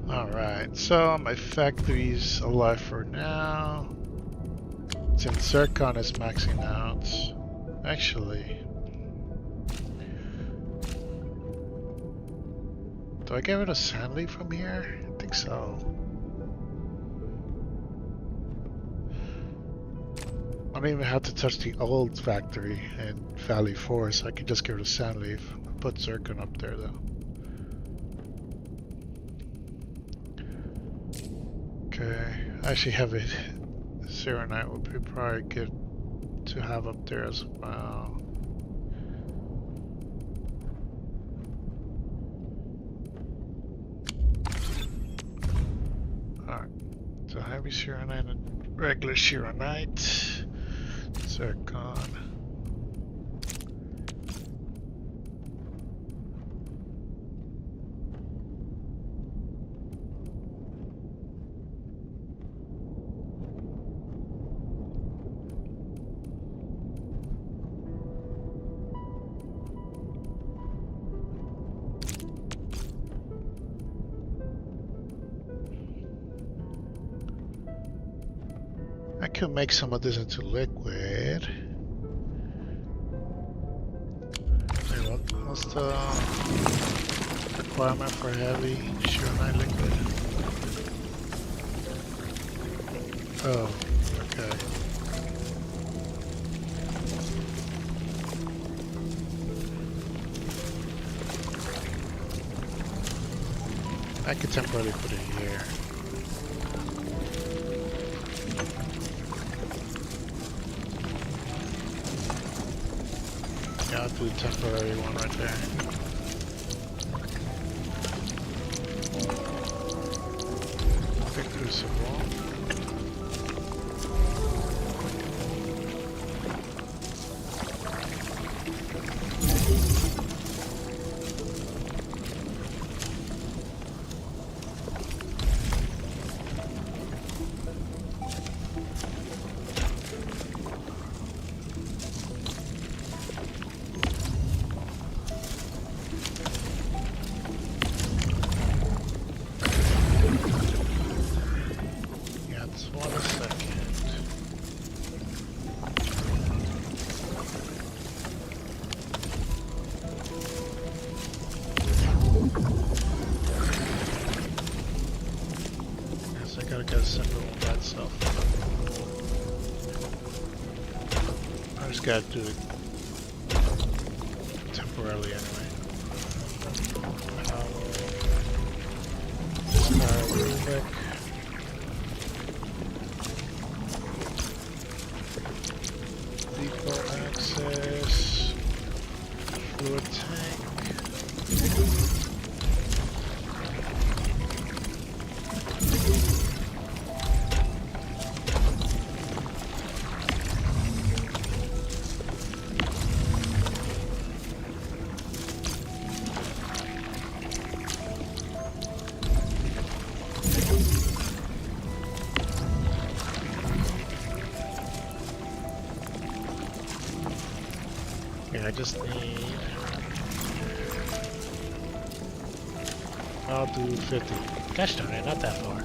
Alright, so my factory's alive for now. Since Zircon is maxing out. Actually, do I get rid of Sandleaf from here? I think so. I don't even have to touch the old factory in Valley 4, so I can just get rid of Sandleaf. Put Zircon up there though. Okay, I actually have it. Serenite would be probably good to have up there as well. Alright, so heavy Serenite and regular Serenite. Zircon. I could make some of this into liquid. Wait, what's the requirement for heavy Serenite liquid? Oh, okay. I could temporarily put it here. Yeah, I'll do the temporary one right there. Big crucible. just gotta do it temporarily anyway. Start real quick. Depot access. Fluid tank. I just need... I'll do 50. Gosh darn it, not that far.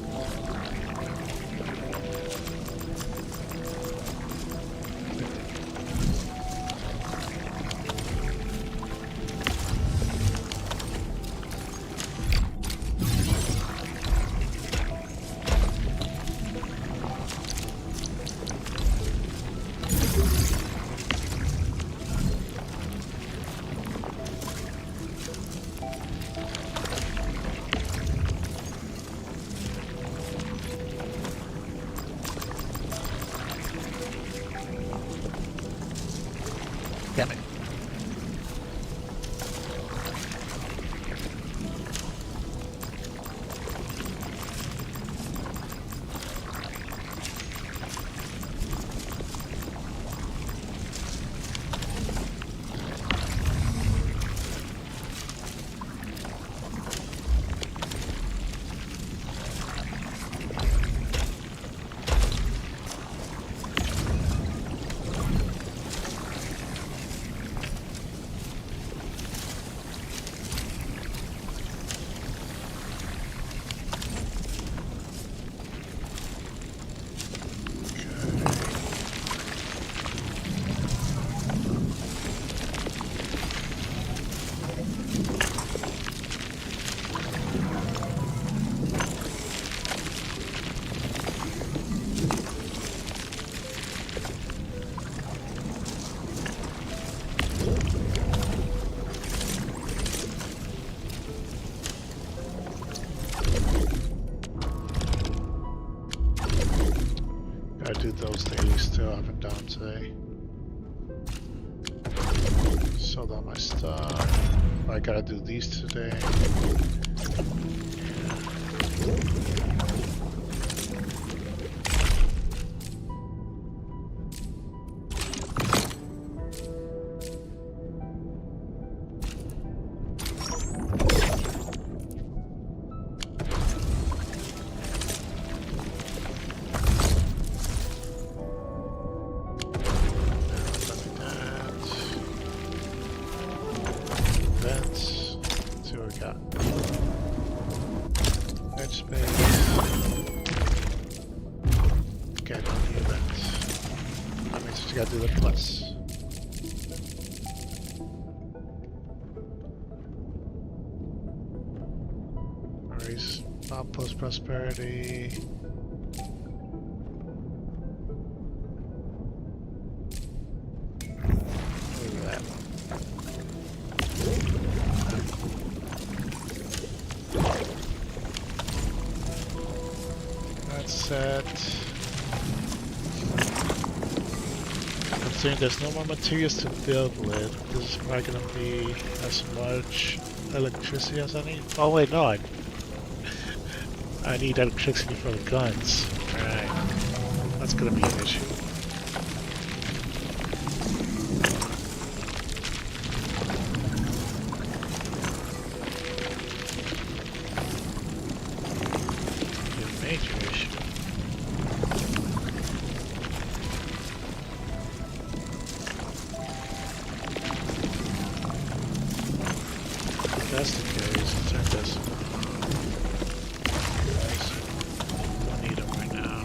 Damn it. I do those dailies still, I haven't done today. Sold all my stuff. I gotta do these today. Gotta do the plus. Raise outpost prosperity. Look at that. That's set. Considering there's no more materials to build with, this is probably going to be as much electricity as I need. Oh wait, no, I need electricity for the guns. Alright, that's going to be an issue. A major issue. That's the case, let's turn this. Don't need them right now.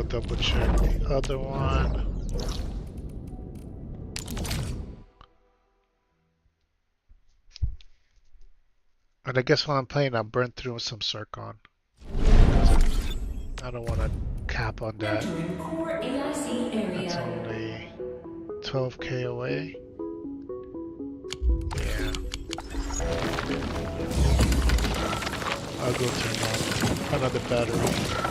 double check the other one. And I guess when I'm playing, I'll burn through some Circon. I don't want to cap on that. That's only 12k away. Yeah. I'll go turn on another battery.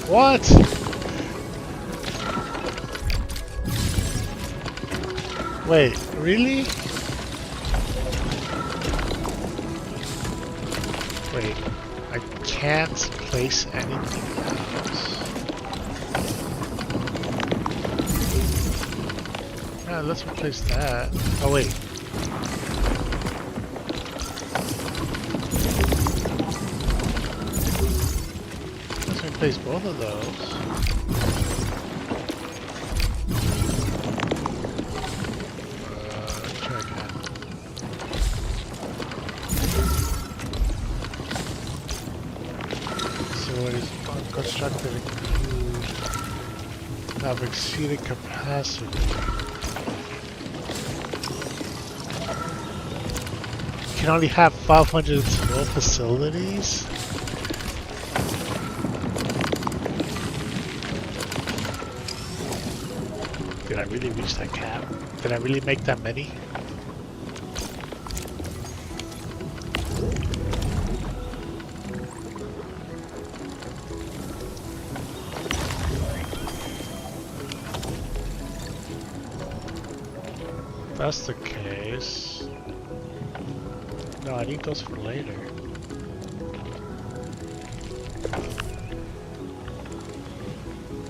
What? Wait, really? Wait, I can't place anything else. Yeah, let's replace that. Oh wait. Replace both of those. Try again. So it is unconstructed include have exceeded capacity. You can only have 512 facilities? Did I really reach that cap? Did I really make that many? If that's the case... No, I need those for later.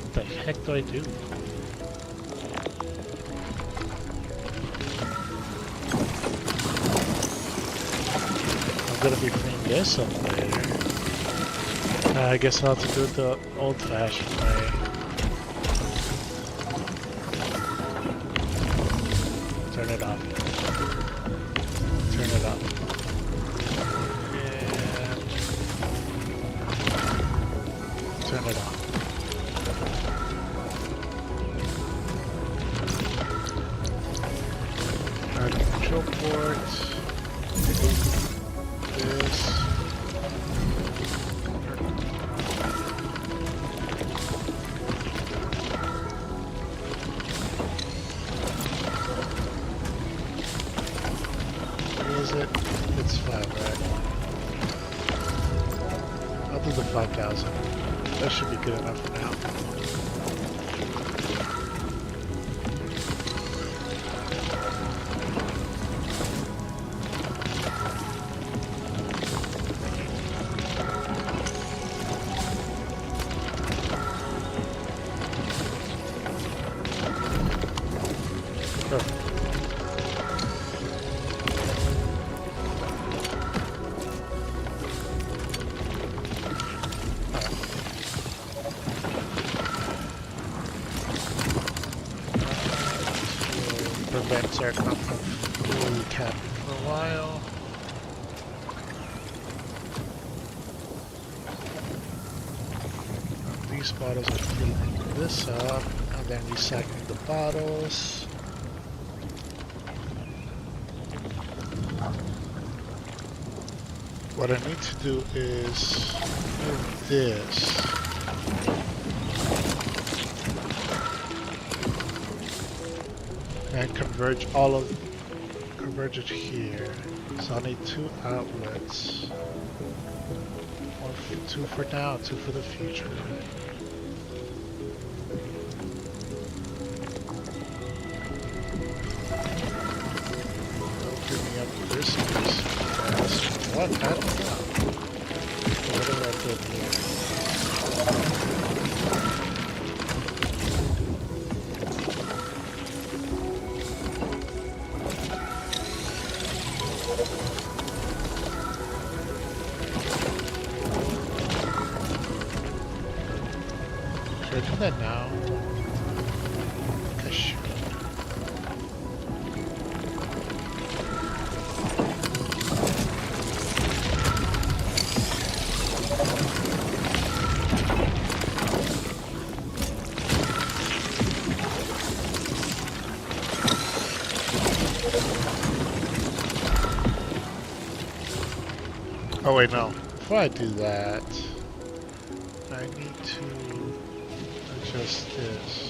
What the heck do I do? I'm gonna be cleaning this up later. I guess I'll have to do it the old-fashioned way. Turn it off. Turn it off. And turn it off. Alright, control port. This. What is it? It's 5, right? I'll do the 5,000. That should be good enough for now. Prevents our from fully capping for a while. These bottles are filling this up and then recycling the bottles. What I need to do is move this. And converge it here. So I need 2 outlets. 2 for now, 2 for the future. Don't give me up this piece. What? I don't know. What do I do here? Should I do that now? I think I should. Oh wait, no. Before I do that, I need to adjust this.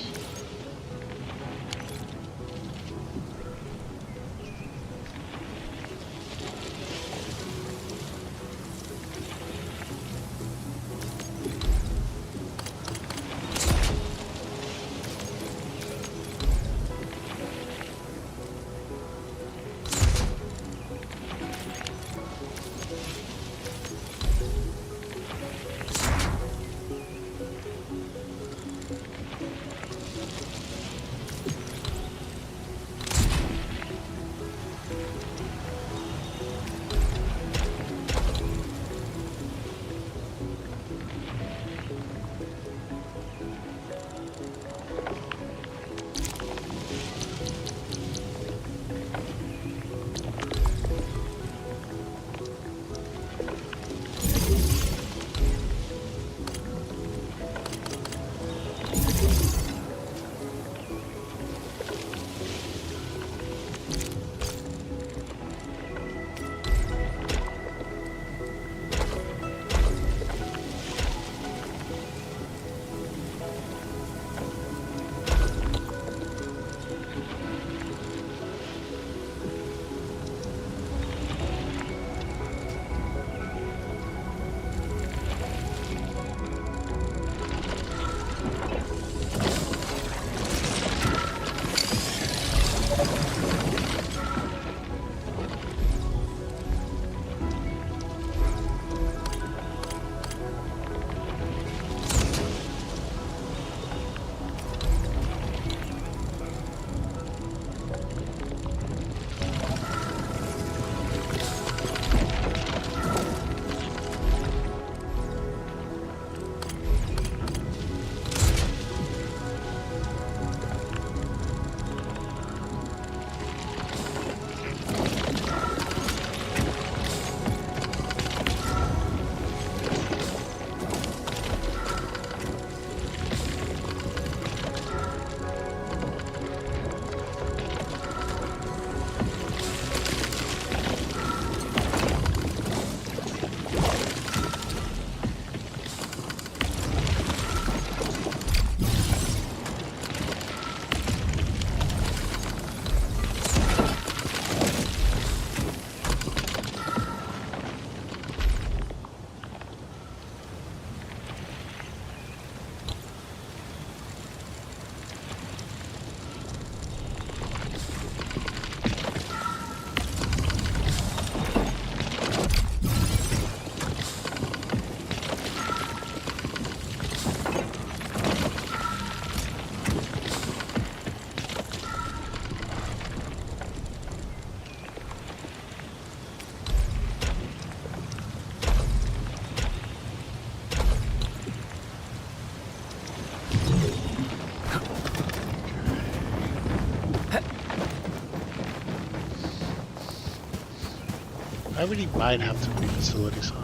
I really might have to be facilities on.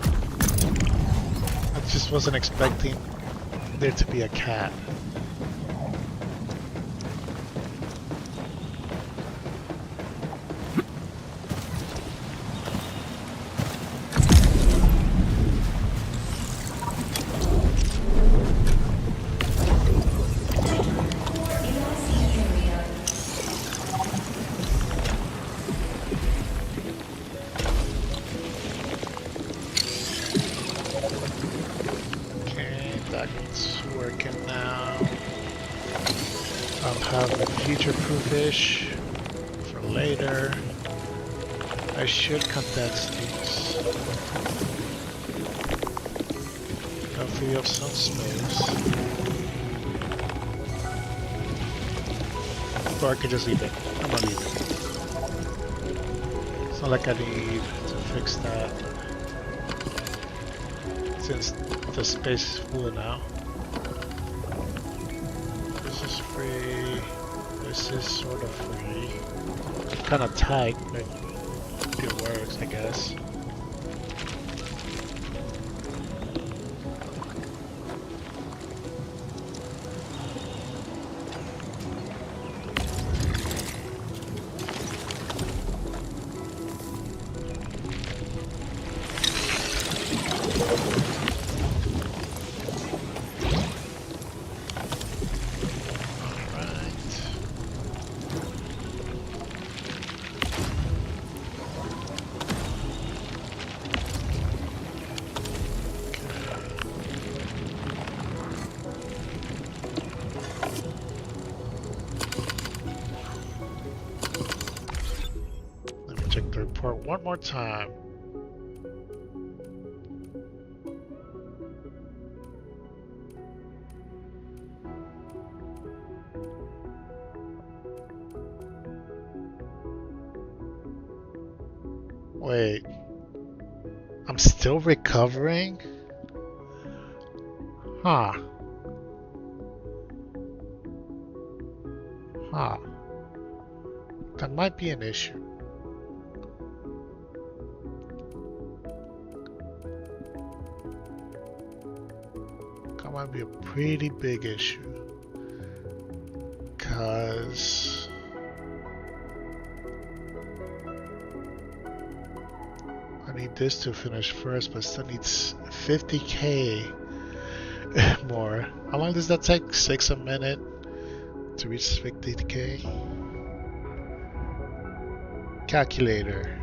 I just wasn't expecting there to be a cat. Future-proof-ish for later. I should condense these. Go free up some space. Or I could just leave it. I'm gonna leave it. It's not like I need to fix that. Since the space is full now. free. This is sort of free. Kind of tight, but it works, I guess. Check the report one more time. Wait, I'm still recovering? Huh. Huh. That might be an issue. Might be a pretty big issue, because I need this to finish first, but still needs 50k more. How long does that take? 6 a minute to reach 50k? Calculator.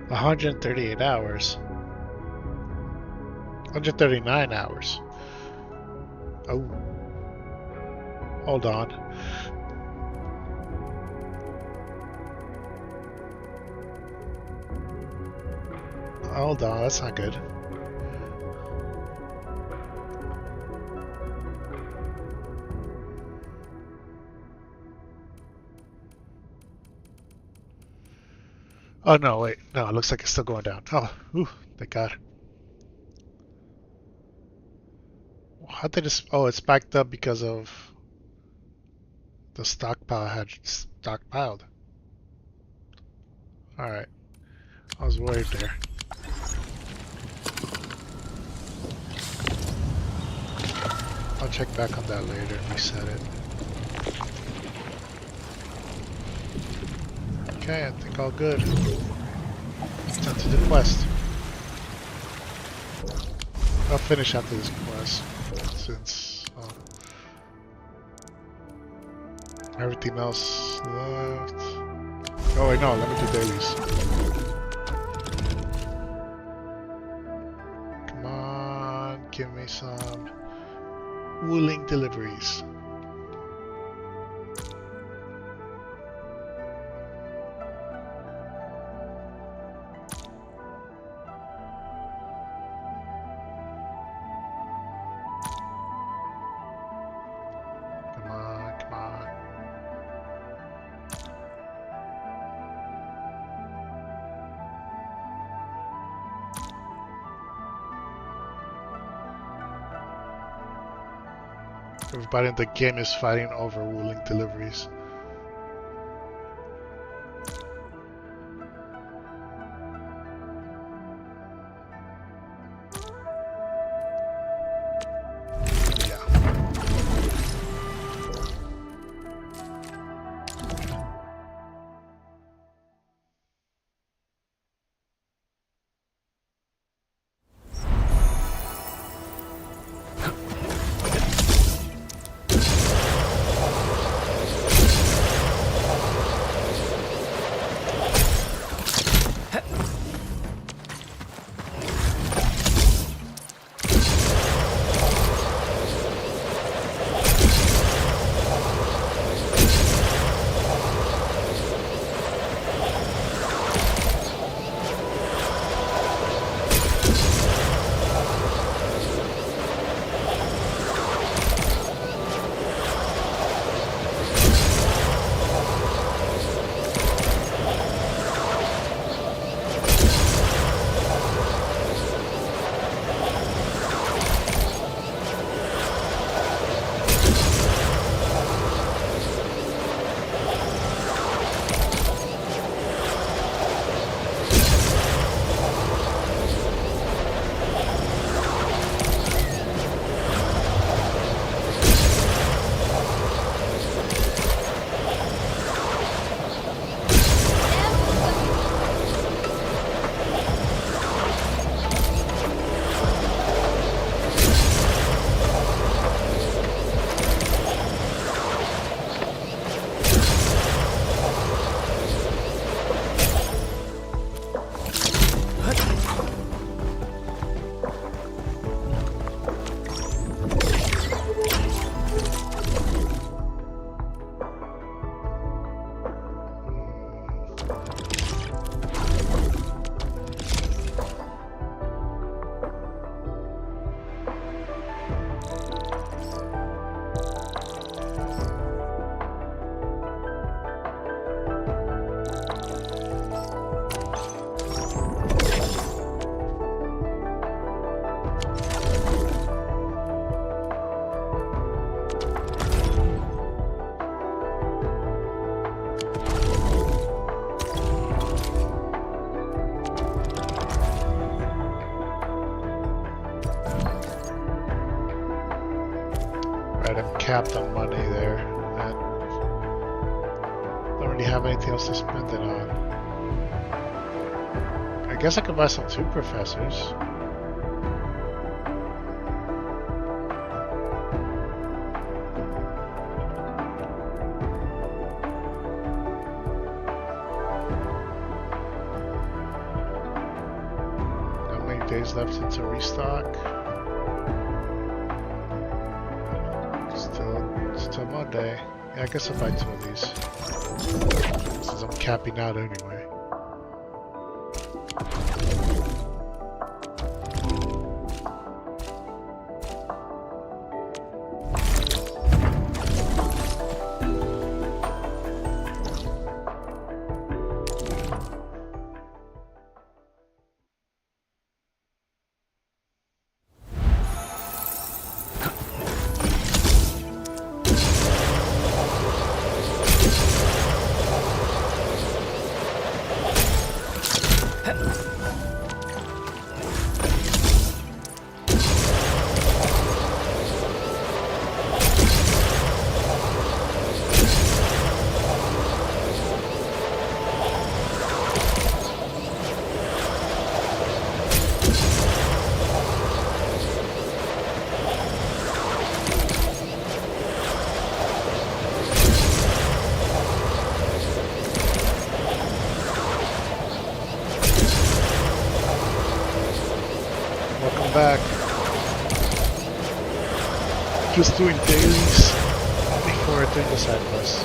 $138 hours. 139 hours. Oh. Hold on. Hold on, that's not good. Oh no, wait. No, it looks like it's still going down. Oh, ooh, thank God. How did it... Oh, it's backed up because of the stockpile I had stockpiled. Alright. I was worried there. I'll check back on that later and reset it. Okay, I think all good. It's time to the quest. I'll finish after this quest, since everything else left. Oh wait, no, let me do dailies. Come on, give me some Wuling deliveries. Everybody in the game is fighting over Wuling deliveries. capped on money there, and don't really have anything else to spend it on. I guess I could buy some 2 professors. How many days left until restock? Still Monday. Yeah, I guess I'll buy 2 of these. Since I'm capping out anyway. Back. Just doing dailies before doing the side quests.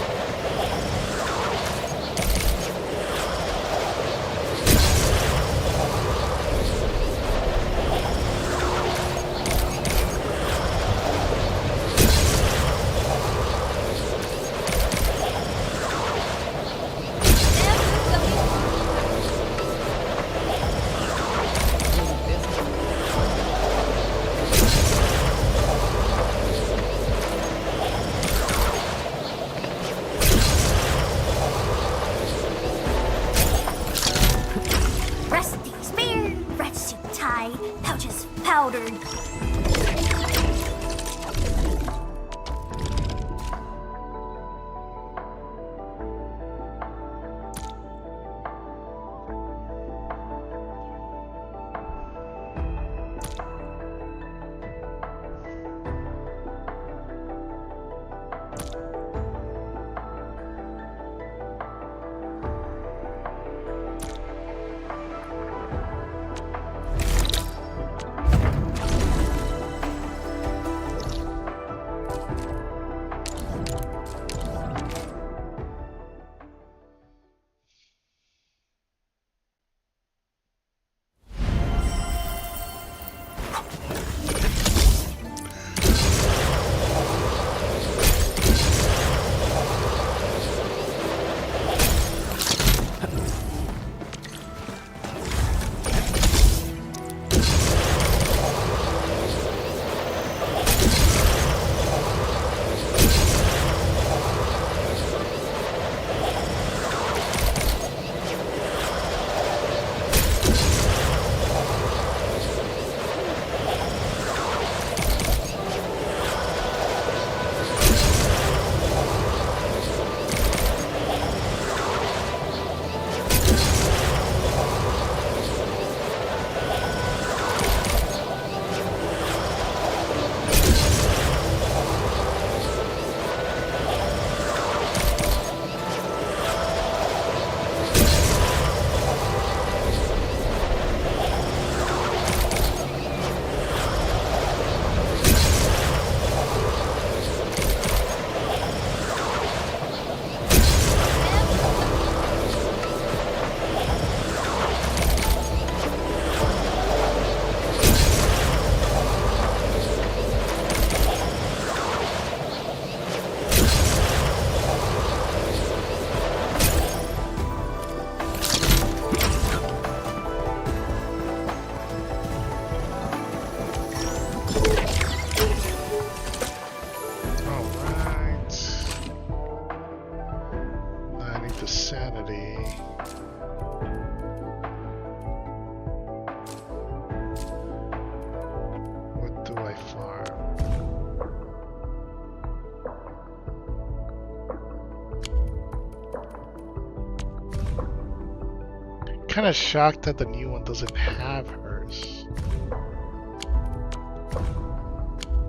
kind of shocked that the new one doesn't have hers.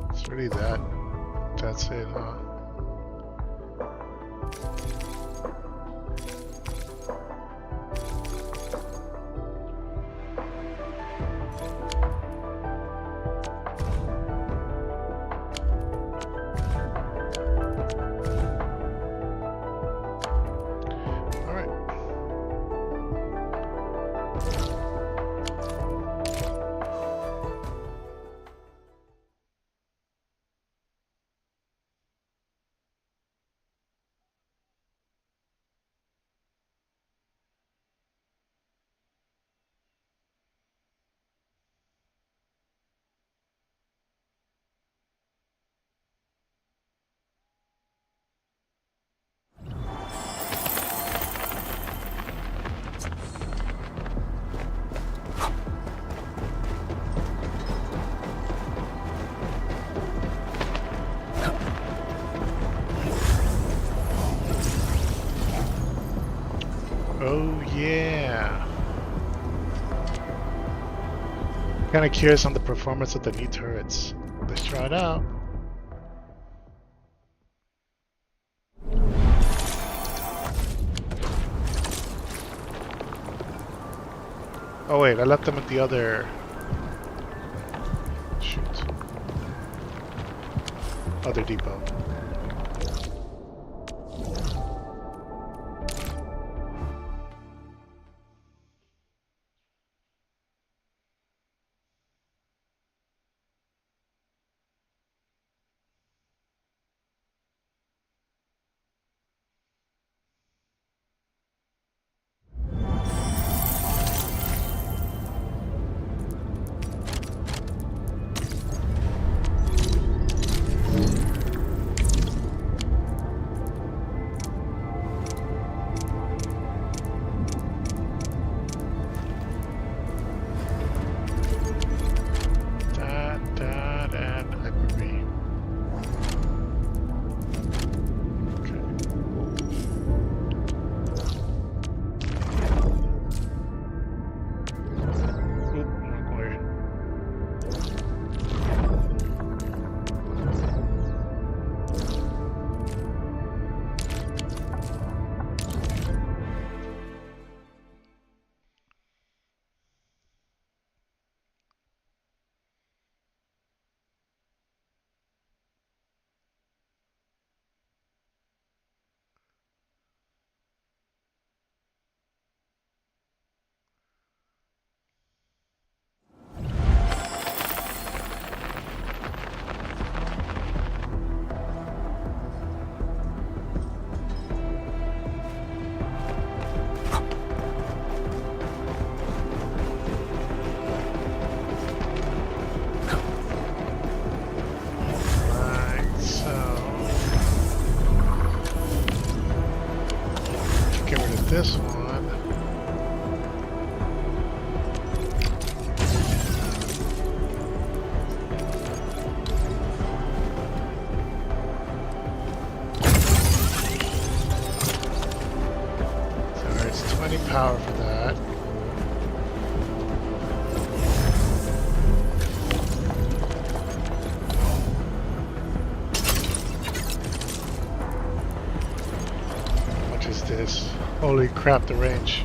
It's really that's it, huh? Oh yeah. Kind of curious on the performance of the new turrets. Let's try it out. Oh wait, I left them at the other... Shoot. Other depot. This one. So it's 20 power for that. How much is this? Holy crap, the range.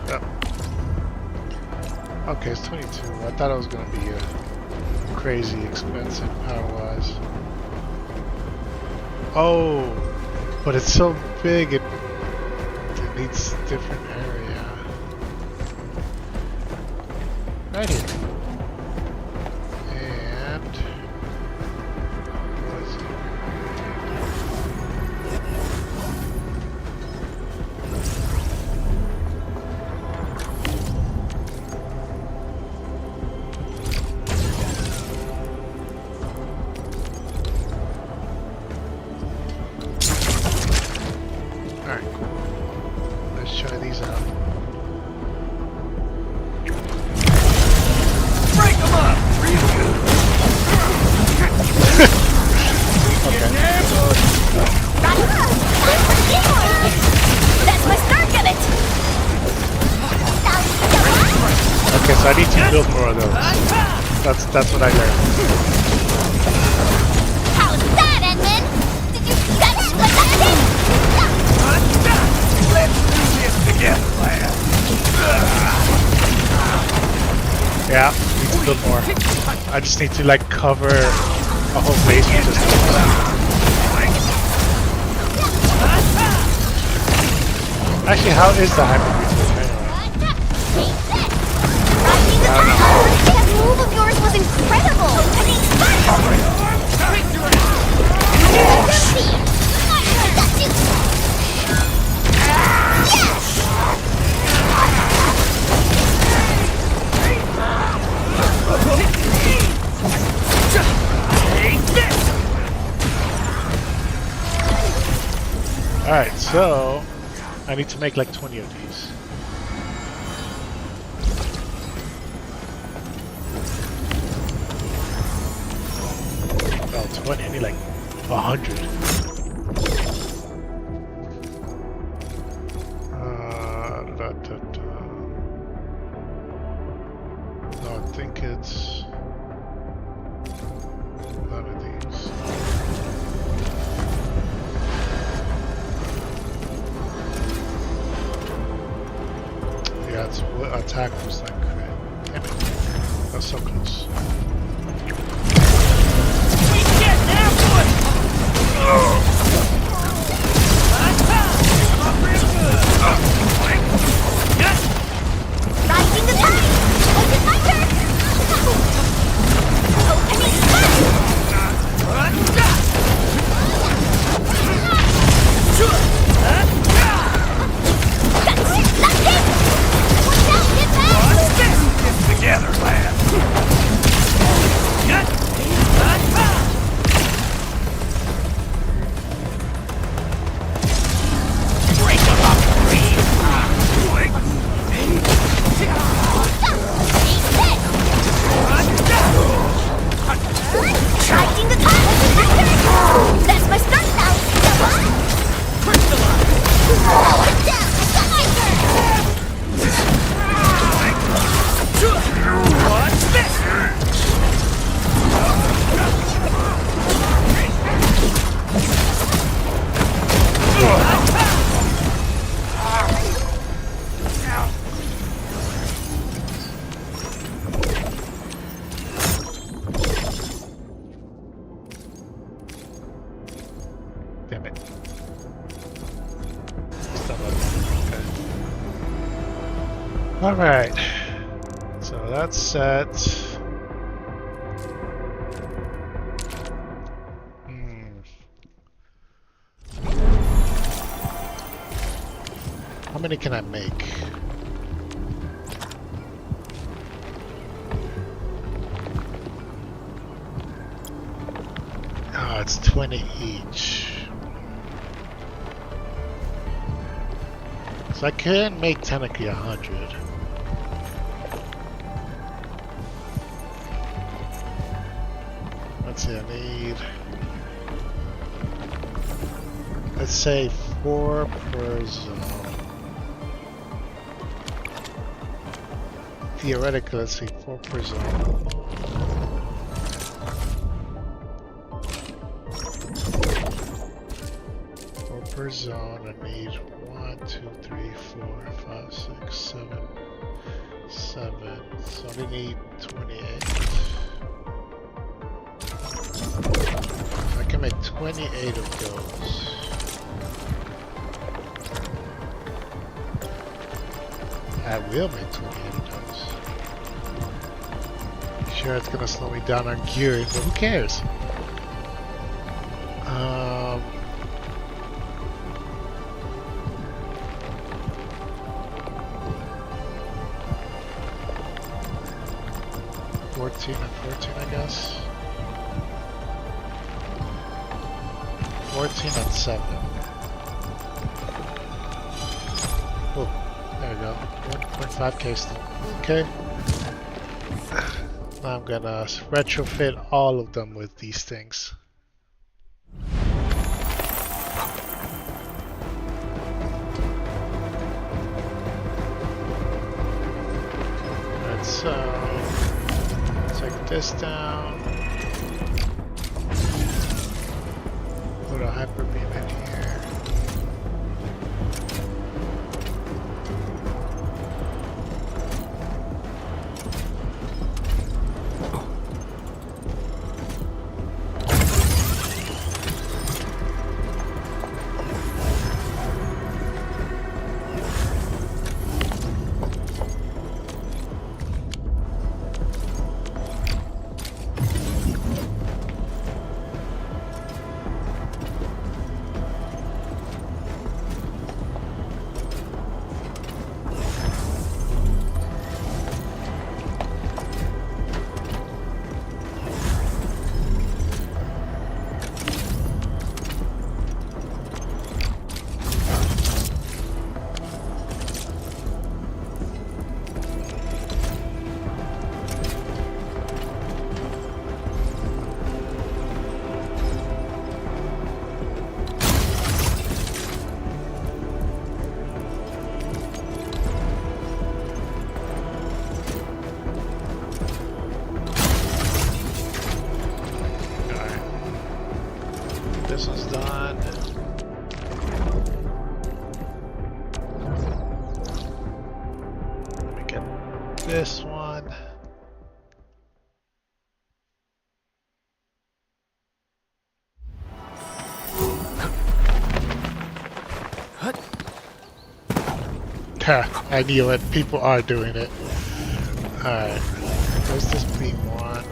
Yep. Okay, it's 22. I thought it was going to be crazy expensive power-wise. Oh, but it's so big, it needs different area. Right here. So I need to build more of those. That's what I learned. How's that, Edmund? Did you set it like that? Let's do this together, lad. Yeah, need to build more. I just need to like cover a whole base with just Actually, how is the hyper anyway? That move of yours was incredible! Alright, so I need to make like 20 of these. Oh, 20, I need like 100. No, I think it's none of these. Yeah, it's what attack was like. Damn it. That's so close. Rising the tide! Was it my turn? Oh, I mean, Together, lad. Break them up, rising the tide! Was it my turn? That's my start now! Crystallize! Down! It's not my turn! Watch this! Damn it. Okay. Alright. So that's set. How many can I make? Oh, it's 20 each. So I can make technically 100. Let's see, I need... Let's say 4 per zone. Theoretically, let's see, 4 per zone. Per zone, I need 1, 2, 3, 4, 5, 6, 7, 7. So we need 28. I can make 28 of those. I will make 28 of those. Sure, it's gonna slow me down on gearing, but who cares? 14 and 14, I guess. 14 and 7. Oh, there we go. 1.5k still. Okay. Now I'm gonna retrofit all of them with these things. Alright, so So, take this down. Put a hyper beam in here. This one's done. Let me get this one. I knew it. People are doing it. Alright. Where's this beam one?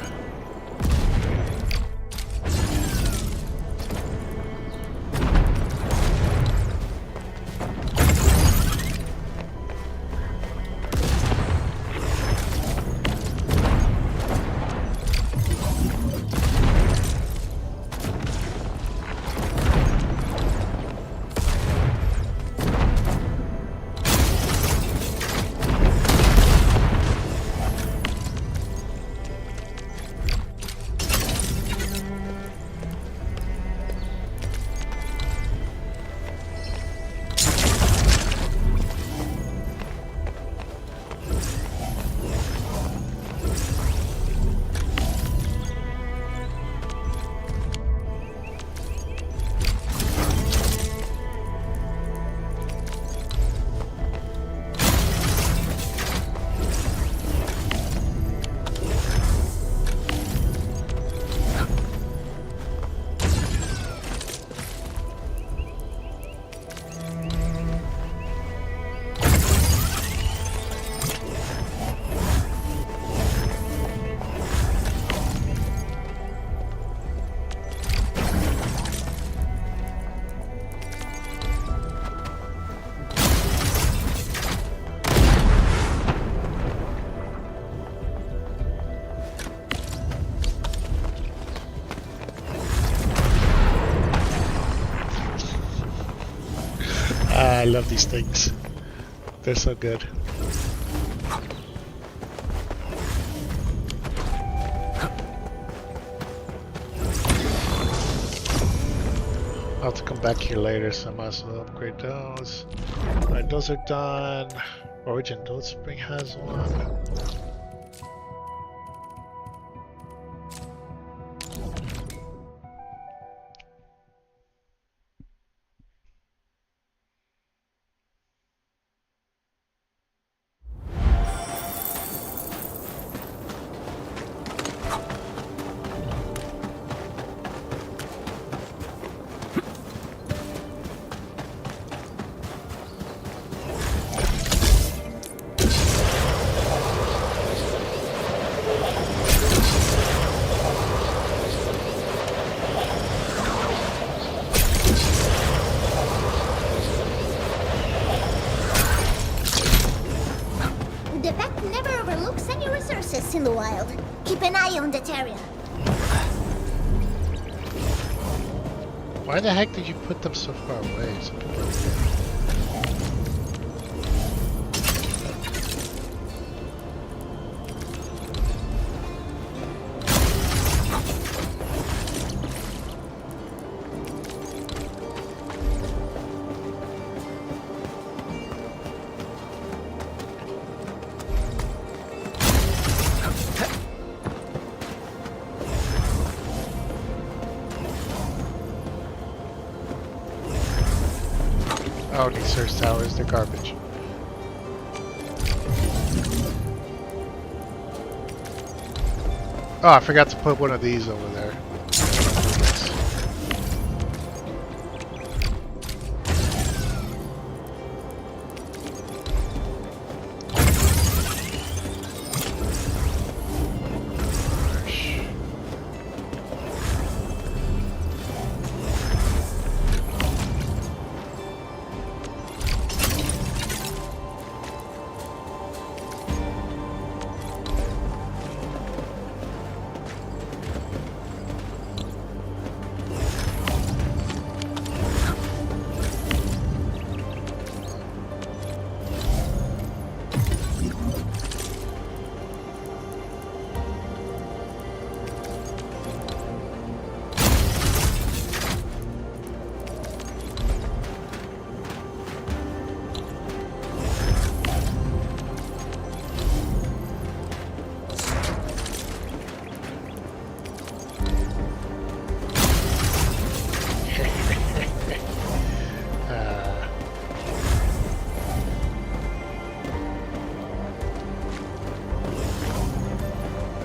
I love these things. They're so good. I'll have to come back here later, so I might as well upgrade those. Alright, those are done. Origin Dot Spring has one. In the wild. Keep an eye on that area. Why the heck did you put them so far away? So people are Oh, these search towers, they're garbage. Oh, I forgot to put one of these over there.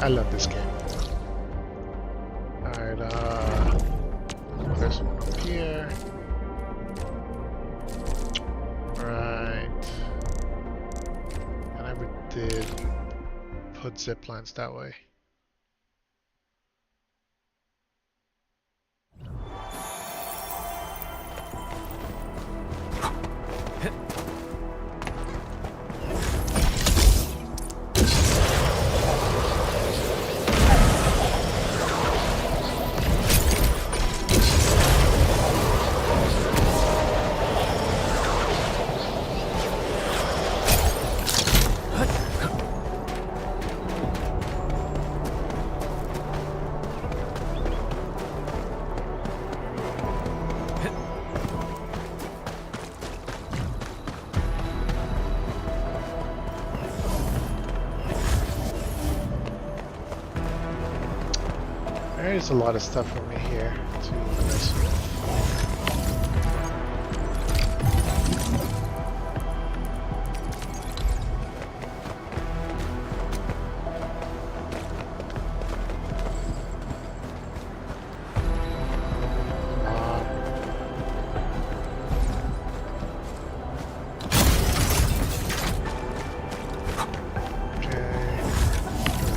I love this game. Alright, there's one up here. Right. I never did put zip lines that way. There's a lot of stuff for me here to mess with.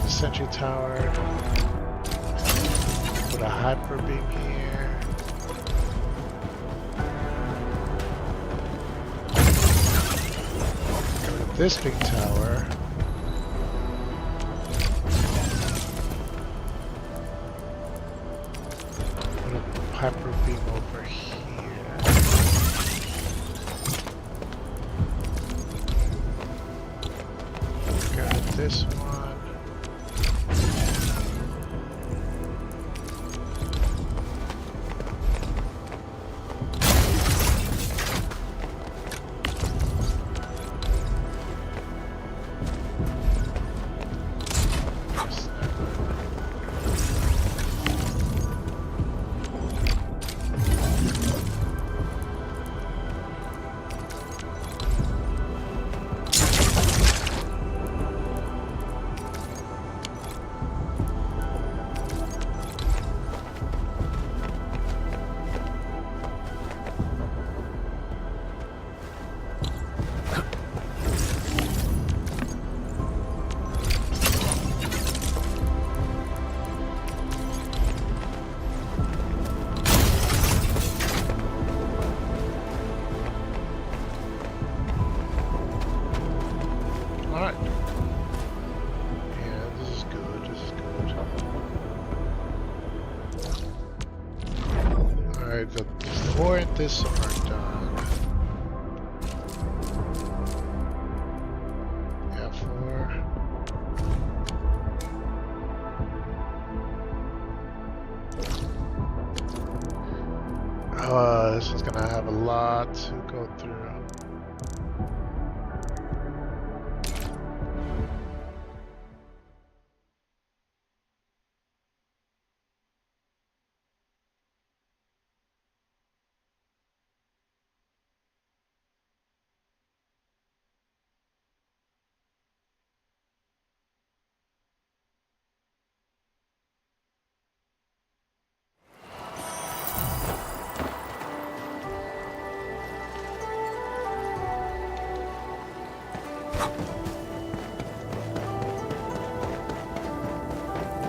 Sentry tower. Put a hyper beam here. Go to this big tower. Put a hyper beam over here. Go to this one. Alright. Yeah, this is good, this is good. Alright, the 4 and this are done. Yeah, 4. This is gonna have a lot to go through.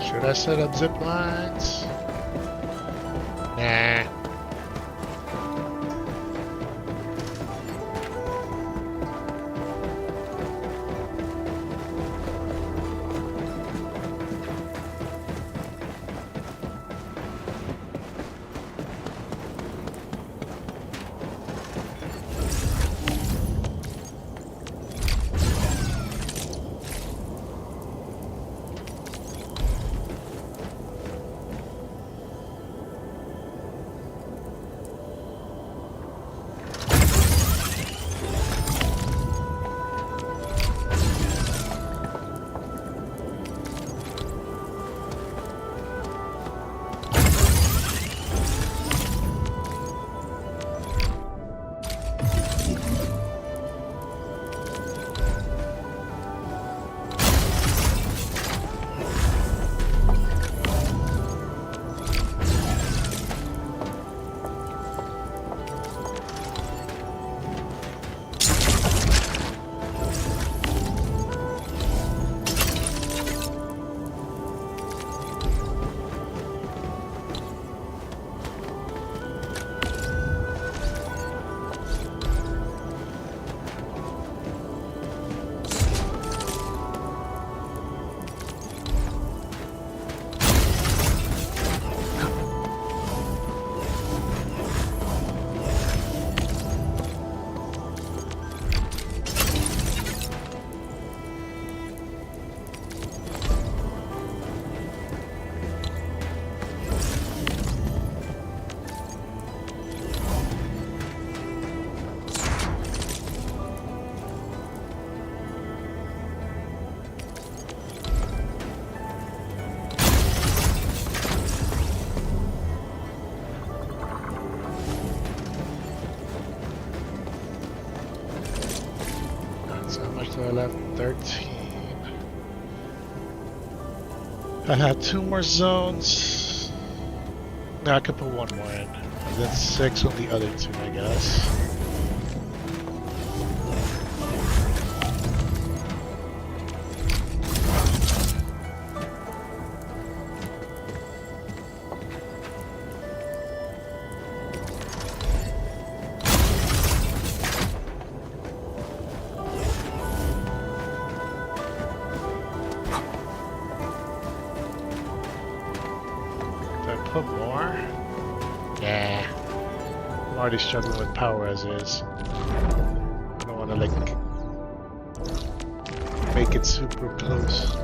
Should I set up zip lines? Nah. So I left 13. I had 2 more zones. Now I could put 1 more in. And then 6 on the other 2, I guess. Put more? Nah. I'm already struggling with power as is. I don't want to like make it super close.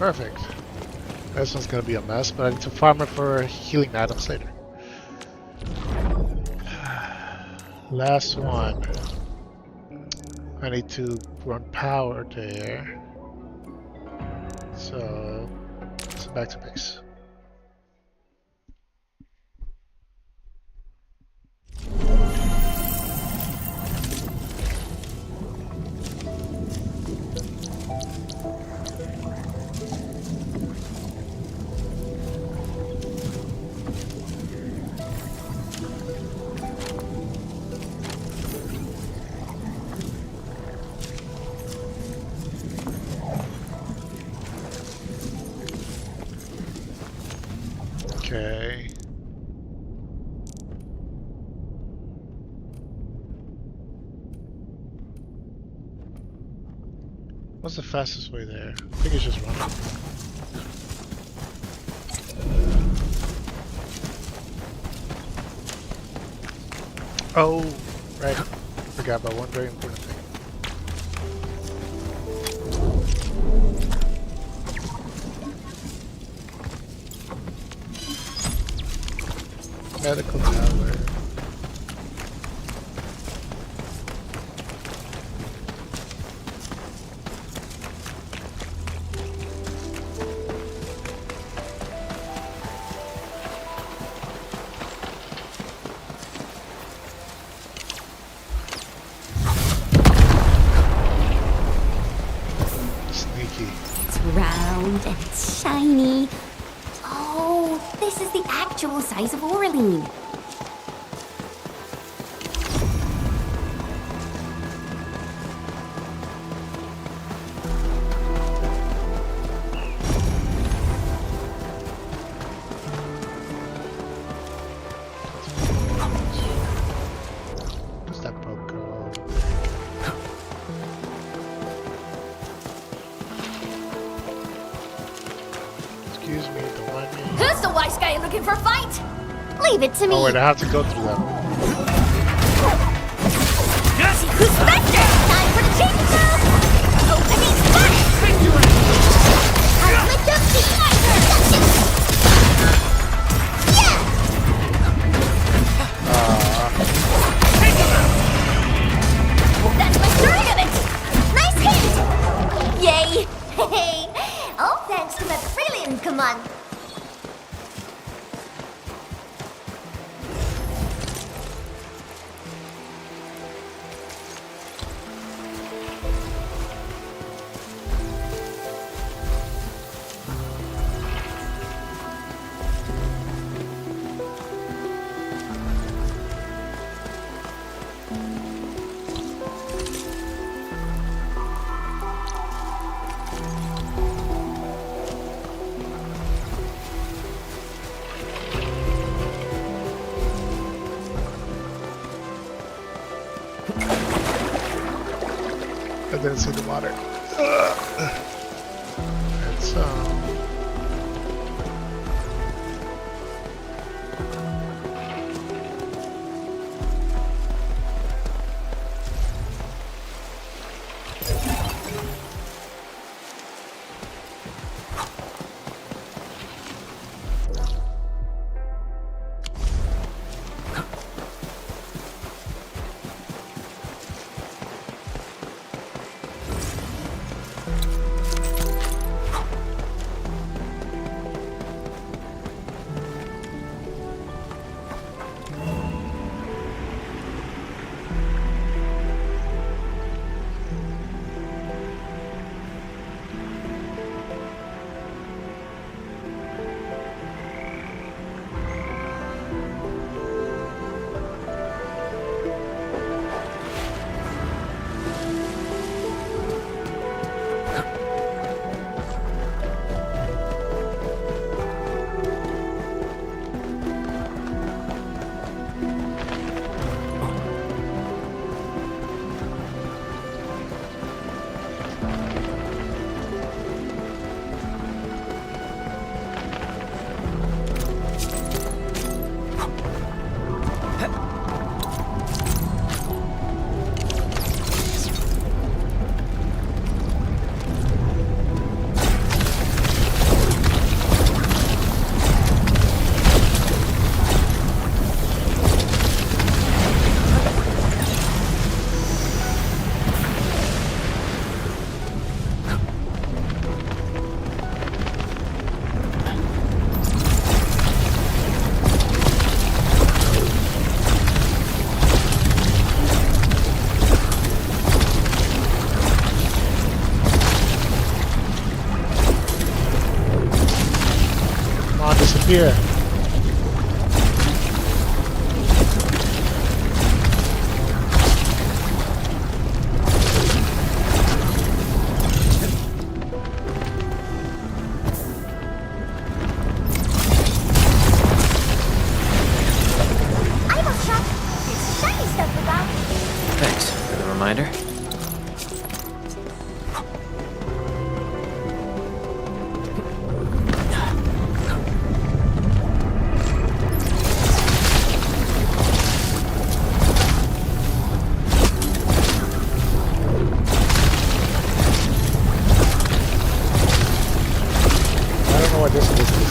Perfect. This one's gonna be a mess, but I need to farm it for healing items later. Last one. I need to run power there. So back to base. Okay. What's the fastest way there? I think it's just running. Oh, right. Forgot about one very important thing. Medical tower. Sneaky. It's round and it's shiny. Oh, this is the actual size of Aureline. Does that boat go? Excuse me, don't mind me. Who's the wise guy looking for fight? Leave it to me. Oh wait, I have to go through that. See who's back there. Time for the chainsaw. Opening fire. I'll lift up the fire. That's my story of it! Nice hit. Yay. Hey. All thanks to that brilliant command. I didn't see the water. It's here. Thanks for the reminder. I don't know what this is.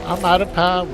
I'm out of power.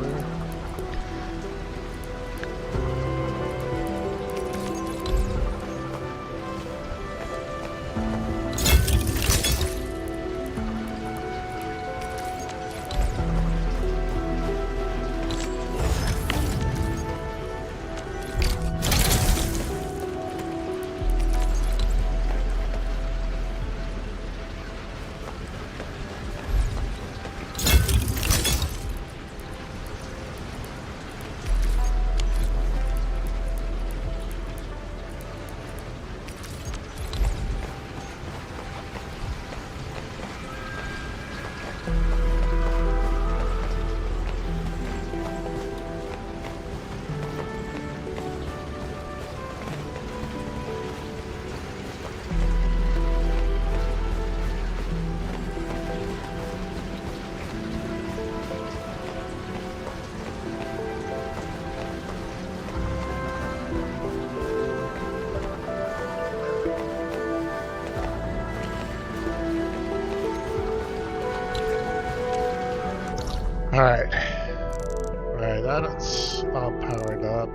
Alright. Alright, that's all powered up.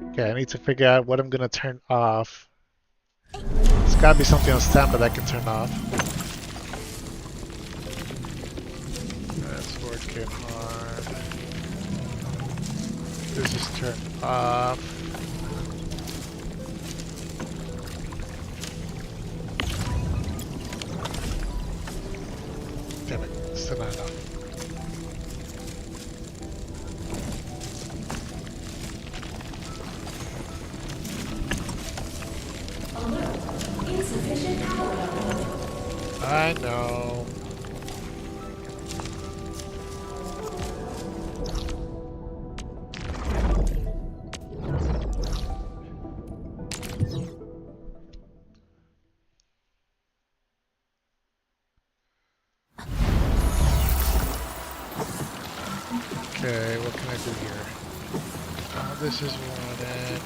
Okay, I need to figure out what I'm gonna turn off. There's gotta be something on standby that I can turn off. That's working hard. This is turned off. Damn it, still not enough. Insufficient power. I know. Okay, what can I do here? This is running.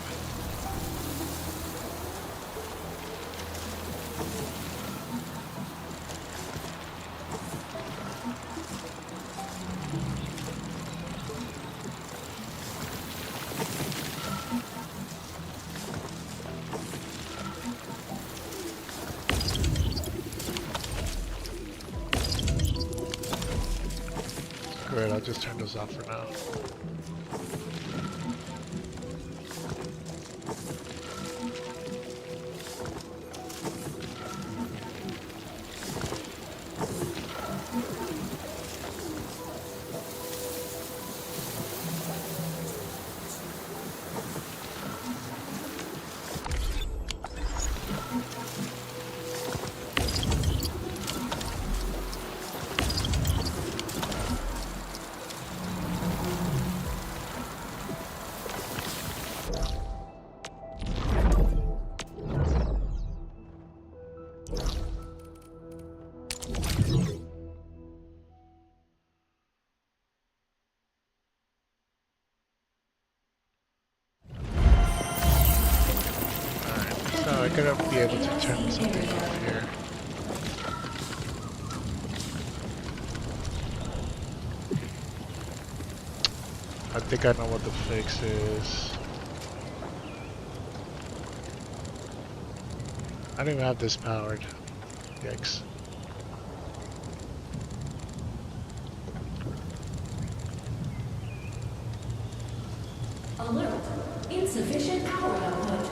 Great, I'll just turn those off for now. So I gotta be able to turn something on here. I think I know what the fix is. I don't even have this powered. Yikes. Alert. Insufficient power output.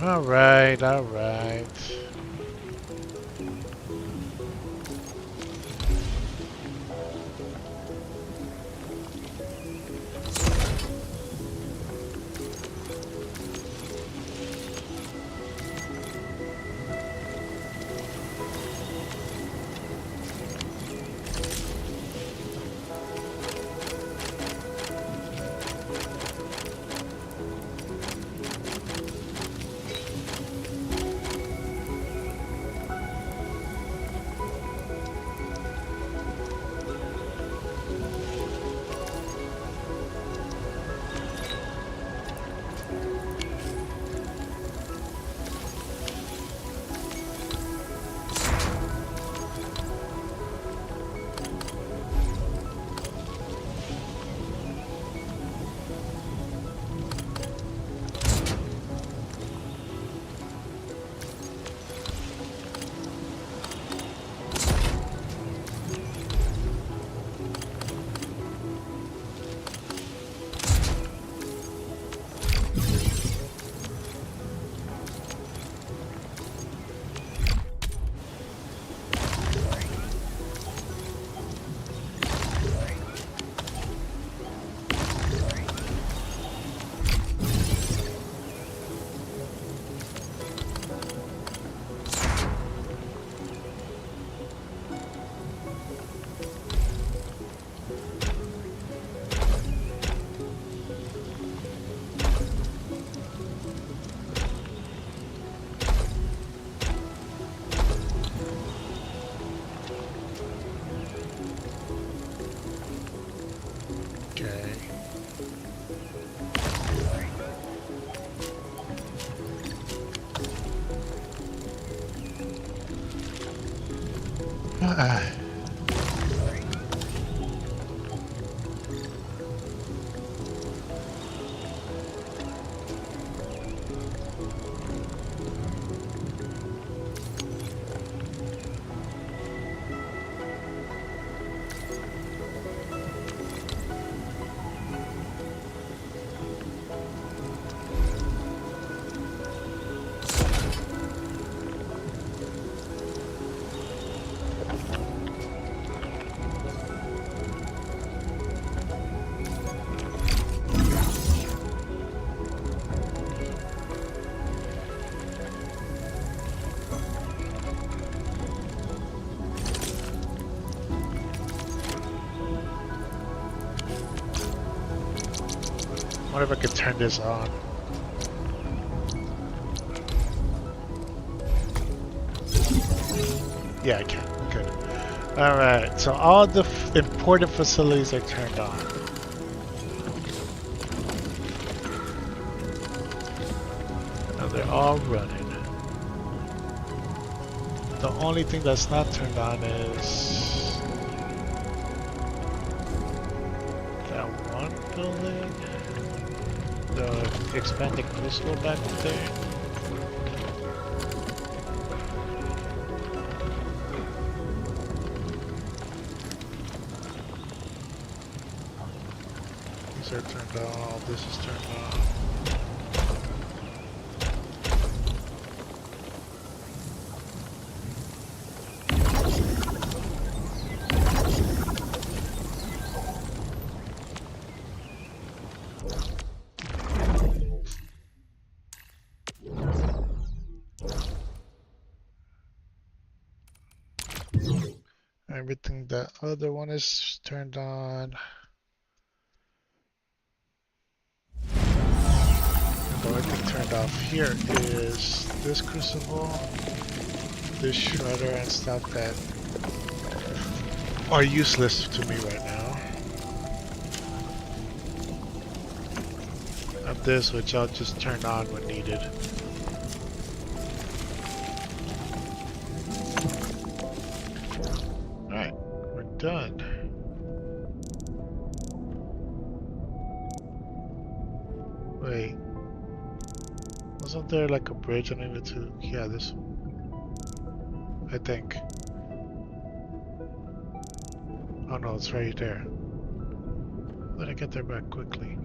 Alright, alright. I wonder if I could turn this on. Yeah, I can. Good. Alright, so all the important facilities are turned on. Now they're all running. The only thing that's not turned on is that one building. The expanding missile back there. These are turned on, this is turned on. Everything the other one is turned on. The only thing turned off here is this crucible, this shredder, and stuff that are useless to me right now. Of this, which I'll just turn on when needed. Done. Wait. Wasn't there like a bridge I needed to... Yeah, this one. I think. Oh no, it's right there. Let I get there back quickly.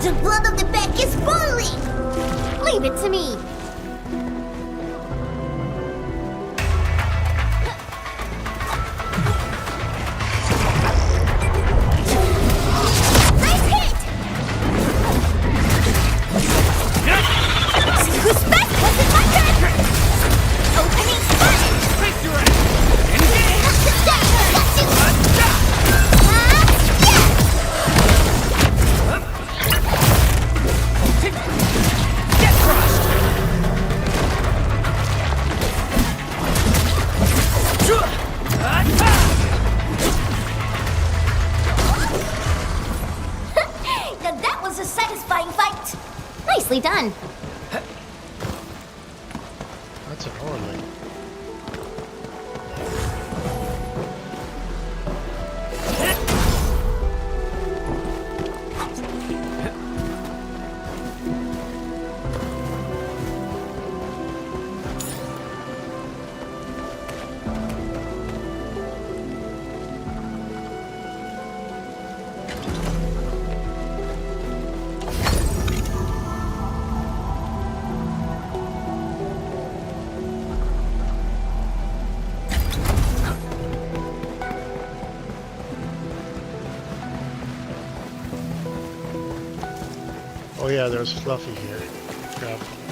The blood of the pack is boiling! Leave it to me! Nice hit! Who's back? Was it my turn? Opening fire! Face your ass! Engage! Got you! Get crushed! Now that was a satisfying fight! Nicely done! That's an Orlink. Oh yeah, there's Fluffy here. Grab him.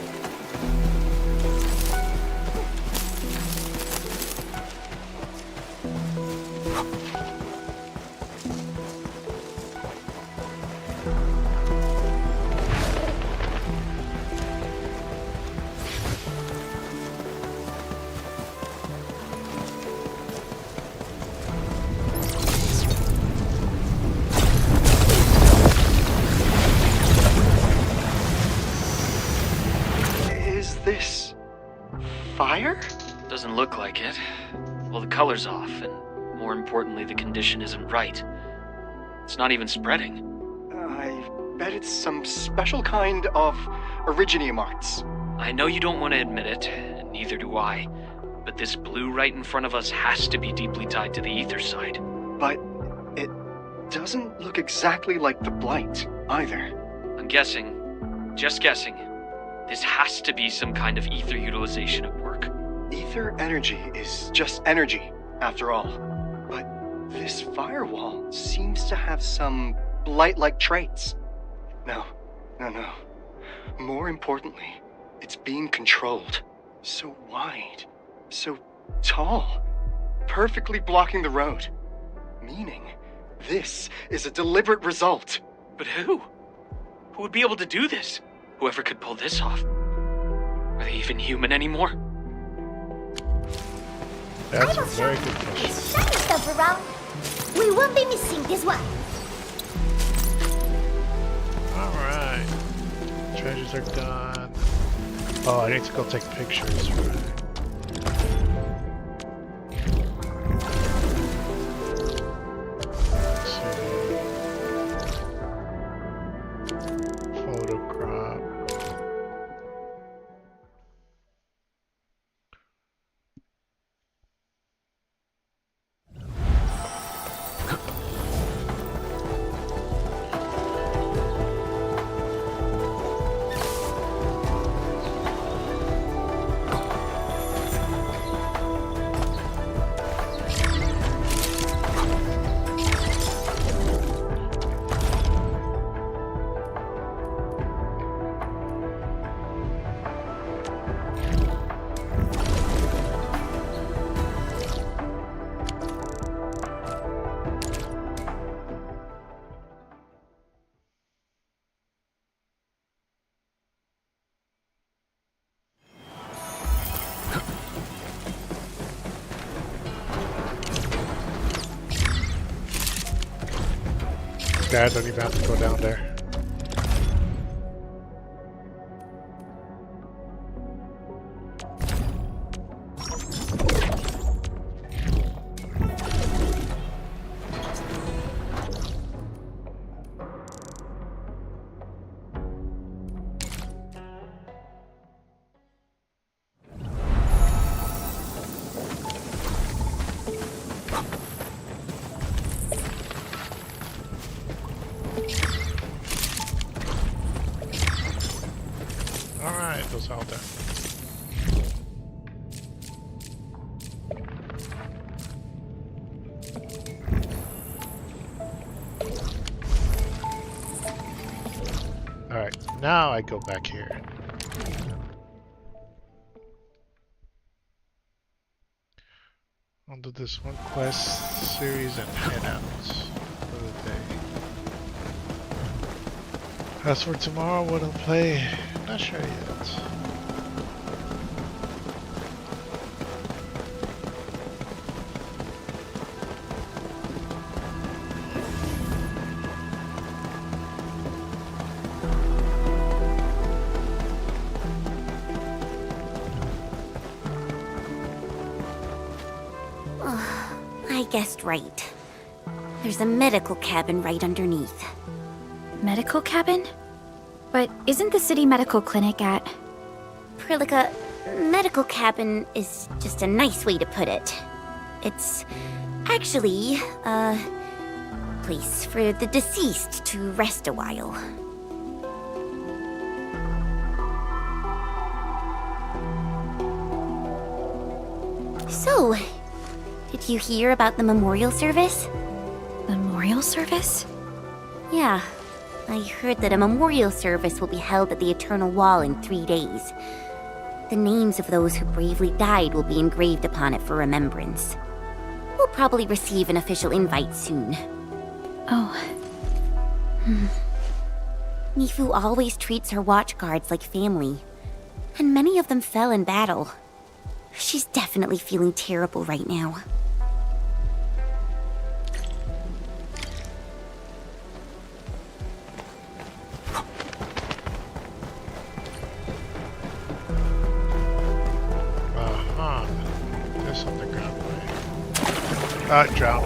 doesn't look like it. Well, the color's off, and more importantly, the condition isn't right. It's not even spreading. I bet it's some special kind of Originium arts. I know you don't want to admit it, and neither do I, but this blue right in front of us has to be deeply tied to the ether side. But it doesn't look exactly like the Blight, either. I'm guessing, just guessing, this has to be some kind of ether utilization at work. Ether energy is just energy, after all. But this firewall seems to have some Blight-like traits. No. More importantly, it's being controlled. So wide, so tall, perfectly blocking the road. Meaning, this is a deliberate result. But who? Who would be able to do this? Whoever could pull this off. Are they even human anymore? That's a very good question. Shiny stuff around. We won't be missing this one. Alright. Treasures are done. Oh, I need to go take pictures, right? Photocrop. Guys, don't even have to go down there. Alright, those all done. Alright, now I go back here. I'll do this one quest series and head out for the day. As for tomorrow, what I'll play, not sure yet. I guessed right. There's a medical cabin right underneath. Medical cabin? But isn't the city medical clinic at... Prilika, medical cabin is just a nice way to put it. It's actually a place for the deceased to rest a while. So, did you hear about the memorial service? Memorial service? Yeah. I heard that a memorial service will be held at the Eternal Wall in 3 days. The names of those who bravely died will be engraved upon it for remembrance. We'll probably receive an official invite soon. Oh. Nifu always treats her watchguards like family, and many of them fell in battle. She's definitely feeling terrible right now. ground boy. Drown.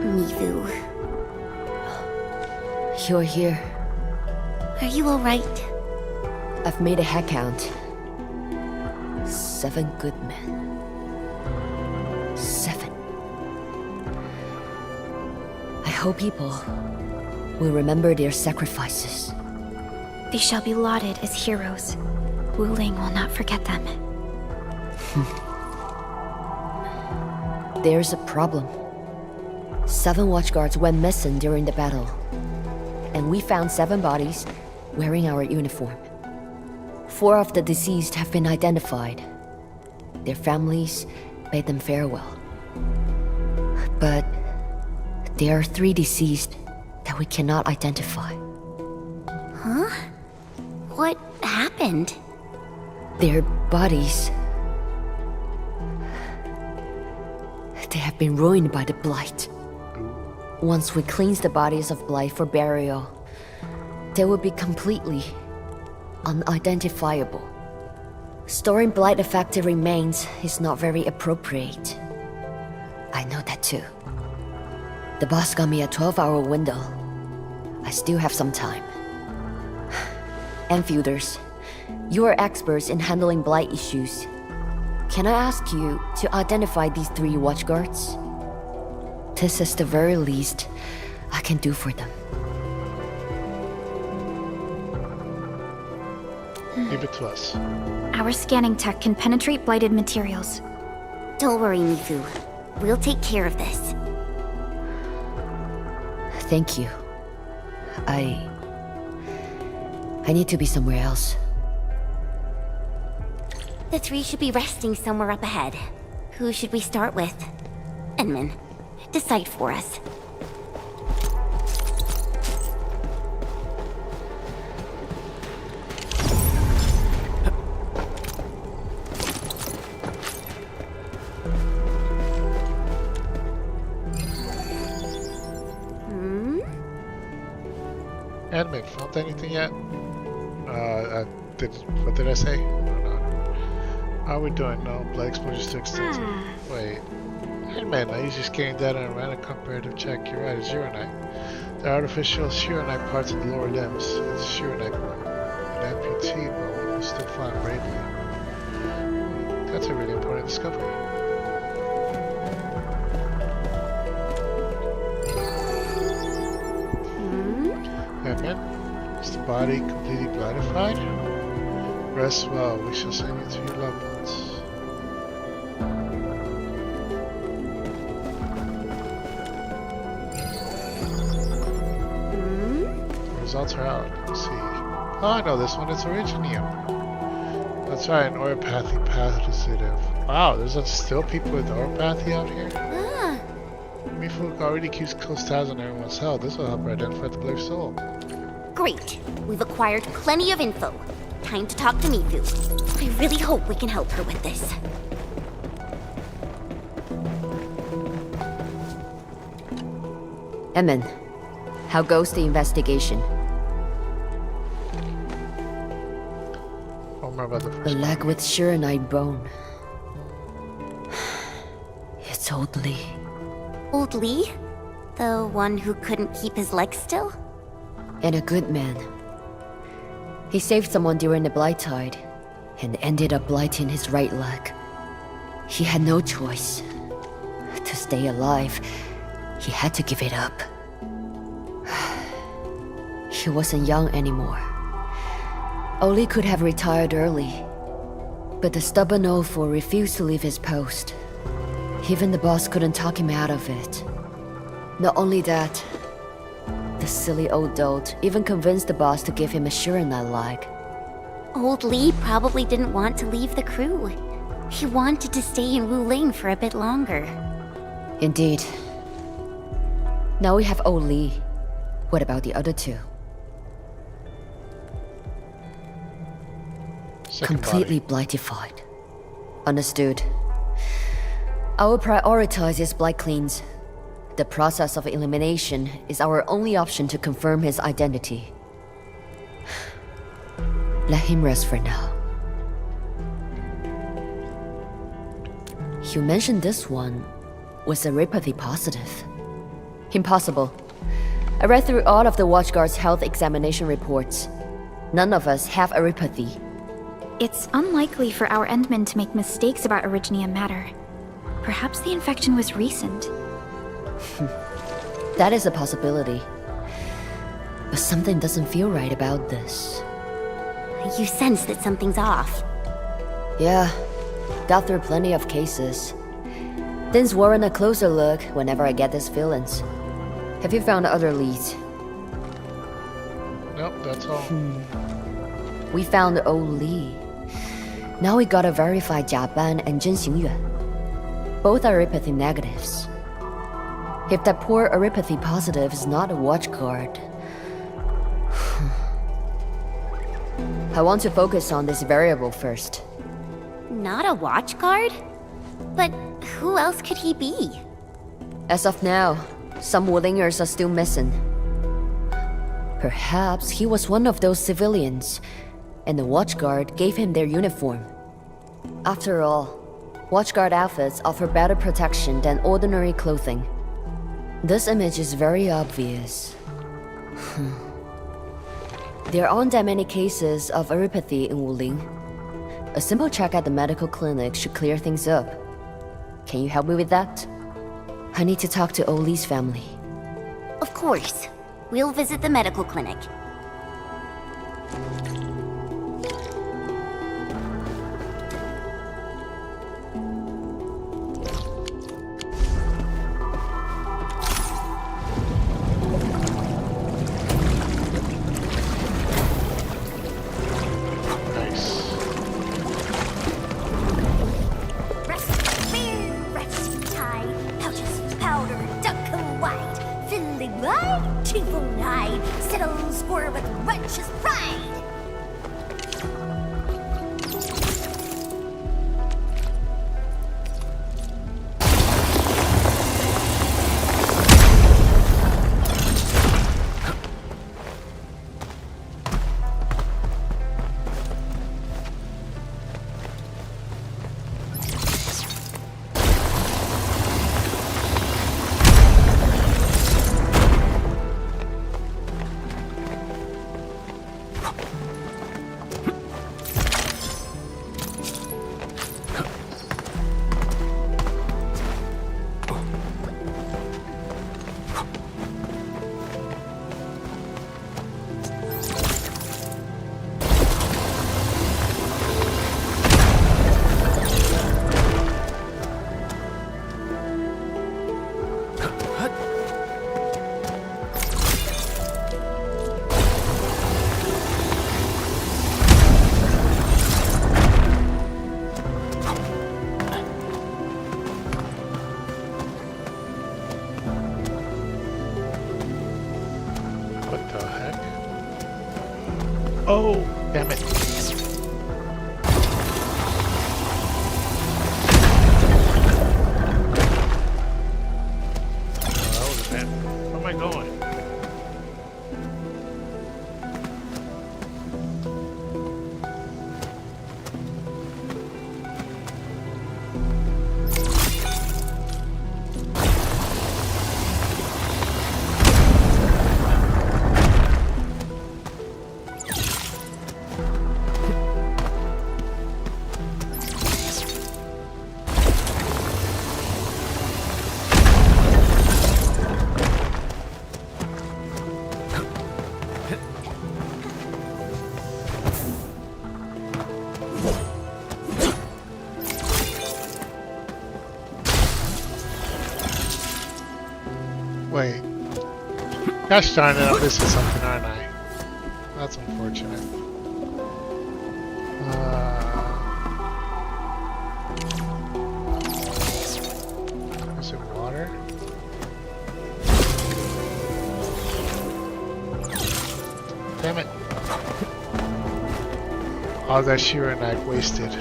Mivu, You're here. are you alright? I've made a head count. 7 good men. 7. I hope people will remember their sacrifices. They shall be lauded as heroes. Wu Ling will not forget them. There's a problem. 7 watchguards went missing during the battle. And we found 7 bodies wearing our uniform. 4 of the deceased have been identified. Their families bade them farewell. But there are 3 deceased that we cannot identify. Huh? What happened? Their bodies... they have been ruined by the Blight. Once we cleanse the bodies of Blight for burial, they will be completely unidentifiable. Storing Blight-affected remains is not very appropriate. I know that too. The boss got me a 12-hour window. I still have some time. Enfielders, you are experts in handling Blight issues. Can I ask you to identify these 3 watchguards? This is the very least I can do for them. Leave it to us. Our scanning tech can penetrate blighted materials. Don't worry, Mifu. We'll take care of this. Thank you. I need to be somewhere else. The 3 should be resting somewhere up ahead. Who should we start with? Enman, decide for us. Admin, found anything yet? What did I say? How are we doing? No, blood exposure to extensive. Wait. Admin, I usually scanning data and ran a comparative check. You're right, it's Shironite. The artificial Shironite parts of the lower limbs. It's Shironite one. An amputee, but was still flying bravely. That's a really important discovery. Admin, is the body completely blightified? Rest well, we shall send you to your loved ones. The results are out. Let's see. Oh, I know this one. It's Originium. That's right, an oropathy positive. Wow, there's still people with oropathy out here? Mifu already keeps close tabs on everyone's health. This will help her identify the Blair Soul. Great. We've acquired plenty of info. Time to talk to Mifu. I really hope we can help her with this. Emin, how goes the investigation? The leg with Shironite bone. It's old Lee. Old Lee? The one who couldn't keep his leg still? And a good man. He saved someone during the Blight Tide, and ended up blighting his right leg. He had no choice. To stay alive, he had to give it up. He wasn't young anymore. Oli could have retired early, but the stubborn Olfor refused to leave his post. Even the boss couldn't talk him out of it. Not only that, the silly old dolt even convinced the boss to give him a Shironite leg. Old Lee probably didn't want to leave the crew. He wanted to stay in Wu Ling for a bit longer. Indeed. Now we have old Lee. What about the other 2? completely blightified. Understood. I will prioritize his blight cleans. The process of elimination is our only option to confirm his identity. Let him rest for now. You mentioned this one was erypathy positive. Impossible. I read through all of the Watchguard's health examination reports. None of us have erypathy. It's unlikely for our Endmen to make mistakes about Originium matter. Perhaps the infection was recent. That is a possibility. But something doesn't feel right about this. You sense that something's off. Yeah, got through plenty of cases. Things warrant a closer look whenever I get these feelings. Have you found other leads? Nope, that's all. We found old Li. Now we gotta verify Jia Ban and Zhen Xingyuan. Both are erypathy negatives. If that poor erypathy positive is not a Watchguard... I want to focus on this variable first. Not a Watchguard? But who else could he be? As of now, some Wulingers are still missing. Perhaps he was one of those civilians, and the Watchguard gave him their uniform. After all, Watchguard outfits offer better protection than ordinary clothing. This image is very obvious. There aren't that many cases of erypathy in Wuling. A simple check at the medical clinic should clear things up. Can you help me with that? I need to talk to Oli's family. Of course. We'll visit the medical clinic. Oh, damn it. That was bad. Where am I going? Wait. Gosh darn it, I'm missing something, aren't I? That's unfortunate. Missing water? Damn it. All that Shiranite wasted.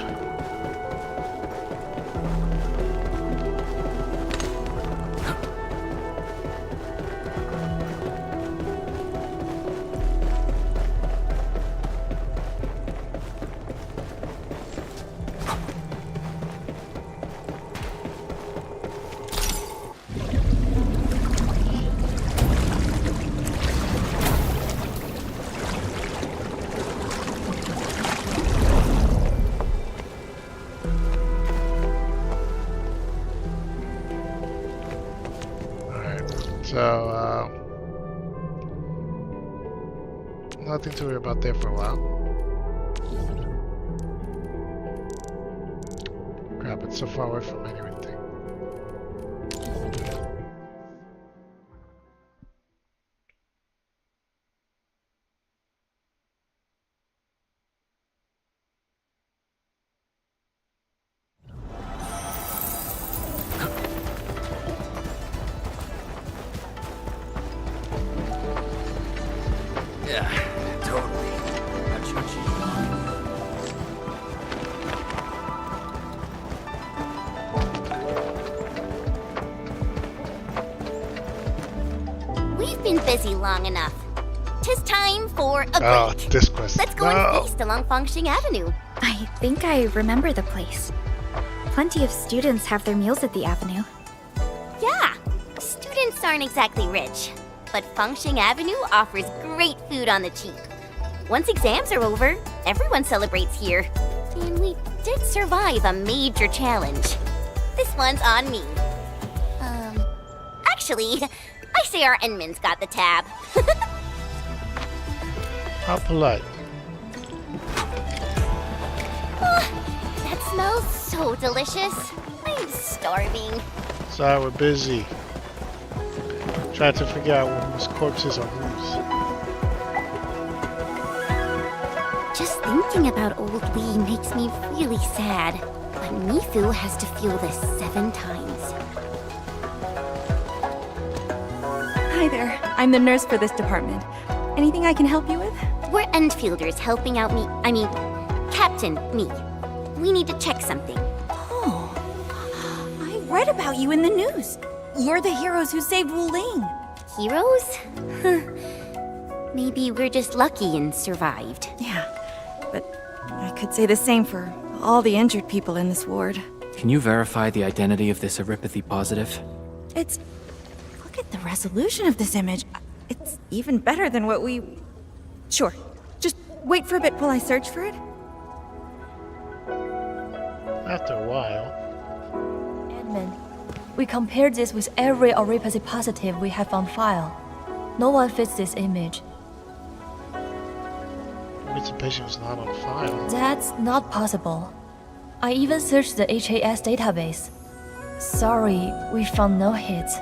So, nothing to worry about there for a while. Crap, it's so far away from anything. Yeah, totally. We've been busy long enough. 'Tis time for a break. Oh, this quest. Let's go and feast along Fangxing Avenue. I think I remember the place. Plenty of students have their meals at the avenue. Yeah, students aren't exactly rich, but Fangxing Avenue offers great food on the cheap. Once exams are over, everyone celebrates here. And we did survive a major challenge. This one's on me. Actually, I say our Enman's got the tab. How polite. That smells so delicious. I'm starving. Sorry, we're busy. Trying to figure out whose corpses are whose. Just thinking about old Lee makes me really sad. But Mifu has to feel this 7 times. Hi there. I'm the nurse for this department. Anything I can help you with? We're Endfielders helping out Captain Me. We need to check something. Oh, I read about you in the news. You're the heroes who saved Wuling. Heroes? Maybe we're just lucky and survived. Yeah, but I could say the same for all the injured people in this ward. Can you verify the identity of this Erypathy positive? It's... Look at the resolution of this image. It's even better than what we... Sure. Just wait for a bit while I search for it. After a while. Edmund, we compared this with every Erypathy positive we have on file. No one fits this image. It's a patient's not on file. That's not possible. I even searched the HAS database. Sorry, we found no hits.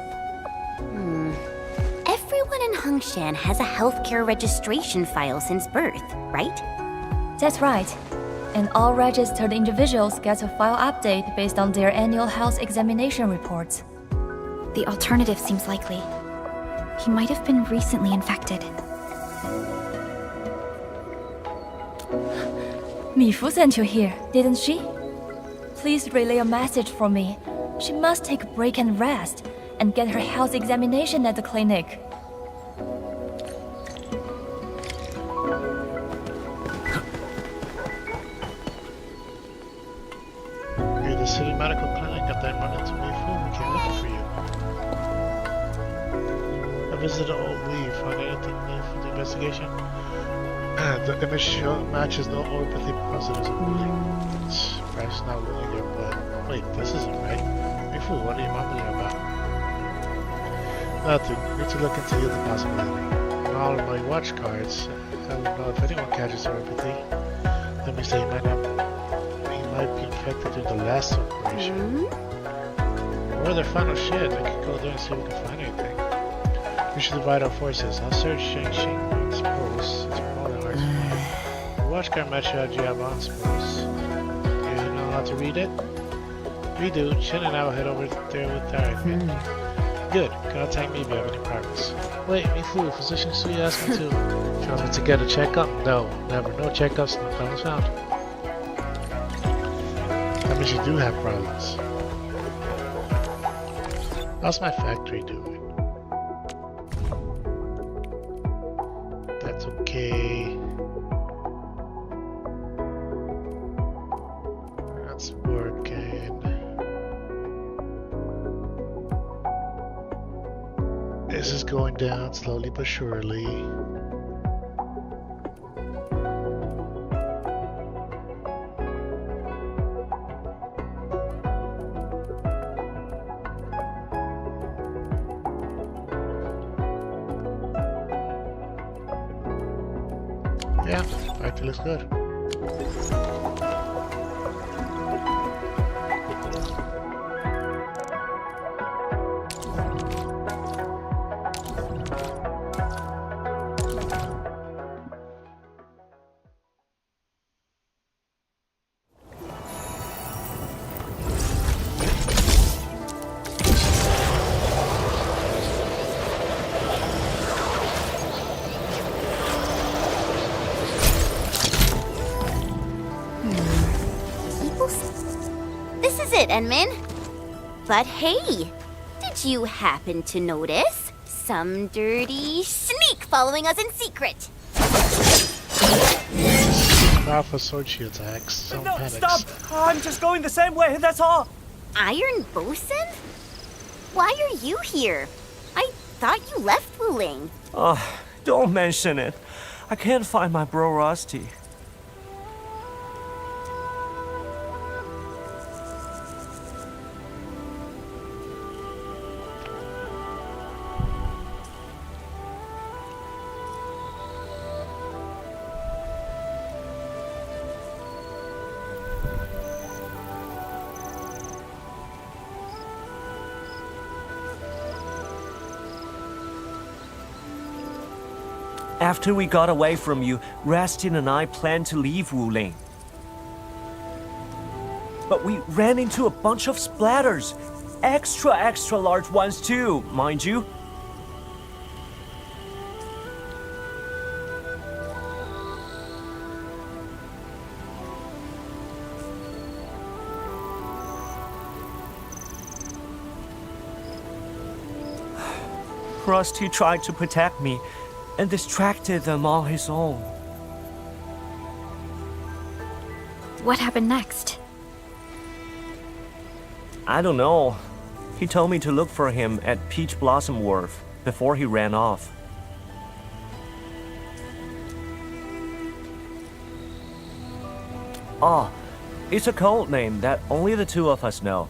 Everyone in Hengshan has a healthcare registration file since birth, right? That's right. And all registered individuals get a file update based on their annual health examination reports. The alternative seems likely. He might have been recently infected. Mifu sent you here, didn't she? Please relay a message for me. She must take a break and rest, and get her health examination at the clinic. You're the city medical clinic at that run into Mifu. We came looking for you. I visited Old Lee. Found anything new for the investigation? The image matches no Erypathy positives of Wuling. It's perhaps not Wuling yet, but wait, this isn't right. Mifu, what are you mumbling about? Nothing. Need to look into the other possibility. On all of my watch cards, I don't know if anyone catches Erypathy. That means that he might be infected during the last operation. Or their final shit. I could go there and see if we can find anything. We should divide our forces. I'll search Shang-Xing on Spores. It's more than hard to find. The watch card matches our Jab on Spores. You know how to read it? We do. Chin and I will head over there with Diary. Good. Contact me if you have any progress. Wait, Mifu, Physician Sui asked me to. She wants me to get a checkup? No, never. No checkups, no problems found. means you do have problems. How's my factory doing? That's okay. That's working. This is going down slowly but surely. Yeah, factory looks good. This is it, Enmin. But hey, did you happen to notice some dirty sneak following us in secret? Powerful sword she attacks. No, stop! I'm just going the same way, that's all! Iron Bosun? Why are you here? I thought you left Wuling. Oh, don't mention it. I can't find my bro Rusty. After we got away from you, Rastin and I planned to leave Wuling. But we ran into a bunch of splatters. Extra large ones too, mind you. Rusty tried to protect me and distracted them on his own. What happened next? I don't know. He told me to look for him at Peach Blossom Wharf before he ran off. Oh, it's a code name that only the two of us know.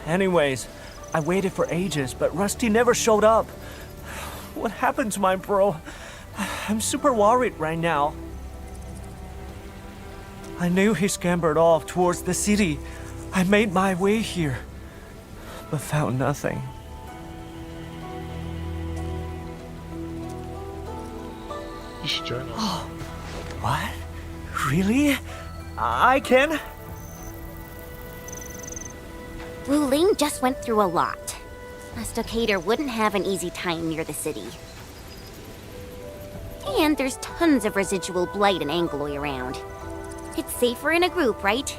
Anyways, I waited for ages, but Rusty never showed up. What happened to my bro? I'm super worried right now. I knew he scampered off towards the city. I made my way here, but found nothing. You should join us. Oh, what? Really? I can? Wuling just went through a lot. A stockader wouldn't have an easy time near the city. And there's tons of residual blight and Angloy around. It's safer in a group, right?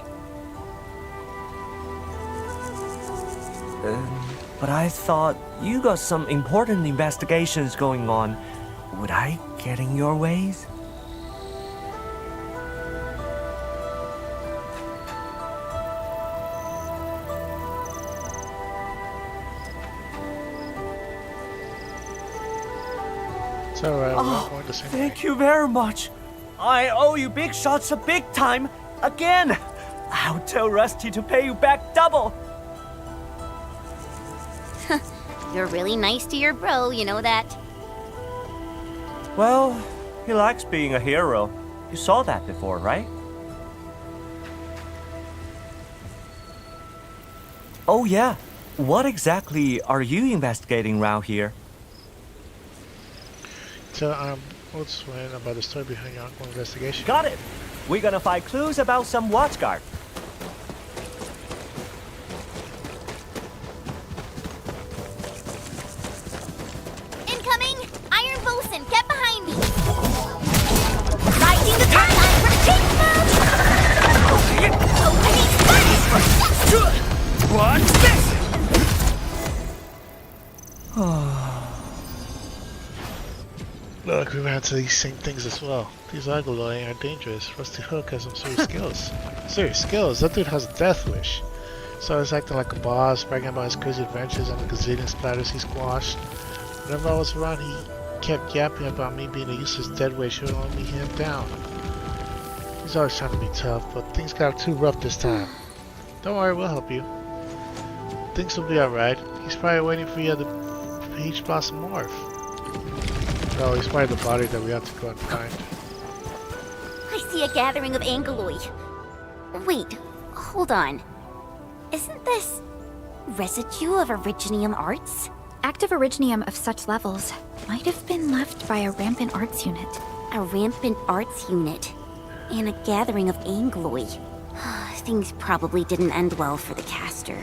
But I thought you got some important investigations going on. Would I get in your ways? So, we're not going the same way. Thank you very much. I owe you big shots a big time. Again. I'll tell Rusty to pay you back double. You're really nice to your bro, you know that? Well, he likes being a hero. You saw that before, right? Oh yeah. What exactly are you investigating around here? So, what's about the story behind your ongoing investigation? Got it! We're gonna find clues about some watchguard. Incoming! Iron Bosun, get behind me! Rising the we ran into these same things as well. These Agoloi are dangerous. Rusty Hook has some serious skills. Serious skills? That dude has a death wish. So he's acting like a boss, bragging about his crazy adventures and the gazillion splatters he squashed. Whenever I was around, he kept yapping about me being a useless dead weight, showing only him down. He's always trying to be tough, but things got too rough this time. Don't worry, we'll help you. Things will be alright. He's probably waiting for you at the Peach Blossom Wharf. Oh, he's probably the body that we have to go and find. I see a gathering of Angoloi. Wait, hold on. Isn't this residue of Originium arts? Active Originium of such levels might have been left by a rampant arts unit. A rampant arts unit. And a gathering of Angoloi. Things probably didn't end well for the caster.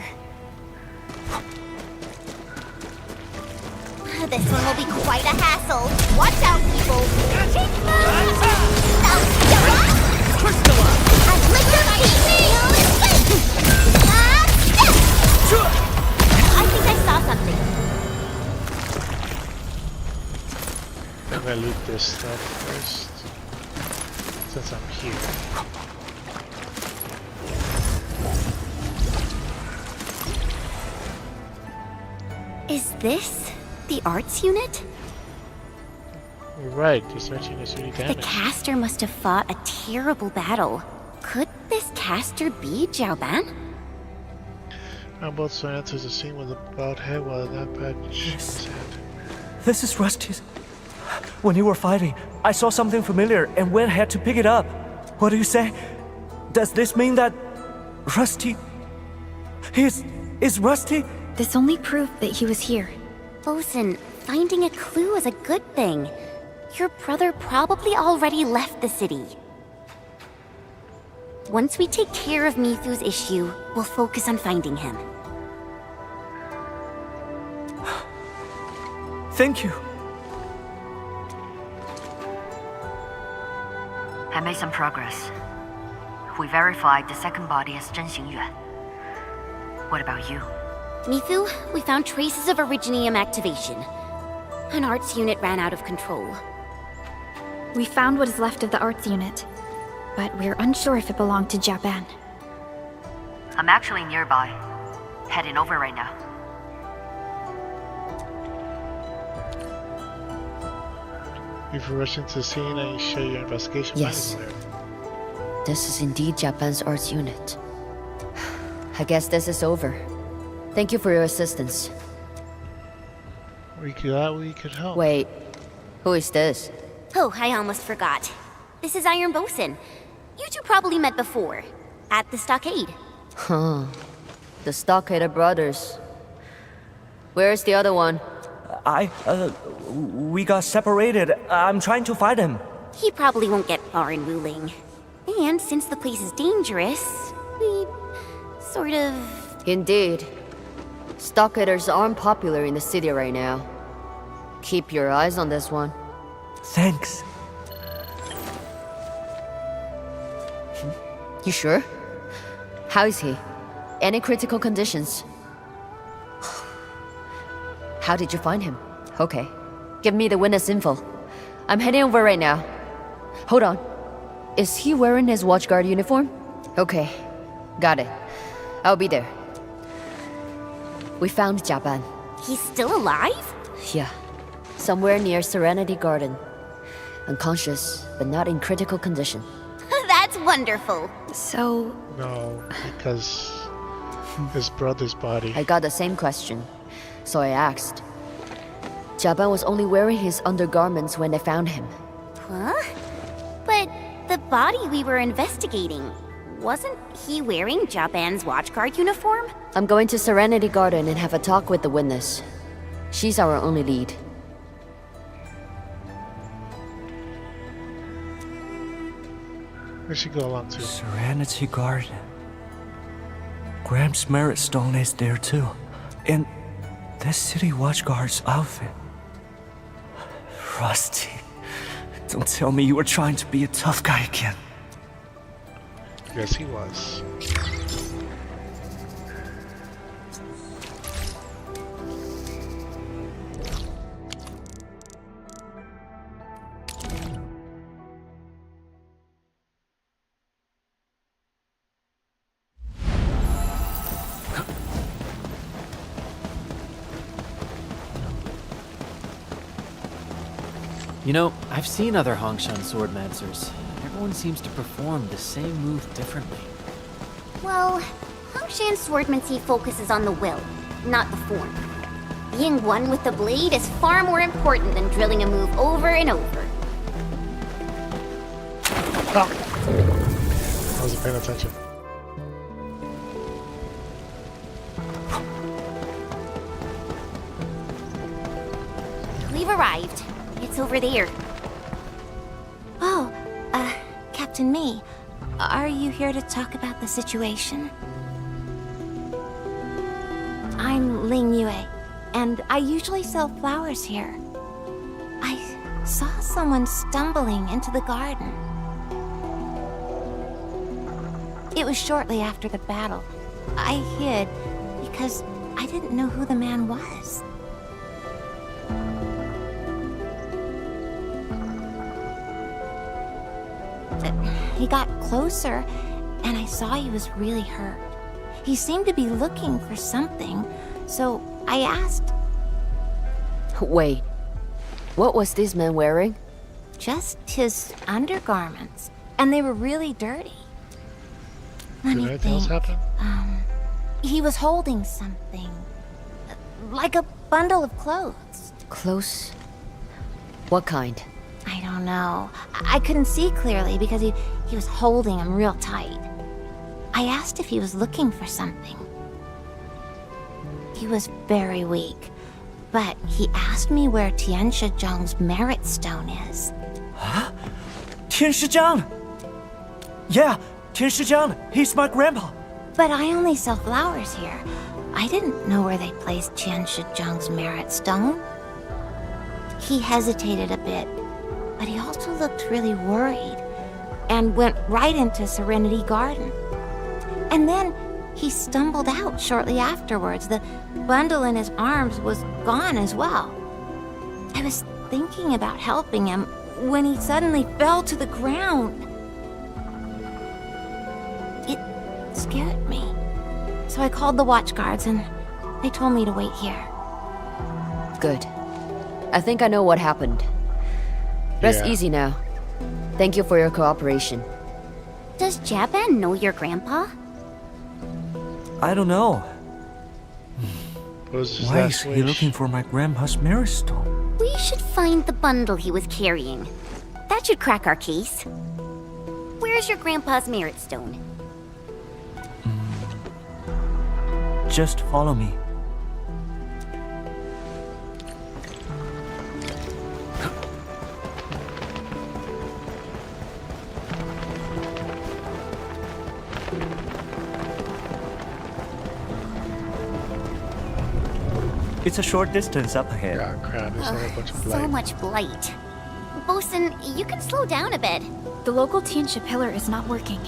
This one will be quite a hassle. Watch out, people! I think I saw something. I'm gonna loot this stuff first, since I'm here. Is this the arts unit? Right, this arts unit's really damaged. The caster must have fought a terrible battle. Could this caster be Jiao Ban? On both sides enters the scene with a bowed head while that bad in his head. This is Rusty's. When you were fighting, I saw something familiar and went ahead to pick it up. What do you say? Does this mean that Rusty is Rusty? This only proved that he was here. Bosun, finding a clue is a good thing. Your brother probably already left the city. Once we take care of Mithu's issue, we'll focus on finding him. Thank you. I made some progress. We verified the second body as Zhen Xingyuan. What about you? Mithu, we found traces of Originium activation. An arts unit ran out of control. We found what is left of the arts unit, but we're unsure if it belonged to Jiao Ban. I'm actually nearby. Heading over right now. If you rush into the scene and you share your investigation Yes. findings there. This is indeed Japan's arts unit. I guess this is over. Thank you for your assistance. We could help. Wait, who is this? Oh, I almost forgot. This is Iron Bosun. You two probably met before. At the stockade. Huh. The Stockader brothers. Where's the other one? We got separated. I'm trying to find him. He probably won't get far in Wuling. And since the place is dangerous, we sort of... Indeed. Stockaders aren't popular in the city right now. Keep your eyes on this one. Thanks. You sure? How is he? Any critical conditions? How did you find him? Okay. Give me the witness info. I'm heading over right now. Hold on. Is he wearing his watchguard uniform? Okay. Got it. I'll be there. We found Japan. He's still alive? Yeah. Somewhere near Serenity Garden. Unconscious, but not in critical condition. That's wonderful. So... No, because his brother's body. I got the same question, so I asked. Japan was only wearing his undergarments when they found him. Huh? But the body we were investigating, wasn't he wearing Japan's watchguard uniform? I'm going to Serenity Garden and have a talk with the witness. She's our only lead. We should go along too. Serenity Garden. Graham's Merit Stone is there too. In this city watchguard's outfit. Rusty. Don't tell me you were trying to be a tough guy again. Yes, he was. You know, I've seen other Hongshan swordmancers. Everyone seems to perform the same move differently. Well, Hongshan swordmancy focuses on the will, not the form. Being one with the blade is far more important than drilling a move over and over. Oh. I wasn't paying attention. We've arrived. It's over there. Oh, Captain May, are you here to talk about the situation? I'm Ling Yue, and I usually sell flowers here. I saw someone stumbling into the garden. It was shortly after the battle. I hid because I didn't know who the man was. He got closer, and I saw he was really hurt. He seemed to be looking for something, so I asked. Wait, what was this man wearing? Just his undergarments, and they were really dirty. Let me anything else think. happen? He was holding something, like a bundle of clothes. Clothes? What kind? I don't know. I couldn't see clearly because he was holding them real tight. I asked if he was looking for something. He was very weak, but he asked me where Tianxia Zhang's merit stone is. Huh? Tianxia Zhang! Yeah, Tianxia Zhang. He's my grandpa. But I only sell flowers here. I didn't know where they placed Tianxia Zhang's merit stone. He hesitated a bit, but he also looked really worried and went right into Serenity Garden. And then he stumbled out shortly afterwards. The bundle in his arms was gone as well. I was thinking about helping him when he suddenly fell to the ground. It scared me. So I called the watch guards and they told me to wait here. Good. I think I know what happened. Rest Yeah. easy now. Thank you for your cooperation. Does Japan know your grandpa? I don't know. What was his Why is last he wish? looking for my grandpa's merit stone? We should find the bundle he was carrying. That should crack our case. Where's your grandpa's merit stone? Just follow me. It's a short distance up ahead. Oh crap, there's a whole bunch of So blight. much blight. Bosun, you can slow down a bit. The local Tianxia pillar is not working.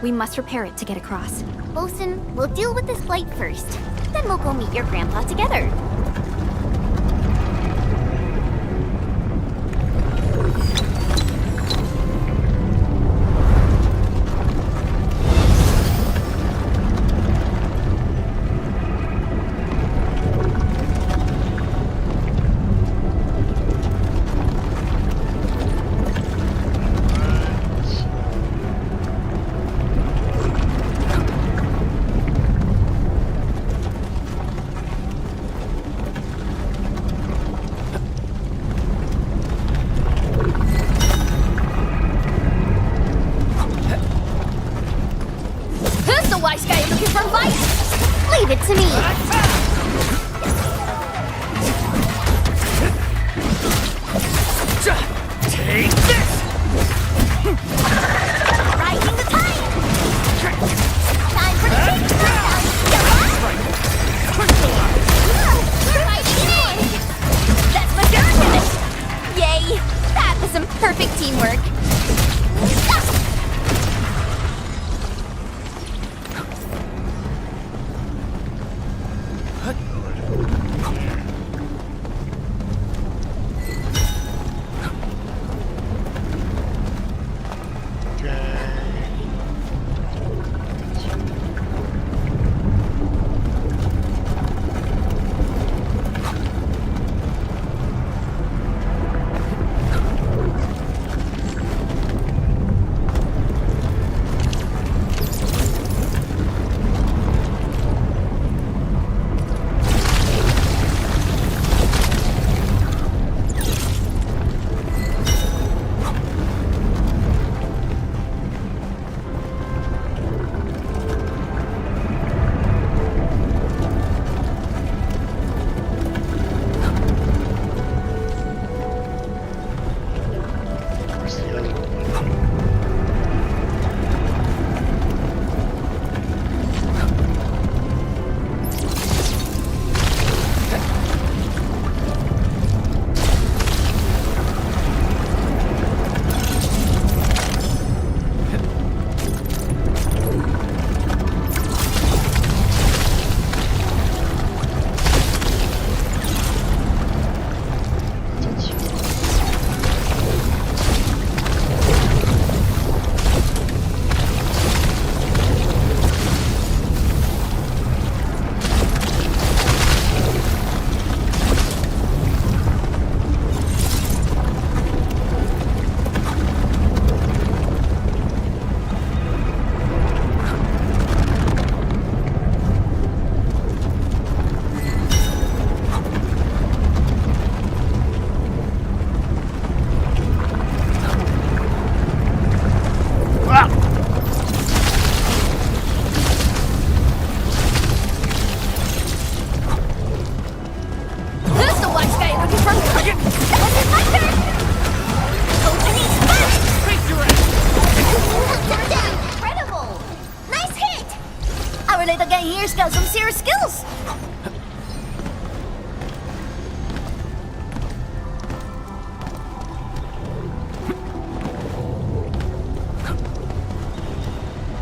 We must repair it to get across. Bosun, we'll deal with this blight first. Then we'll go meet your grandpa together. Who's the wise guy looking for light? Leave it to me. Take this! Riding the tide. Time for the big throwdown. We're riding it in. That's my spirit. Yay! That was some perfect teamwork. Show some serious skills!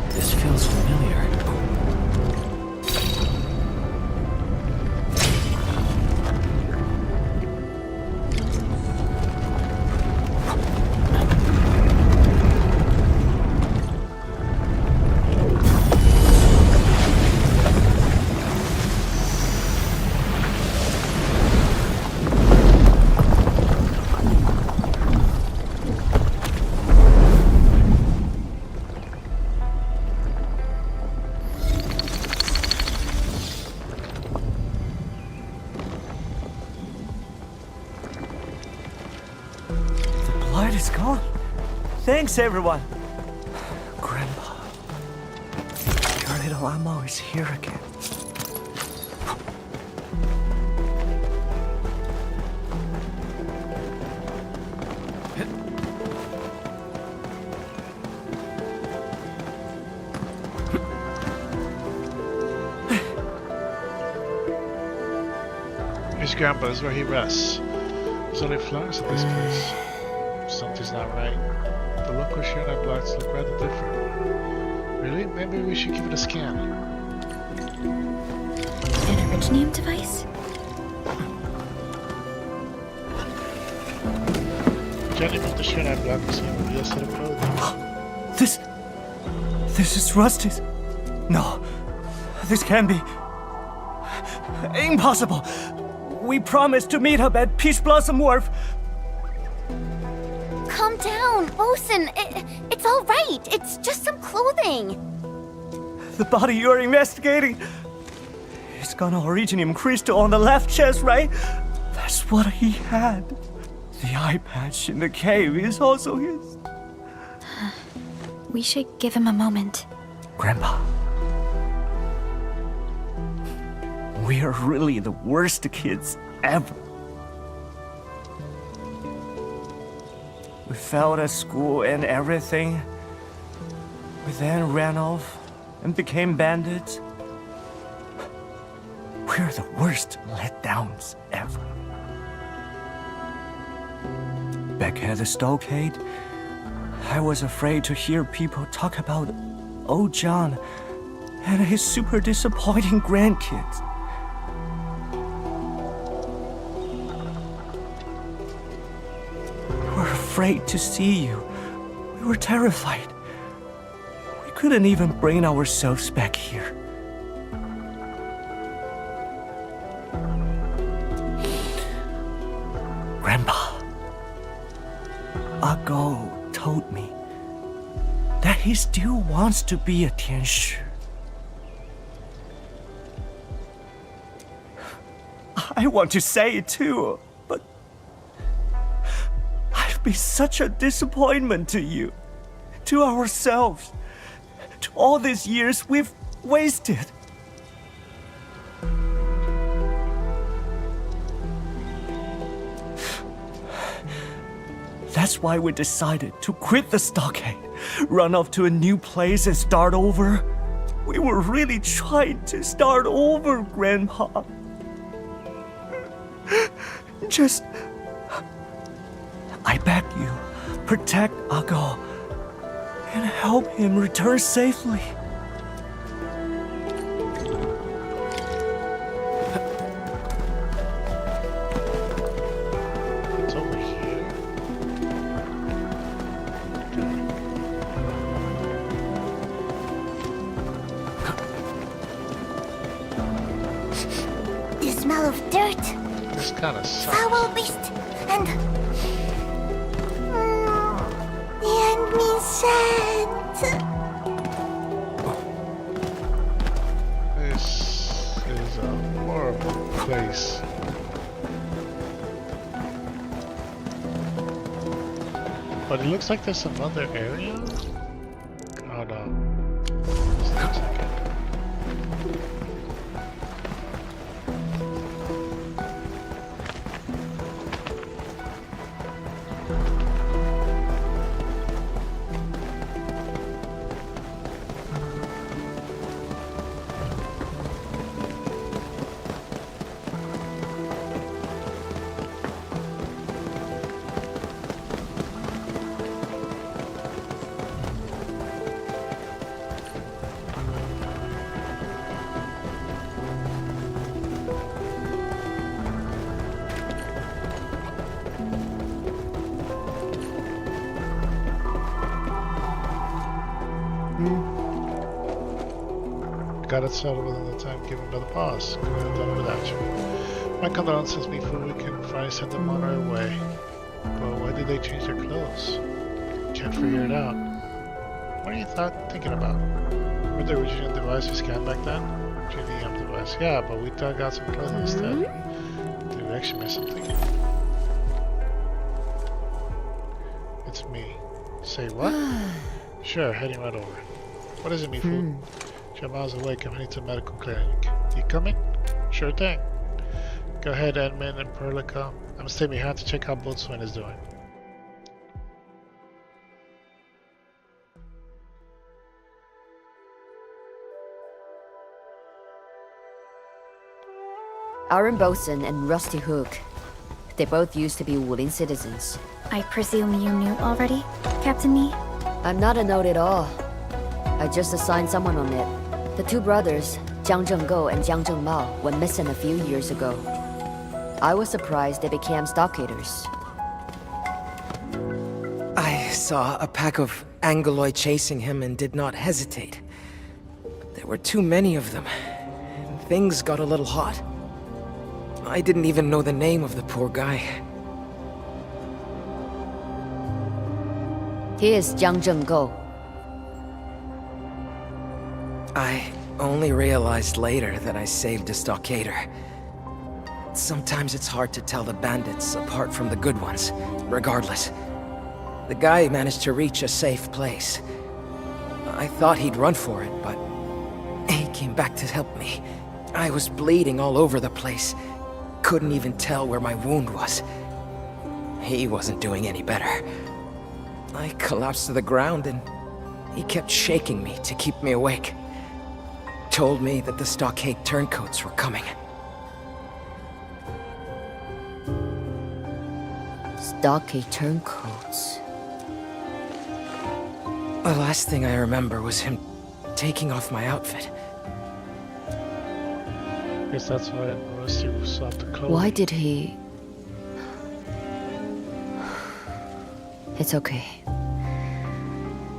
This feels familiar. Light is gone. Thanks, everyone. Grandpa, your little Amo is here again. His grandpa is where he rests. There's only flowers at this place. Something's not right. The local Shirna blocks look rather different. Really? Maybe we should give it a scan. An Originium device? Jenny from the Shirna block was here with a set of clothing. This is Rusty's. No, this can't be. Impossible. We promised to meet up at Peach Blossom Wharf. Calm down, Bosun. It's all right. It's just some clothing. The body you're investigating. It's got an Originium crystal on the left chest, right? That's what he had. The eye patch in the cave is also his. We should give him a moment. Grandpa. We are really the worst kids ever. We failed at school and everything. We then ran off and became bandits. We're the worst letdowns ever. Back at the stockade, I was afraid to hear people talk about old John and his super disappointing grandkids. We were afraid to see you. We were terrified. We couldn't even bring ourselves back here. Grandpa, Ago told me that he still wants to be a Tianshi. I want to say it too, but I've been such a disappointment to you, to ourselves, to all these years we've wasted. That's why we decided to quit the stockade, run off to a new place and start over. We were really trying to start over, Grandpa. Just... I beg you, protect Ago and help him return safely. It's over here. The smell of dirt, This kind of sucks. foul beast, and the enemy scent. This is a horrible place. But it looks like there's some other area. Oh no. This looks like it. got it settled within the time given by the boss. Couldn't have done it without you. My condolences, me fool. We can finally send them on our way. But why did they change their clothes? Can't figure it out. What are you thinking about? Were the original device we scanned back then? GDM device. Yeah, but we dug out some clothing instead. Did we actually miss something? It's me. Say what? Sure, heading right over. What is it, me fool? 10 miles away, coming to medical clinic. You coming? Sure thing. Go ahead, Edmund and Perlica. I'm gonna stay behind to check how Boatswain is doing. Aaron Bosun and Rusty Hook. They both used to be Wulin citizens. I presume you knew already, Captain Me? I'm not a note at all. I just assigned someone on it. The two brothers, Jiang Zhenggo and Jiang Zhengmao, went missing a few years ago. I was surprised they became stockaders. I saw a pack of Angoloid chasing him and did not hesitate. There were too many of them, and things got a little hot. I didn't even know the name of the poor guy. He is Jiang Zhenggo. I only realized later that I saved a stockader. Sometimes it's hard to tell the bandits apart from the good ones. Regardless, the guy managed to reach a safe place. I thought he'd run for it, but he came back to help me. I was bleeding all over the place. Couldn't even tell where my wound was. He wasn't doing any better. I collapsed to the ground and he kept shaking me to keep me awake. Told me that the stockade turncoats were coming. Stockade turncoats. The last thing I remember was him taking off my outfit. I guess that's why Rusty sought the clothing. Why did he... It's okay.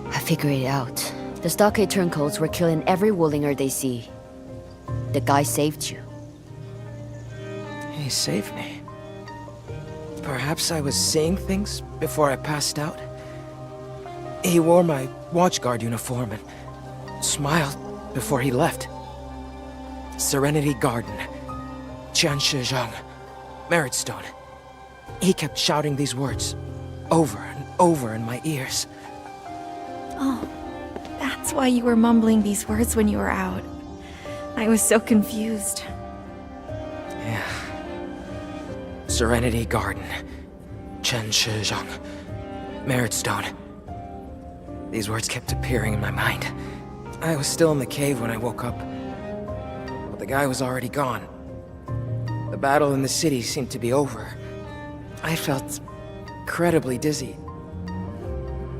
I figured it out. The stockade turncoats were killing every Wullinger they see. The guy saved you. He saved me. Perhaps I was seeing things before I passed out. He wore my watchguard uniform and smiled before he left. Serenity Garden, Qianshizhang, Merit Stone. He kept shouting these words over and over in my ears. Oh, that's why you were mumbling these words when you were out. I was so confused. Yeah. Serenity Garden, Qianshizhang, Merit Stone. These words kept appearing in my mind. I was still in the cave when I woke up. But the guy was already gone. The battle in the city seemed to be over. I felt incredibly dizzy.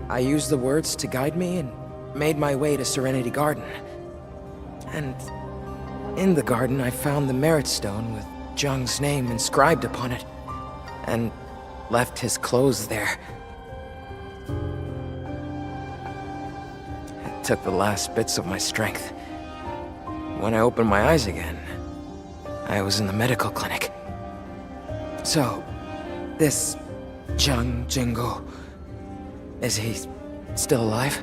I used the words to guide me and made my way to Serenity Garden. And in the garden, I found the Merit Stone with Zheng's name inscribed upon it, and left his clothes there. It took the last bits of my strength. When I opened my eyes again, I was in the medical clinic. So, this Jiang Zhenggo, is he still alive?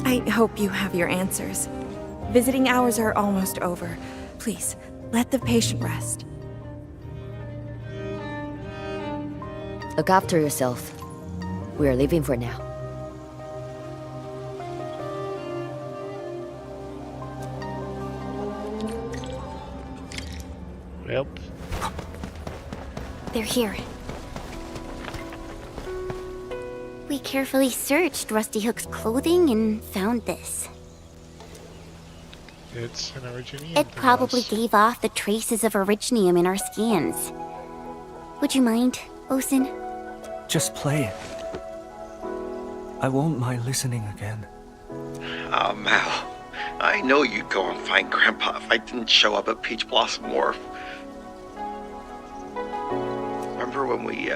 I hope you have your answers. Visiting hours are almost over. Please, let the patient rest. Look after yourself. We are leaving for now. Yep. They're here. We carefully searched Rusty Hook's clothing and found this. It's an Originium. It probably gave off the traces of Originium in our scans. Would you mind, Osin? Just play it. I won't mind listening again. Oh, Mal. I know you'd go and find Grandpa if I didn't show up at Peach Blossom Wharf. Remember when we,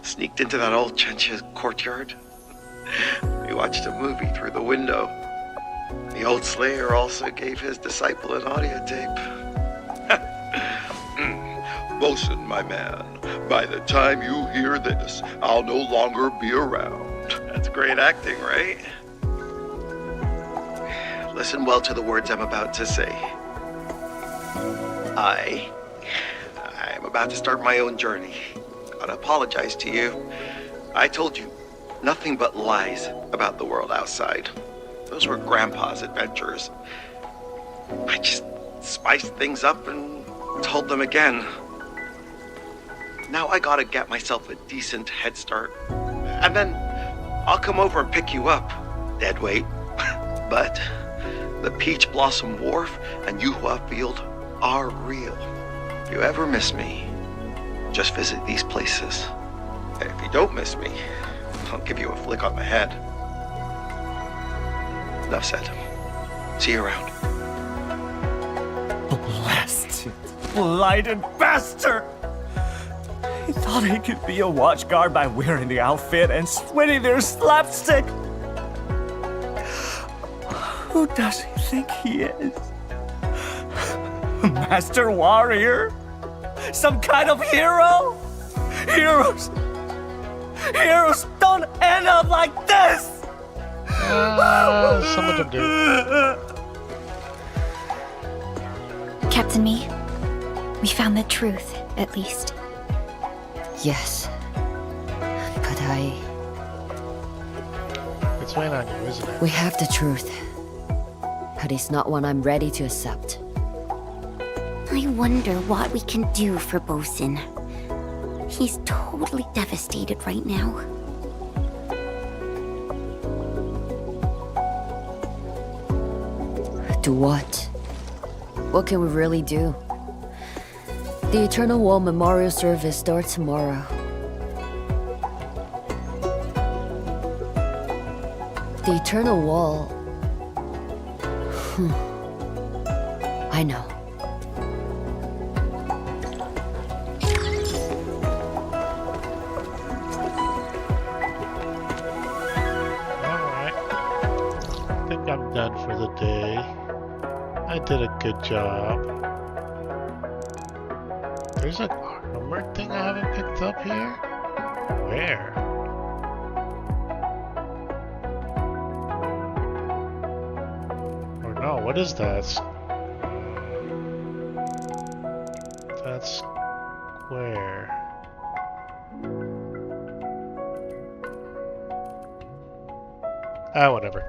sneaked into that old Chencha courtyard? We watched a movie through the window. The old Slayer also gave his disciple an audio tape. Bosun, my man, by the time you hear this, I'll no longer be around. That's great acting, right? Listen well to the words I'm about to say. I'm about to start my own journey. Gotta apologize to you. I told you nothing but lies about the world outside. Those were Grandpa's adventures. I just spiced things up and told them again. Now I gotta get myself a decent head start. And then I'll come over and pick you up, dead weight. But the Peach Blossom Wharf and Yuhua Field are real. If you ever miss me, just visit these places. If you don't miss me, I'll give you a flick on the head. Enough said. See you around. Blasted, blighted bastard! He thought he could be a watchguard by wearing the outfit and sweating their slapstick. Who does he think he is? A master warrior? Some kind of hero? Heroes don't end up like this! Some of them do. Captain Me, we found the truth, at least. Yes. But It's weighing on you, isn't it? we have the truth. But it's not one I'm ready to accept. I wonder what we can do for Bosun. He's totally devastated right now. Do what? What can we really do? The Eternal Wall Memorial Service starts tomorrow. The Eternal Wall... I know. Alright. I think I'm done for the day. I did a good job. There's an armored thing I haven't picked up here? Where? Or no, what is that? That's where? Whatever.